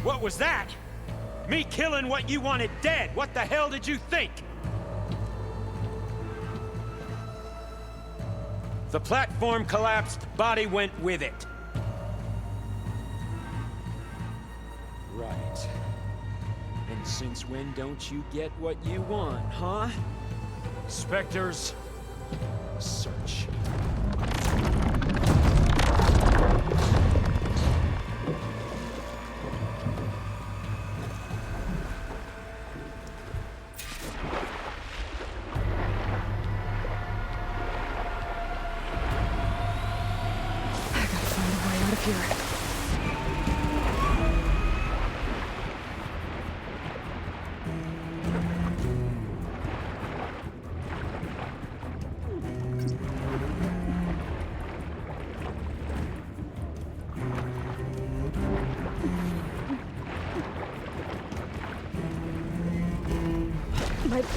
What was that? Me killing what you wanted dead. What the hell did you think? The platform collapsed, body went with it. Right. And since when don't you get what you want, huh? Spectres, search.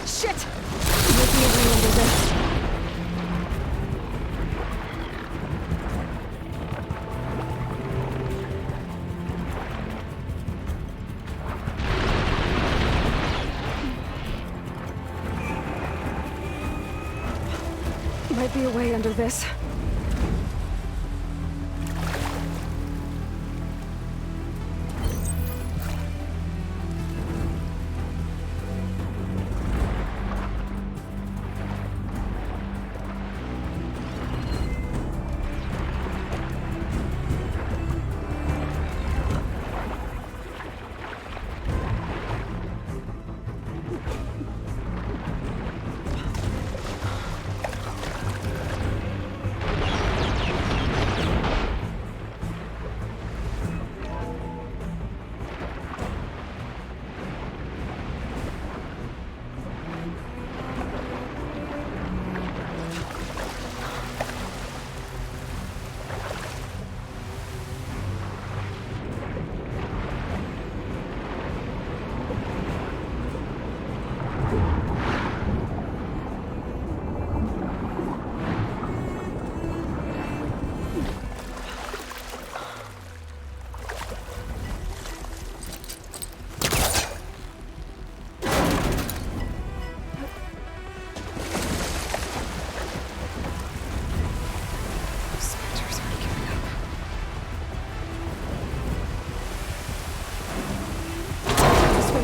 Shit! Might be a way under this. Might be a way under this.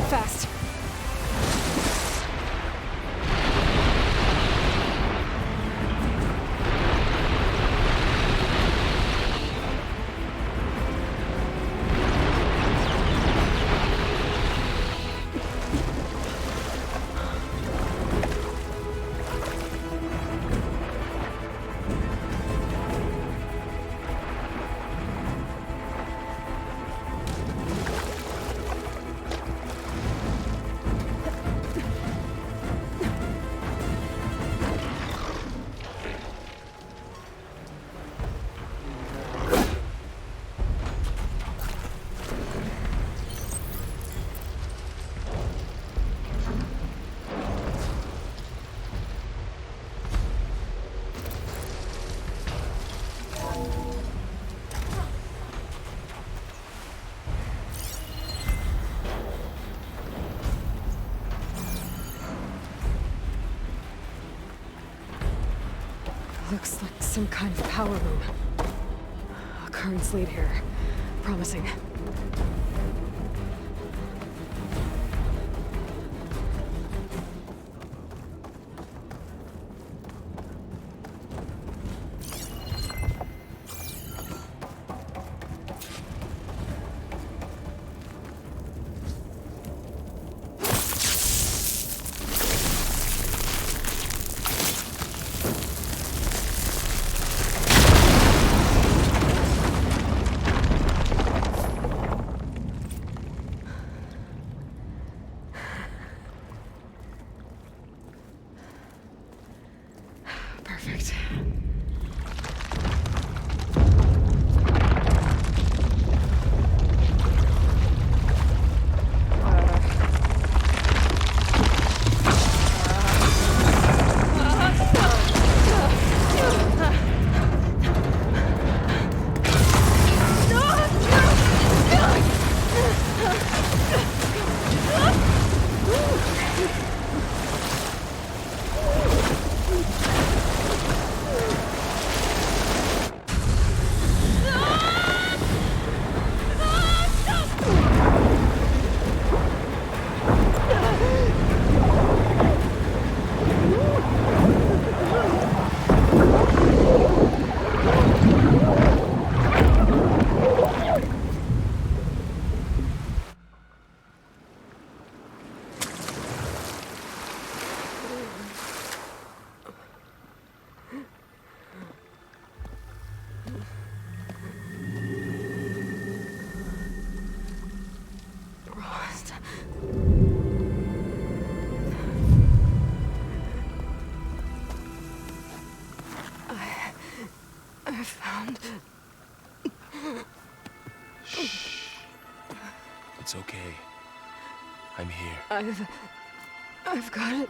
Fast. Looks like some kind of power room. A currents lead here. Promising. It's okay. I'm here. I've got it.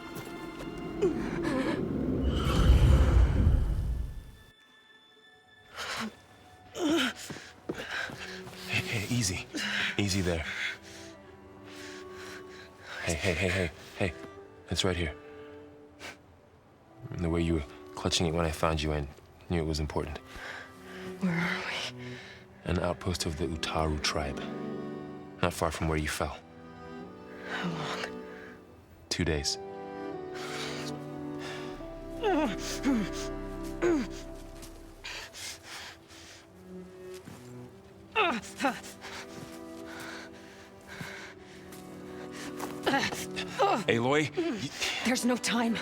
Hey, easy. Easy there. Hey. It's right here. The way you were clutching it when I found you, I knew it was important. Where are we? An outpost of the Utaru tribe. Not far from where you fell. How long? 2 days. Aloy? There's no time.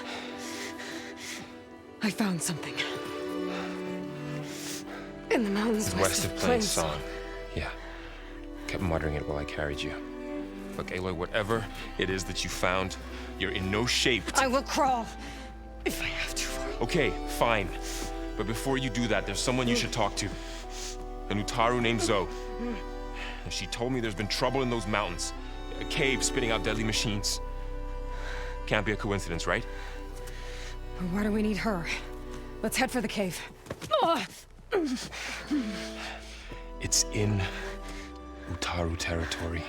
I found something. In the mountains west of Plainsong. Yeah. Kept muttering it while I carried you. Look, Aloy, whatever it is that you found, you're in no shape to... I will crawl, if I have to. Okay, fine. But before you do that, there's someone you should talk to. An Utaru named Zoe. And she told me there's been trouble in those mountains. A cave spitting out deadly machines. Can't be a coincidence, right? Why do we need her? Let's head for the cave. It's in Utaru territory.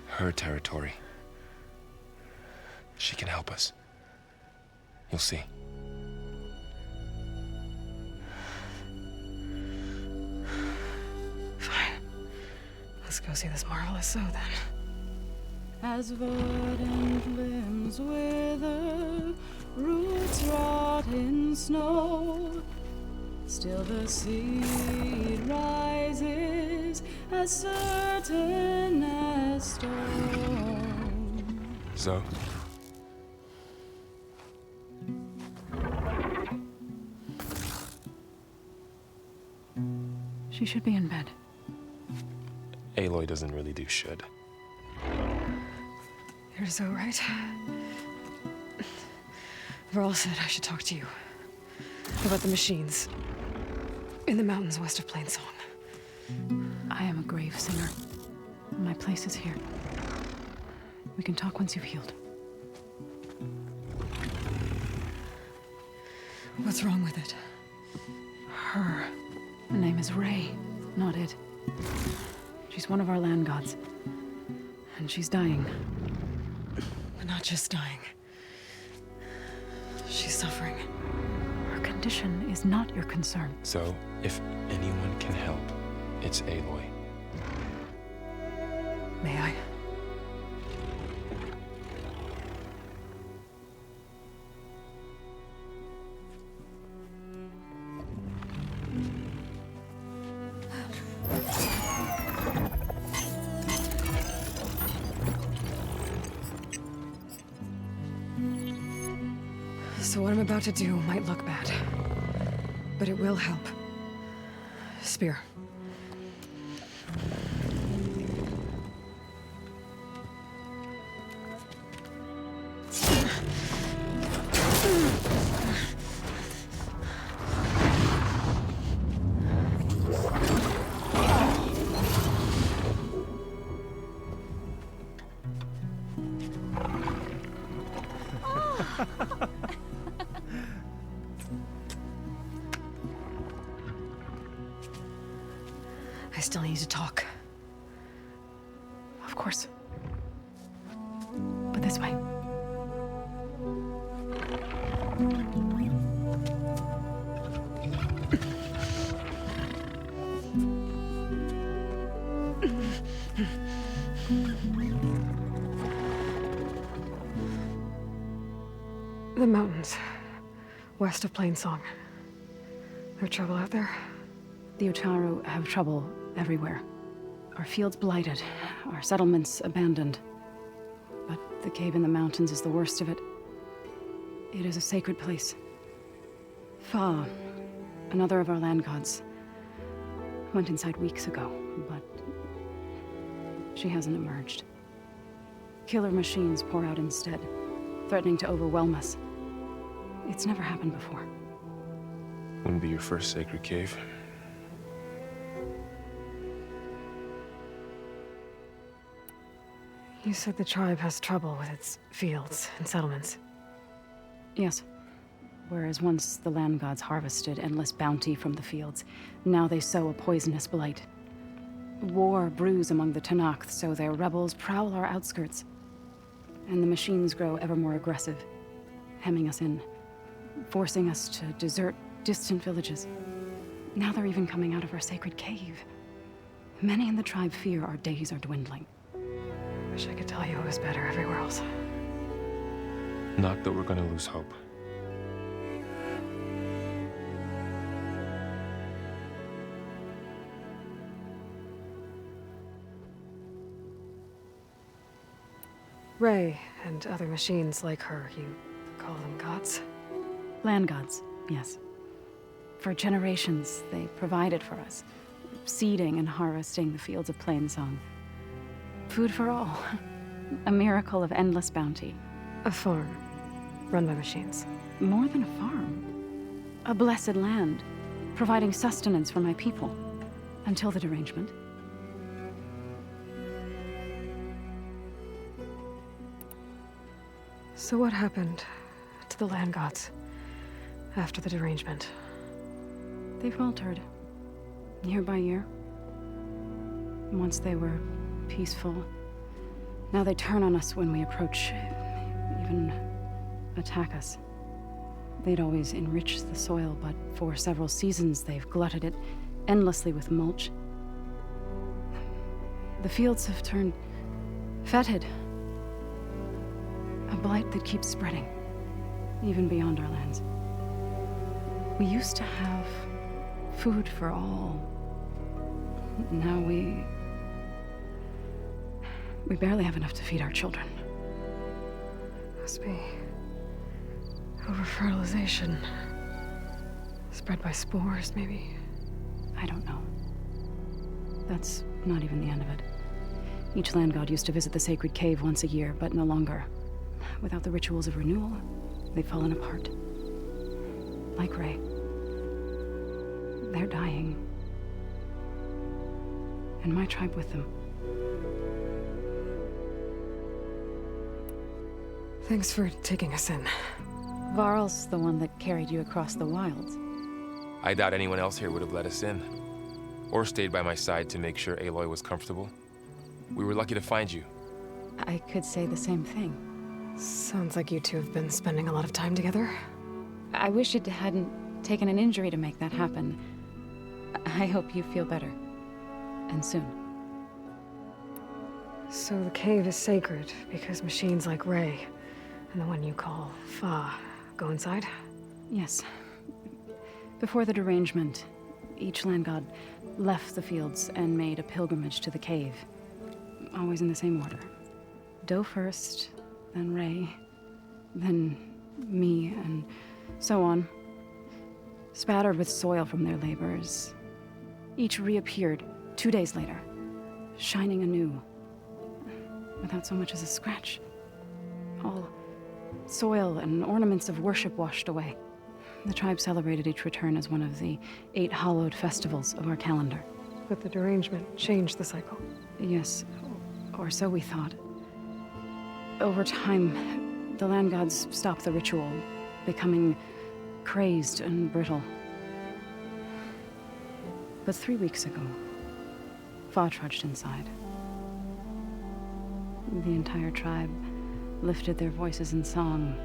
Her territory. She can help us. You'll see. Fine. Let's go see this marvelous Zoe then. As verdant limbs wither, roots rot in snow, still the seed rises as certain as stone. Zoe? She should be in bed. Aloy doesn't really do should. You're Zoe, right? Varl said I should talk to you about the machines in the mountains west of Plainsong. I am a grave singer. My place is here. We can talk once you've healed. What's wrong with it? Her name is Ray, not it. She's one of our land gods. And she's dying. But not just dying. She's suffering. Her condition is not your concern. So, if anyone can help, it's Aloy. May I? So what I'm about to do might look bad, but it will help. Spear. I still need to talk. Of course. But this way. The mountains, west of Plainsong. There's trouble out there? The Utaru have trouble everywhere. Our fields blighted, our settlements abandoned. But the cave in the mountains is the worst of it. It is a sacred place. Fa, another of our land gods, went inside weeks ago, but she hasn't emerged. Killer machines pour out instead, threatening to overwhelm us. It's never happened before. Wouldn't be your first sacred cave. You said the tribe has trouble with its fields and settlements. Yes. Whereas once the land gods harvested endless bounty from the fields, now they sow a poisonous blight. War brews among the Tenakth, so their rebels prowl our outskirts. And the machines grow ever more aggressive, hemming us in, forcing us to desert distant villages. Now they're even coming out of our sacred cave. Many in the tribe fear our days are dwindling. Wish I could tell you it was better everywhere else. Not that we're gonna lose hope. Ray and other machines like her, you call them gods? Land gods, yes. For generations, they provided for us, seeding and harvesting the fields of Plainsong. Food for all. A miracle of endless bounty. A farm, run by machines. More than a farm. A blessed land, providing sustenance for my people. Until the derangement. So what happened to the land gods after the derangement? They faltered, year by year. Once they were peaceful. Now they turn on us when we approach, even attack us. They'd always enriched the soil, but for several seasons they've glutted it endlessly with mulch. The fields have turned fetid. A blight that keeps spreading, even beyond our lands. We used to have food for all. Now we barely have enough to feed our children. Must be over-fertilization. Spread by spores, maybe? I don't know. That's not even the end of it. Each land god used to visit the sacred cave once a year, but no longer. Without the rituals of renewal, they've fallen apart. Like Ray. They're dying. And my tribe with them. Thanks for taking us in. Varl's the one that carried you across the wilds. I doubt anyone else here would have let us in. Or stayed by my side to make sure Aloy was comfortable. We were lucky to find you. I could say the same thing. Sounds like you two have been spending a lot of time together. I wish it hadn't taken an injury to make that happen. I hope you feel better. And soon. So the cave is sacred because machines like Ray and the one you call Fa go inside? Yes. Before the derangement, each land god left the fields and made a pilgrimage to the cave. Always in the same order. Do first, then Ray, then me, and so on. Spattered with soil from their labors. Each reappeared 2 days later, shining anew, without so much as a scratch. All soil and ornaments of worship washed away. The tribe celebrated each return as one of the 8 hallowed festivals of our calendar. But the derangement changed the cycle. Yes, or so we thought. Over time, the land gods stopped the ritual, becoming crazed and brittle. But 3 weeks ago, Fa trudged inside. The entire tribe lifted their voices in song,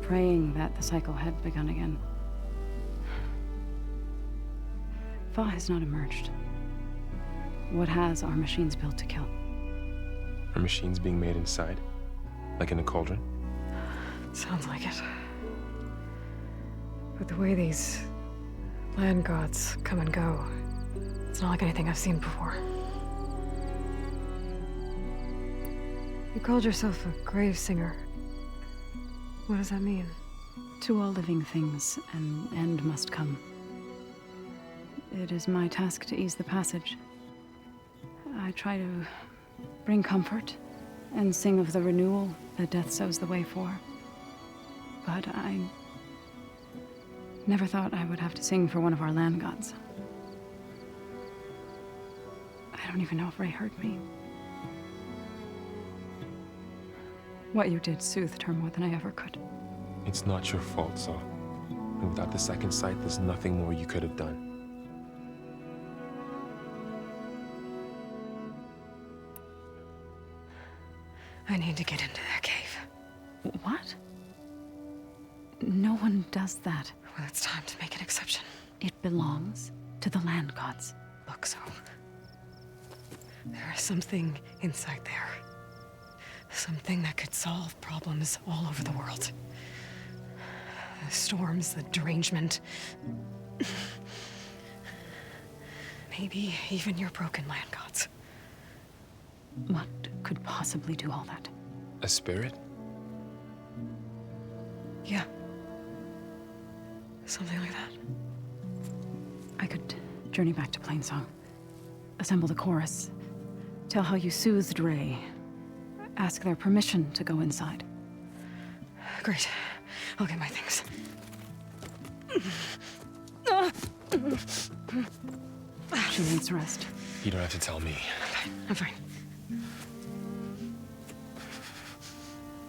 praying that the cycle had begun again. Fa has not emerged. What has are machines built to kill. Are machines being made inside? Like in a cauldron? Sounds like it. But the way these land gods come and go, it's not like anything I've seen before. You called yourself a grave singer. What does that mean? To all living things, an end must come. It is my task to ease the passage. I try to bring comfort and sing of the renewal that death sows the way for. But I never thought I would have to sing for one of our land gods. I don't even know if Ray heard me. What you did soothed her more than I ever could. It's not your fault, Saul. And without the second sight, there's nothing more you could have done. I need to get into that cave. What? No one does that. Well, it's time to make an exception. It belongs to the land gods. Look, so there is something inside there. Something that could solve problems all over the world. The storms, the derangement. Maybe even your broken land gods. What could possibly do all that? A spirit? Yeah. Something like that. I could journey back to Plainsong, assemble the chorus, tell how you soothed Ray, ask their permission to go inside. Great. I'll get my things. She needs rest. You don't have to tell me. I'm fine.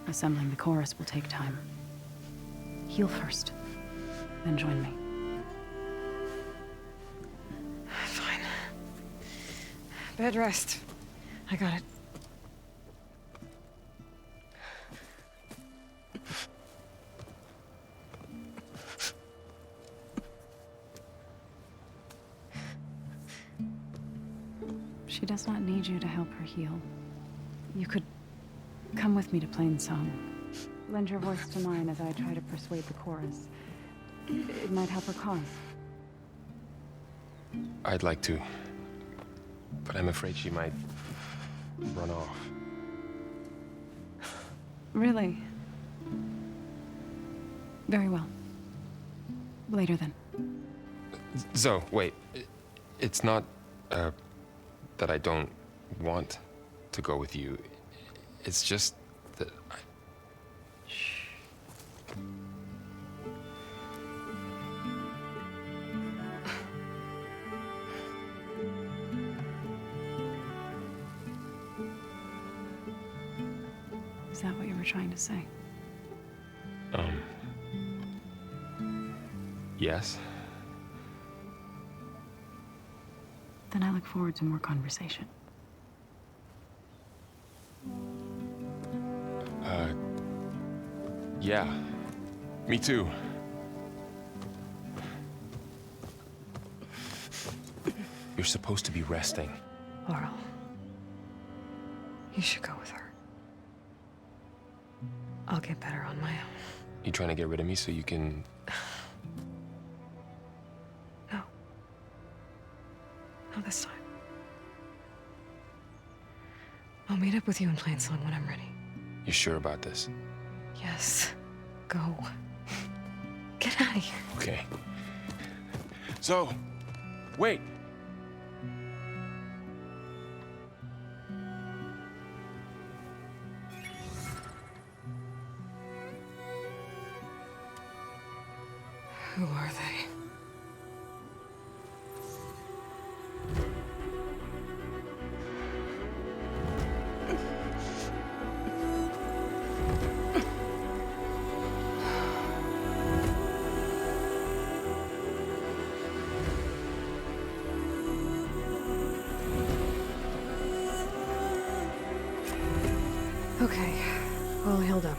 Assembling the chorus will take time. Heal first, then join me. Fine. Bed rest. I got it. She does not need you to help her heal. You could come with me to Plainsong. Lend your voice to mine as I try to persuade the chorus. It might help her cause. I'd like to, but I'm afraid she might run off. Really? Very well. Later then. Zoe, wait. It's not, that I don't want to go with you. It's just that I... Shh. Is that what you were trying to say? Yes? Then I look forward to more conversation. Yeah. Me too. You're supposed to be resting. Laurel, you should go with her. I'll get better on my own. You trying to get rid of me so you can... No. Not this time. I'll meet up with you in Plainsong when I'm ready. You sure about this? Yes. Go. Get out of here. Okay. So, wait. Who are they? Okay, all healed up.